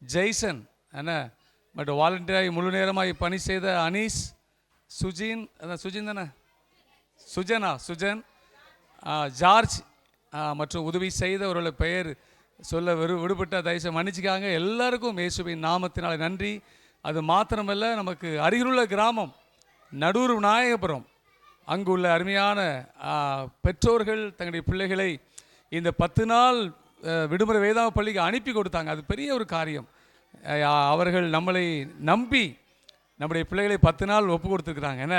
ஜெய்சன், பட் வாலண்டியராகி முழு நேரமாய் பணி செய்த அனீஸ், சுஜின் தானே, சுஜன், ஜார்ஜ் மற்றும் உதவி செய்தவர்களோட பெயர் சொல்ல விடுபட்ட தயவுசெய்து மன்னிச்சுக்காங்க. எல்லாருக்கும் இயேசுவின் நாமத்தினால் நன்றி. அது மாத்திரமல்ல, நமக்கு அருகிலுள்ள கிராமம் நடூர் விநாயகபுரம், அங்குள்ள அருமையான பெற்றோர்கள் தங்களுடைய பிள்ளைகளை இந்த 10 நாள் விடுமுறை வேதாம பள்ளிக்கு அனுப்பி கொடுத்தாங்க. அது பெரிய ஒரு காரியம். அவர்கள் நம்மளை நம்பி நம்முடைய பிள்ளைகளை 10 நாள் ஒப்பு கொடுத்துருக்குறாங்க. என்ன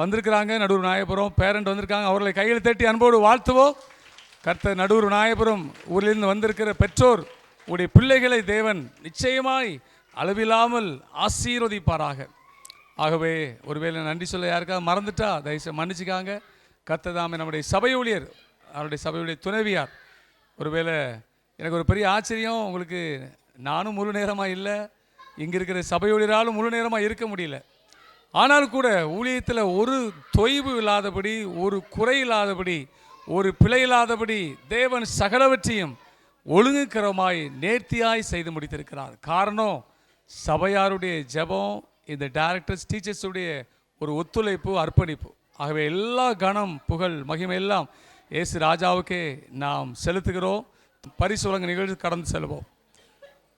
வந்திருக்கிறாங்க, நடுவர் நாயபுரம் பேரண்ட் வந்திருக்காங்க. அவர்களை கையில் தட்டி அன்போடு வாழ்த்துவோம். கர்த்தர் நடுவர் நாயபுரம் ஊரிலிருந்து வந்திருக்கிற பெற்றோர் உடைய பிள்ளைகளை தேவன் நிச்சயமாய் அளவில்லாமல் ஆசீர்வதிப்பாராக. ஆகவே ஒருவேளை நன்றி சொல்ல யாருக்காவது மறந்துட்டா தயவுசெய்து மன்னிச்சுக்காங்க. கர்த்தர் தாமே நம்முடைய சபை ஊழியர், அவருடைய சபை ஊழியர் துணைவியார், ஒருவேளை எனக்கு ஒரு பெரிய ஆச்சரியம், உங்களுக்கு நானும் முழு நேரமாக இல்லை, இங்கே இருக்கிற சபை ஊழியராலும் முழு நேரமாக இருக்க முடியல. ஆனால் கூட ஊழியத்தில் ஒரு தொய்வு இல்லாதபடி, ஒரு குறை இல்லாதபடி, ஒரு பிழை இல்லாதபடி தேவன் சகலவற்றையும் ஒழுங்குக்கரமாய் நேர்த்தியாய் செய்து முடித்திருக்கிறார். காரணம் சபையாருடைய ஜெபம், இந்த டைரக்டர்ஸ் டீச்சர்ஸுடைய ஒரு ஒத்துழைப்பு, அர்ப்பணிப்பு. ஆகவே எல்லா கணம் புகழ் மகிமை எல்லாம் இயேசு ராஜாவுக்கே நாம் செலுத்துகிறோம். பரிசு வழங்க நிகழ்ச்சி கடந்து செல்வோம்.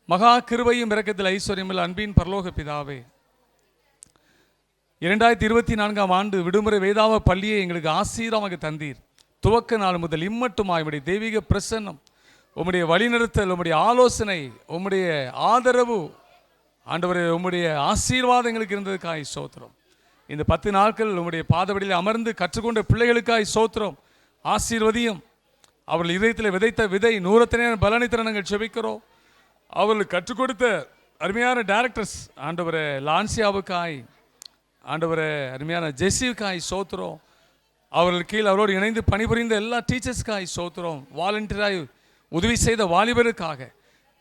மகா கிருபையும் இரக்கத்தில் ஐஸ்வர்யமில் அன்பின் பரலோக பிதாவே, 2024ஆம் ஆண்டு விடுமுறை வேதாவ பள்ளியை எங்களுக்கு ஆசீர்வாதமாக தந்தீர். துவக்க நாள் முதல் இம்மட்டுமாய் உம்முடைய தெய்வீக பிரசன்னம், உம்முடைய வழிநடத்தல், உம்முடைய ஆலோசனை, உம்முடைய ஆதரவு, ஆண்டவரே உம்முடைய ஆசீர்வாதங்களுக்கு இருந்ததுக்காய் சோத்திரம். இந்த 10 நாட்கள் உம்முடைய பாதவடியில் அமர்ந்து கற்றுக்கொண்ட பிள்ளைகளுக்காய் சோத்திரம். ஆசீர்வதியும். அவர்கள் இதயத்தில் விதைத்த விதை 100 பலனை தர நாங்கள் செபிக்கிறோம். அவர்களுக்கு கற்றுக் கொடுத்த அருமையான டைரக்டர்ஸ் ஆண்டவரே லான்சியாவுக்காய், ஆண்டவரே அருமையான ஜெசிவுக்காய் சோத்திரம். அவர்கள் கீழ் அவரோடு இணைந்து பணிபுரிந்த எல்லா டீச்சர்ஸ்க்காய் சோத்திரம். வாலண்டியராய் உதவி செய்த வாலிபருக்காக,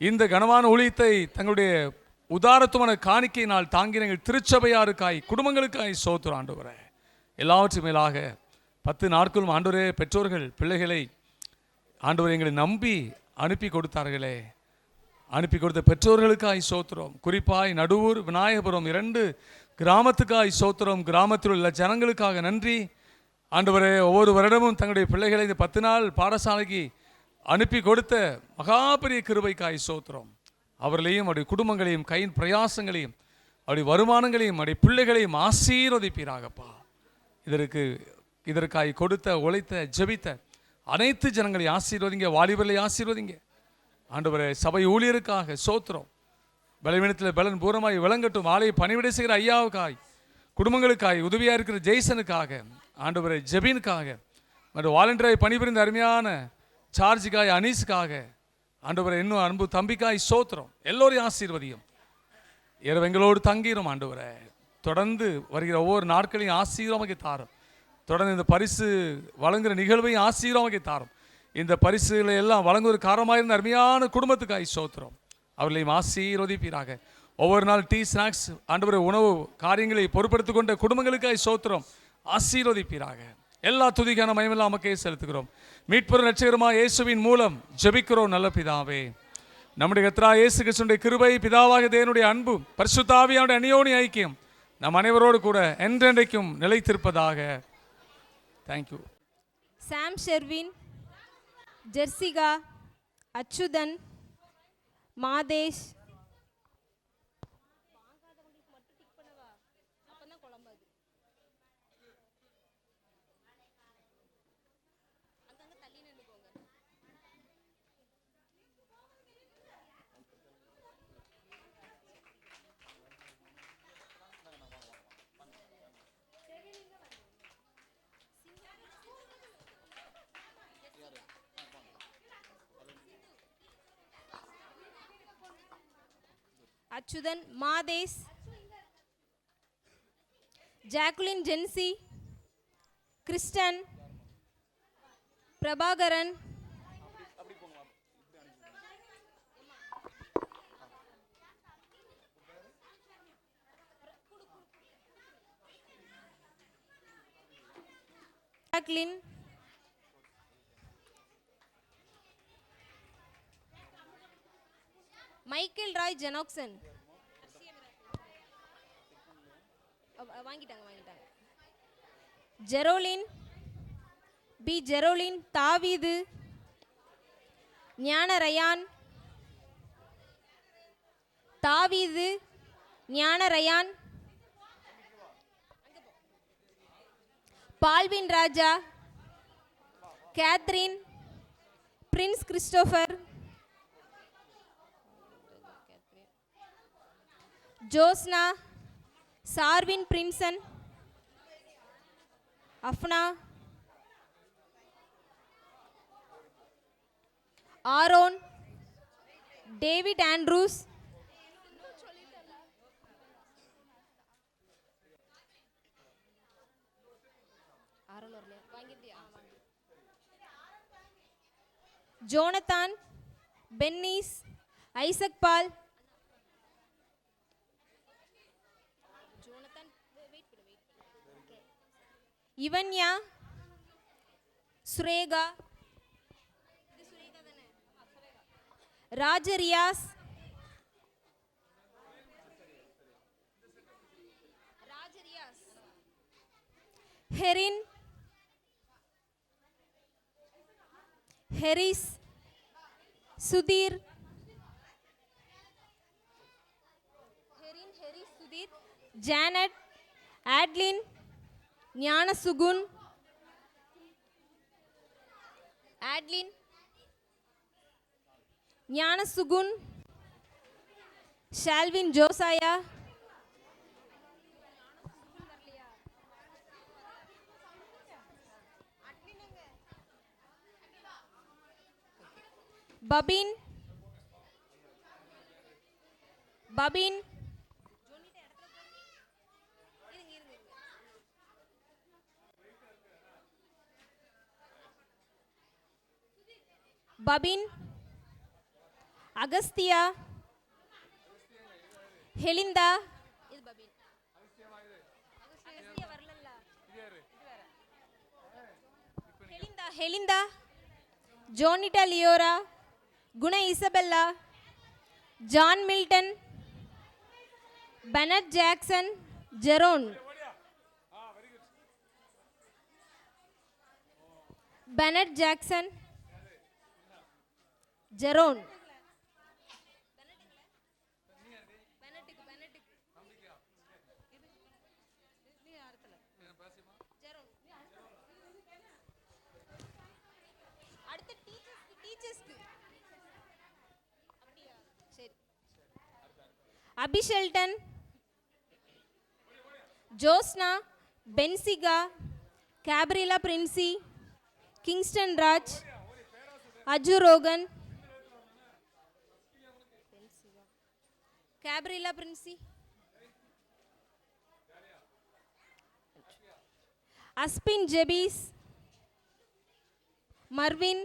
இந்த கனமான ஊழியத்தை தங்களுடைய உதாரத்துவமான காணிக்கையினால் தாங்கின எங்கள் திருச்சபையாருக்காய், குடும்பங்களுக்காய் சோத்திரம். ஆண்டவரே எல்லாவற்றும் மேலாக 10 நாட்களும் ஆண்டவரே பெற்றோர்கள் பிள்ளைகளை ஆண்டவரை எங்களை நம்பி அனுப்பி கொடுத்தார்களே, அனுப்பி கொடுத்த பெற்றோர்களுக்காய் சோத்திரம். குறிப்பாய் நடுவூர் விநாயகபுரம் 2 கிராமத்துக்காய் சோத்திரம். கிராமத்தில் உள்ள ஜனங்களுக்காக நன்றி. ஆண்டவரே ஒவ்வொரு வருடமும் தங்களுடைய பிள்ளைகளை இந்த 10 நாள் பாடசாலைக்கு அனுப்பி கொடுத்த மகாபெரிய கிருபைக்காய் சோத்திரம். அவர்களையும் அவருடைய குடும்பங்களையும் கையின் பிரயாசங்களையும் அவருடைய வருமானங்களையும் அவருடைய பிள்ளைகளையும் ஆசீர்வதிப்பீராகப்பா. இதற்காய் கொடுத்த, உழைத்த, ஜெபித்த அனைத்து ஜனங்களை ஆசீர்வதிங்க. வாலிபர்களை ஆசீர்வதிங்க. ஆண்டவரே சபை ஊழியருக்காக சோத்திரம். பலவீனத்தில் பலன் பூரமாய் விளங்கட்டும். ஆலய பணிவிடை செய்கிற ஐயாவுக்காய், குடும்பங்களுக்காய், உதவியாக இருக்கிற ஜெய்சனுக்காக, ஆண்டவரே ஜெபினுக்காக, மற்றும் வாலண்டியராய் பணிபுரிந்த அருமையான சார்ஜுக்காய், அனீஸுக்காக, ஆண்டவரே இன்னும் அன்பு தம்பிக்காய் சோத்திரம். எல்லோரையும் ஆசீர்வதியும். இரவு எங்களோடு தங்கிரும். ஆண்டவரே தொடர்ந்து வருகிற ஒவ்வொரு நாட்களையும் ஆசீர்வாதமாக தாரும். தொடர்ந்து இந்த பரிசு வழங்குகிற நிகழ்வையும் ஆசீர்வாதமாக தாரும். இந்த பரிசுகளை எல்லாம் வழங்குவதற்கு காரணமாக இருந்த அருமையான குடும்பத்துக்காய் சோத்திரம். அவர்களையும் ஆசீர்வதிப்பீராக. ஒவ்வொரு நாள் டீ ஸ்நாக்ஸ் ஆண்டவரே உணவு காரியங்களை பொறுப்படுத்திக் கொண்ட குடும்பங்களுக்காய் சோத்திரம். ஆசீர்வதிப்பீராக. எல்லா துதிக்கான மயமெல்லாம் நமக்கே செலுத்துகிறோம். மீட்புற ரட்சகருமாய் இயேசுவின் மூலம் ஜெபிக்கிறோம் நல்ல பிதாவே. நம்முடைய கர்த்தராகிய இயேசு கிறிஸ்துவின் கிருபை, பிதாவாகிய தேவனுடைய அன்பு, பரிசுத்த ஆவியானுடைய அந்யோன்ய ஐக்கியம் நம் அனைவரோடு கூட என்றென்றைக்கும் நிலைத்திருப்பதாக. Thank you. Sam Sherwin, Jersika, Achuthan, Madhesh, Achuthan, Madhesh, Jacqueline, Jency, Kristen, Prabhakaran, Jacqueline, Michael Roy Jenoxon, வாங்கிட்டாங்க. Jerolin, B Jerolin, Thaveethu, Gnanarayan, Thaveethu, Gnanarayan, Balwin Raja, Catherine, Prince Christopher, Joshna, Sharvin Prinson, Afna, Aaron, David Andrews, Jonathan, Bennees, Isaac Paul, Ivanya, Sureka, Rajariyas, Herin, Heris, Sudheer, Janet, Adlin, Gnanasugun, Adlin, Gnanasugun, Shalwin Josiah, Babin, Babin, Babin, Agasthiya, Helinda, Helinda, Jonita Leora, Guna Isabella, John Milton, Bennett Jackson, Jeron, Bennett Jackson, Jeron, Abisheldon, Joshna, Bensika, Gabriela Princy, Kingston Raj, Aju Rohan, Gabriela Princy, Aspin Jebees, Marvin,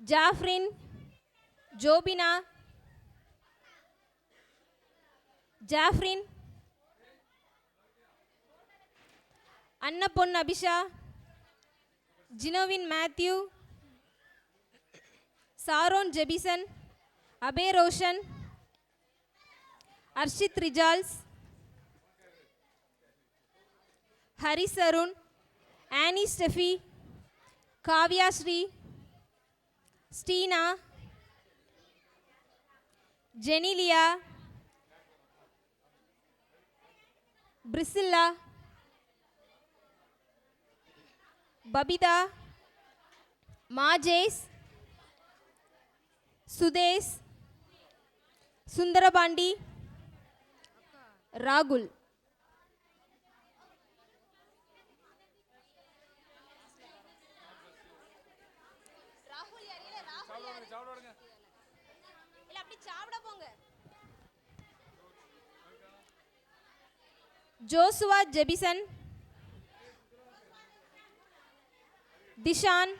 Jaffrin, Jobina, Jaffrin, Annapon Abisha, Jinovin Matthew, Sharon Jebisan, Abey Roshan, Arshith Rijals, Haris Arun, Annie Steffi, Kavya Sri, Steena, Genelia, Priscilla, Babitha, Majesh, Sudesh, Sundarapandi, ராகுல். Joshua Jebisan, Dishan,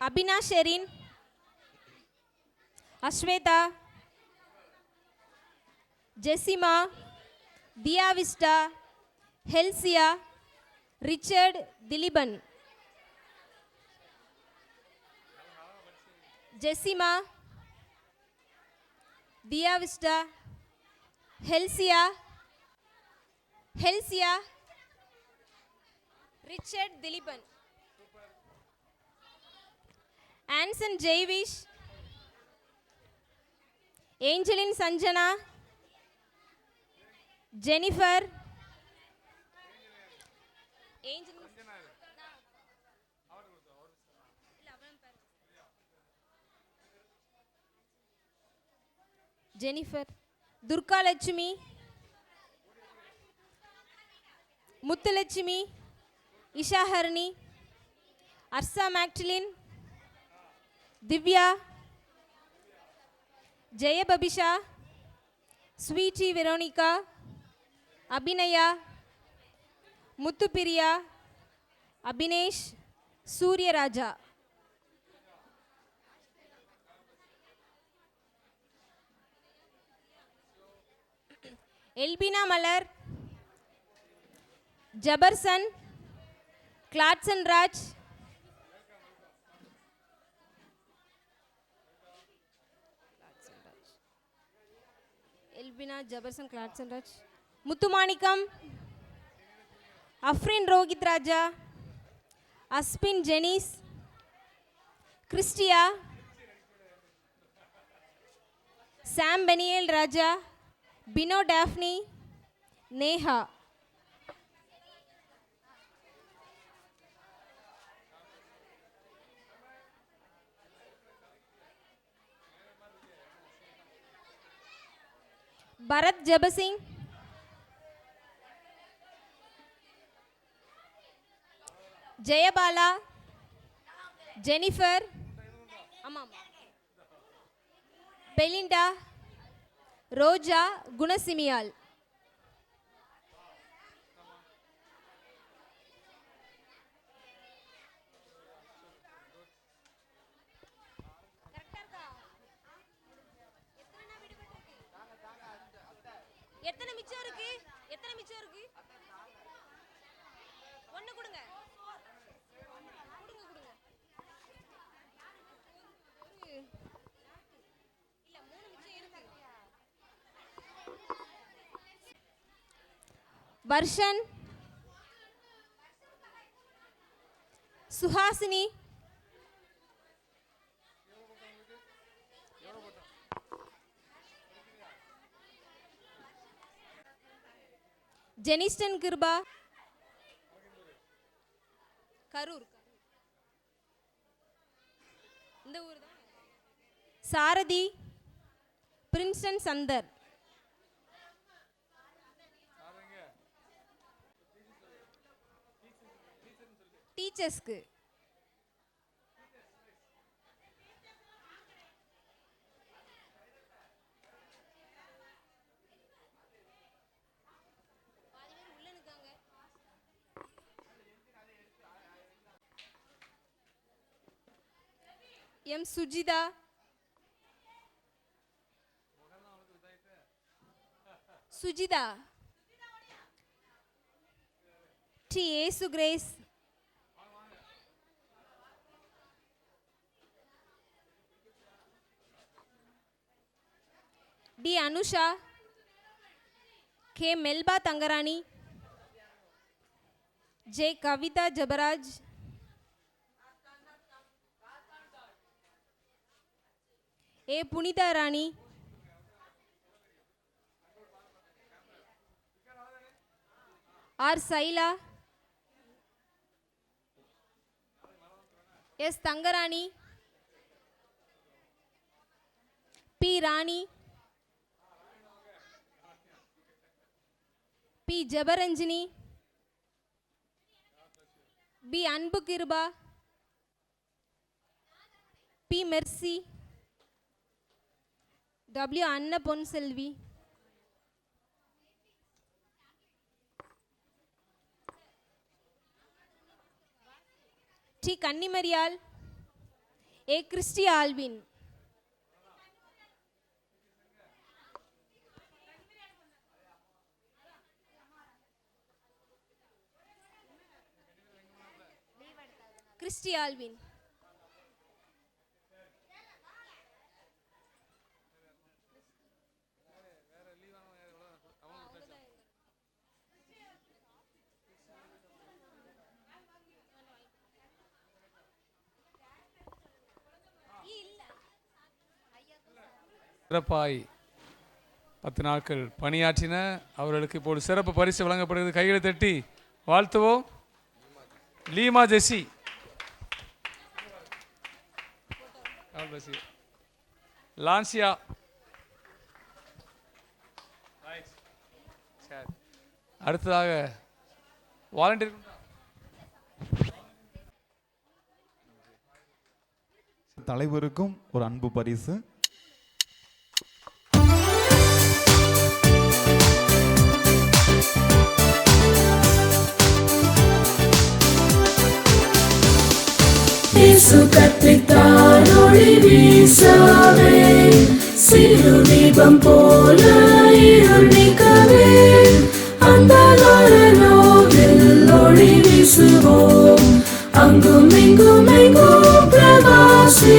Abina Sherin, Aswetha, Jesima, Diyavista, Helsia, Richard, Dileepan, Jesima, Diyavista, Helsia, Helsia, Richard, Dileepan, Anson Jaivish, Angeline Sanjana, Jennifer, Jennifer, Durgalakshmi, Muthulakshmi, Ishaharani, Arsha Magdalin, Divya, Jayababisha, Sweety Veronica, Abinaya, Muthupriya, Abinesh, Suriyaraja. Elbina Malar, Jabarson, Gladson Raj, Elbina, Jabarson, Gladson Raj, Muthumanickam, Afrin Rohith Raja, Aspin Jenis, Christia, Sam Beniel Raja, Bino Daphne, Neha. Bharath Jabasing, Jayabala, Jennifer, ஆமாம், Belinda, Roja, Gunasimiyal. எத்தனை மிச்சம் இருக்கு? எத்தனை மிச்சம் இருக்கு? ஒண்ணு கொடுங்க. இல்ல, 3 மிச்சம் இருக்கு. வர்ஷன், சுஹாசினி, ஜெனிஸ்டன் கிருபா, கரூர், இந்த ஊர் தான். சாரதி, பிரின்ஸ்டன் சந்தர், டீச்சர்ஸ்க்கு M Sujitha, Sujitha, D Yesu Grace, D Anusha, K Melba Thangarani, J Kavitha Jabaraj, A Punitha Rani, R Saila, S Thangarani, P Rani, P Jabaranjini, P Anbu Kiruba, P Mercy, W Anna Ponselvi, D Kannimariyal, A Christy Alvin, Christy Alvin, சிறப்பாய் 10 நாட்கள் பணியாற்றின அவர்களுக்கு இப்போது சிறப்பு பரிசு வழங்கப்படுகிறது. கைகளை தட்டி வாழ்த்துவோம். லீமா ஜெசி. லான்சியா. அடுத்ததாக வாலண்டியர் தலைவருக்கும் ஒரு அன்பு பரிசு. இயேசு கற்பித்தார் ஒளி வீசவே, சிறு தீபம் போல இருள் நீக்கவே, அந்தகாரலோவில் ஒளி வீசுவோம், அங்கும் இங்கும் எங்கும் பிரகாசி